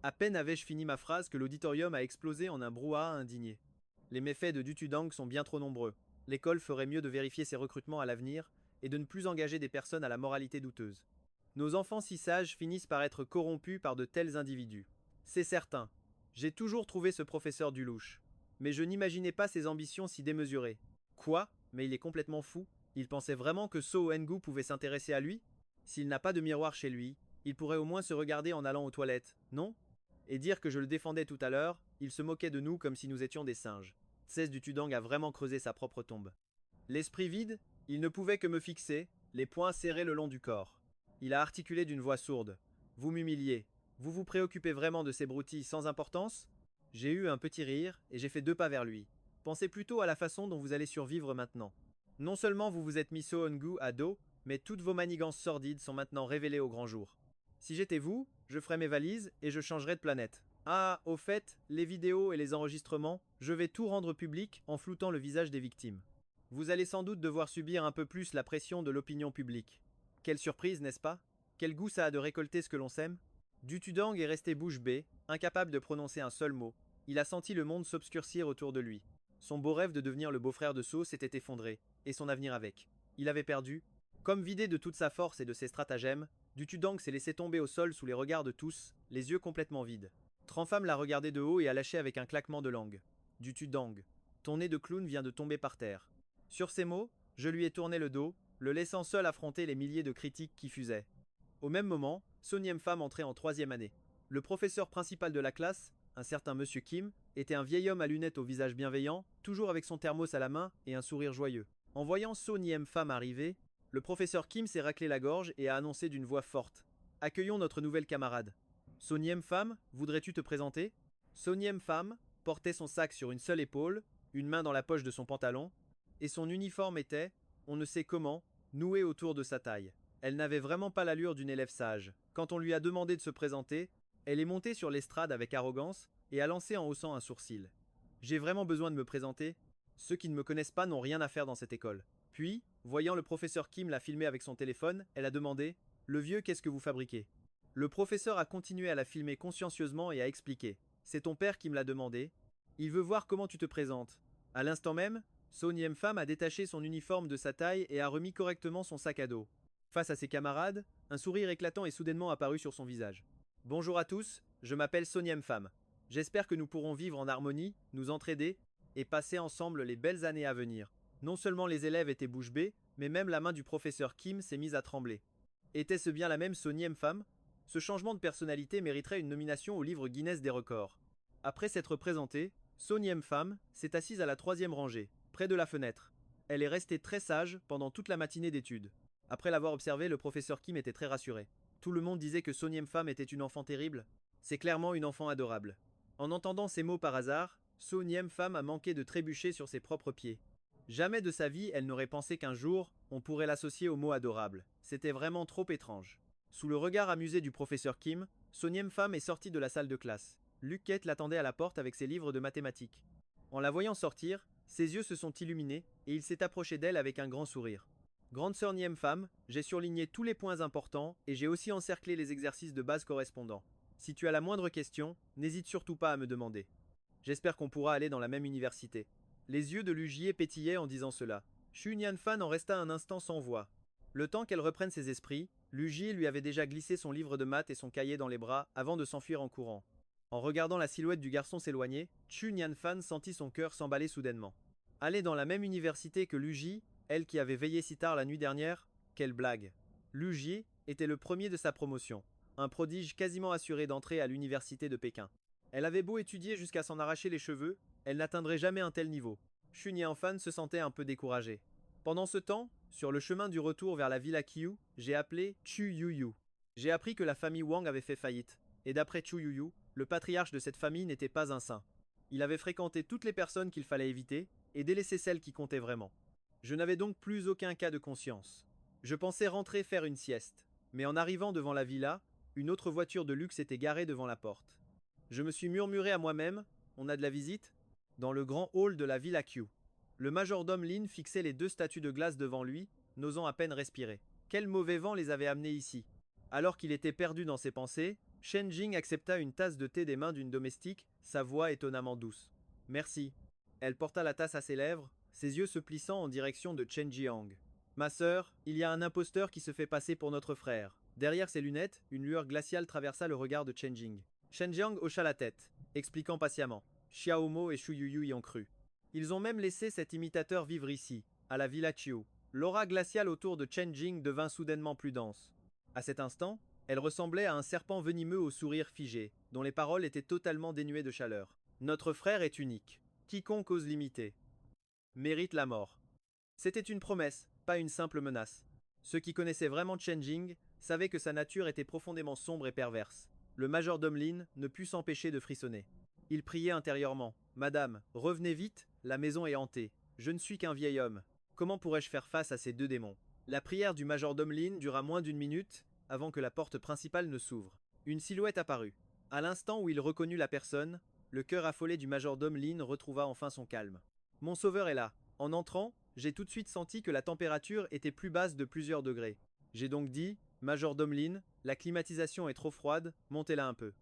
À peine avais-je fini ma phrase que l'auditorium a explosé en un brouhaha indigné. Les méfaits de Du Tudang sont bien trop nombreux. L'école ferait mieux de vérifier ses recrutements à l'avenir et de ne plus engager des personnes à la moralité douteuse. Nos enfants si sages finissent par être corrompus par de tels individus. C'est certain. J'ai toujours trouvé ce professeur du louche. Mais je n'imaginais pas ses ambitions si démesurées. Quoi? Mais il est complètement fou. Il pensait vraiment que So Engu pouvait s'intéresser à lui? S'il n'a pas de miroir chez lui, il pourrait au moins se regarder en allant aux toilettes, non? Et dire que je le défendais tout à l'heure, il se moquait de nous comme si nous étions des singes. Tsess du Tudang a vraiment creusé sa propre tombe. L'esprit vide, il ne pouvait que me fixer, les poings serrés le long du corps. Il a articulé d'une voix sourde. Vous m'humiliez. Vous vous préoccupez vraiment de ces broutilles sans importance? J'ai eu un petit rire, et j'ai fait 2 pas vers lui. Pensez plutôt à la façon dont vous allez survivre maintenant. Non seulement vous vous êtes mis So Eun-gu à dos, mais toutes vos manigances sordides sont maintenant révélées au grand jour. Si j'étais vous, je ferais mes valises et je changerais de planète. Ah, au fait, les vidéos et les enregistrements, je vais tout rendre public en floutant le visage des victimes. Vous allez sans doute devoir subir un peu plus la pression de l'opinion publique. Quelle surprise, n'est-ce pas? Quel goût ça a de récolter ce que l'on sème? Du Tudang est resté bouche bée, incapable de prononcer un seul mot. Il a senti le monde s'obscurcir autour de lui. Son beau rêve de devenir le beau-frère de So s'était effondré, et son avenir avec. Il avait perdu. Comme vidé de toute sa force et de ses stratagèmes, Du Tudang s'est laissé tomber au sol sous les regards de tous, les yeux complètement vides. Tranpham l'a regardé de haut et a lâché avec un claquement de langue. Du Tudang, ton nez de clown vient de tomber par terre. Sur ces mots, je lui ai tourné le dos, le laissant seul affronter les milliers de critiques qui fusaient. Au même moment, So Nyem-pham entrait en 3e année. Le professeur principal de la classe, un certain Monsieur Kim, était un vieil homme à lunettes au visage bienveillant, toujours avec son thermos à la main et un sourire joyeux. En voyant So Nyem-pham arriver, le professeur Kim s'est raclé la gorge et a annoncé d'une voix forte. Accueillons notre nouvelle camarade. So Nyem-pham, voudrais-tu te présenter? So Nyem-pham portait son sac sur une seule épaule, une main dans la poche de son pantalon, et son uniforme était, on ne sait comment, noué autour de sa taille. Elle n'avait vraiment pas l'allure d'une élève sage. Quand on lui a demandé de se présenter, elle est montée sur l'estrade avec arrogance et a lancé en haussant un sourcil. J'ai vraiment besoin de me présenter? Ceux qui ne me connaissent pas n'ont rien à faire dans cette école. Puis, voyant le professeur Kim la filmer avec son téléphone, elle a demandé « Le vieux, qu'est-ce que vous fabriquez ?» Le professeur a continué à la filmer consciencieusement et a expliqué « C'est ton père qui me l'a demandé. Il veut voir comment tu te présentes. » À l'instant même, So Nyem-pham a détaché son uniforme de sa taille et a remis correctement son sac à dos. Face à ses camarades, un sourire éclatant est soudainement apparu sur son visage. Bonjour à tous, je m'appelle So Nyem-pham. J'espère que nous pourrons vivre en harmonie, nous entraider et passer ensemble les belles années à venir. Non seulement les élèves étaient bouche bée, mais même la main du professeur Kim s'est mise à trembler. Était-ce bien la même So Nyem-pham? Ce changement de personnalité mériterait une nomination au livre Guinness des records. Après s'être présentée, So Nyem-pham s'est assise à la 3e rangée, près de la fenêtre. Elle est restée très sage pendant toute la matinée d'études. Après l'avoir observé, le professeur Kim était très rassuré. Tout le monde disait que So Nyem-pham était une enfant terrible. C'est clairement une enfant adorable. En entendant ces mots par hasard, So Nyem-pham a manqué de trébucher sur ses propres pieds. Jamais de sa vie elle n'aurait pensé qu'un jour, on pourrait l'associer au mot adorable. C'était vraiment trop étrange. Sous le regard amusé du professeur Kim, So Nyem-pham est sortie de la salle de classe. Luquette l'attendait à la porte avec ses livres de mathématiques. En la voyant sortir, ses yeux se sont illuminés et il s'est approché d'elle avec un grand sourire. Grande sœur Nyem-pham, j'ai surligné tous les points importants et j'ai aussi encerclé les exercices de base correspondants. Si tu as la moindre question, n'hésite surtout pas à me demander. J'espère qu'on pourra aller dans la même université. Les yeux de Lugier pétillaient en disant cela. Xu Nianfan en resta un instant sans voix. Le temps qu'elle reprenne ses esprits, Lugier lui avait déjà glissé son livre de maths et son cahier dans les bras avant de s'enfuir en courant. En regardant la silhouette du garçon s'éloigner, Xu Nianfan sentit son cœur s'emballer soudainement. Aller dans la même université que Lugie, elle qui avait veillé si tard la nuit dernière, quelle blague. Lugie était le premier de sa promotion, un prodige quasiment assuré d'entrer à l'université de Pékin. Elle avait beau étudier jusqu'à s'en arracher les cheveux, elle n'atteindrait jamais un tel niveau. Xu Nianfan se sentait un peu découragé. Pendant ce temps, sur le chemin du retour vers la villa Qiu, j'ai appelé Chu Yuyu. J'ai appris que la famille Wang avait fait faillite, et d'après Chu Yuyu, le patriarche de cette famille n'était pas un saint. Il avait fréquenté toutes les personnes qu'il fallait éviter, et délaissé celles qui comptaient vraiment. Je n'avais donc plus aucun cas de conscience. Je pensais rentrer faire une sieste, mais en arrivant devant la villa, une autre voiture de luxe était garée devant la porte. Je me suis murmuré à moi-même, on a de la visite? Dans le grand hall de la villa Qiu. Le majordome Lin fixait les 2 statues de glace devant lui, n'osant à peine respirer. Quel mauvais vent les avait amenés ici? Alors qu'il était perdu dans ses pensées, Shen Jing accepta une tasse de thé des mains d'une domestique, sa voix étonnamment douce. Merci. Elle porta la tasse à ses lèvres, ses yeux se plissant en direction de Chen Jiang. Ma sœur, il y a un imposteur qui se fait passer pour notre frère. Derrière ses lunettes, une lueur glaciale traversa le regard de Chen Jing. Shen Jiang hocha la tête. expliquant patiemment. Xiaomo et Shuyuyu y ont cru. Ils ont même laissé cet imitateur vivre ici, à la Villa Qiu. L'aura glaciale autour de Chen Jing devint soudainement plus dense. À cet instant, elle ressemblait à un serpent venimeux au sourire figé, dont les paroles étaient totalement dénuées de chaleur. Notre frère est unique. Quiconque ose l'imiter mérite la mort. C'était une promesse, pas une simple menace. Ceux qui connaissaient vraiment Chen Jing savaient que sa nature était profondément sombre et perverse. Le majordome Lin ne put s'empêcher de frissonner. Il priait intérieurement. Madame, revenez vite, la maison est hantée. Je ne suis qu'un vieil homme. Comment pourrais-je faire face à ces deux démons? La prière du majordome Lin dura moins d'une minute avant que la porte principale ne s'ouvre. Une silhouette apparut. À l'instant où il reconnut la personne, le cœur affolé du majordome Lin retrouva enfin son calme. Mon sauveur est là. En entrant, j'ai tout de suite senti que la température était plus basse de plusieurs degrés. J'ai donc dit, majordome Lin, la climatisation est trop froide, montez-la un peu.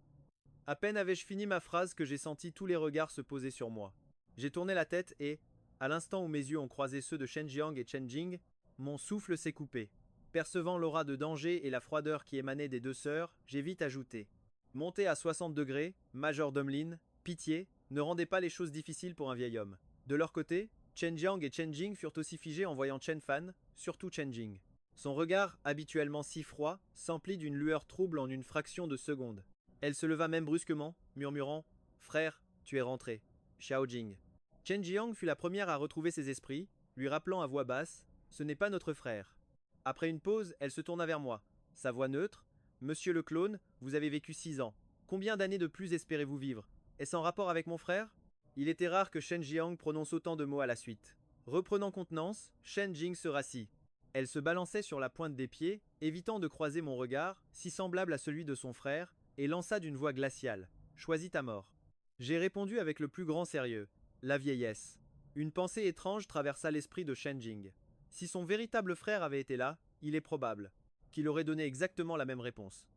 À peine avais-je fini ma phrase que j'ai senti tous les regards se poser sur moi. J'ai tourné la tête et, à l'instant où mes yeux ont croisé ceux de Shen Jiang et Chen Jing, mon souffle s'est coupé. Percevant l'aura de danger et la froideur qui émanait des deux sœurs, j'ai vite ajouté. Montez à 60 degrés, majordome Lin, pitié, ne rendez pas les choses difficiles pour un vieil homme. De leur côté, Chen Jiang et Chen Jing furent aussi figés en voyant Chen Fan, surtout Chen Jing. Son regard, habituellement si froid, s'emplit d'une lueur trouble en une fraction de seconde. Elle se leva même brusquement, murmurant « Frère, tu es rentré. Xiao Jing. » Chen Jiang fut la première à retrouver ses esprits, lui rappelant à voix basse « Ce n'est pas notre frère. » Après une pause, elle se tourna vers moi. Sa voix neutre « Monsieur le clone, vous avez vécu 6 ans. Combien d'années de plus espérez-vous vivre? Est-ce en rapport avec mon frère ?» Il était rare que Shen Jiang prononce autant de mots à la suite. Reprenant contenance, Shen Jing se rassit. Elle se balançait sur la pointe des pieds, évitant de croiser mon regard, si semblable à celui de son frère, et lança d'une voix glaciale. Choisis ta mort. J'ai répondu avec le plus grand sérieux. La vieillesse. Une pensée étrange traversa l'esprit de Shen Jing. Si son véritable frère avait été là, il est probable qu'il aurait donné exactement la même réponse.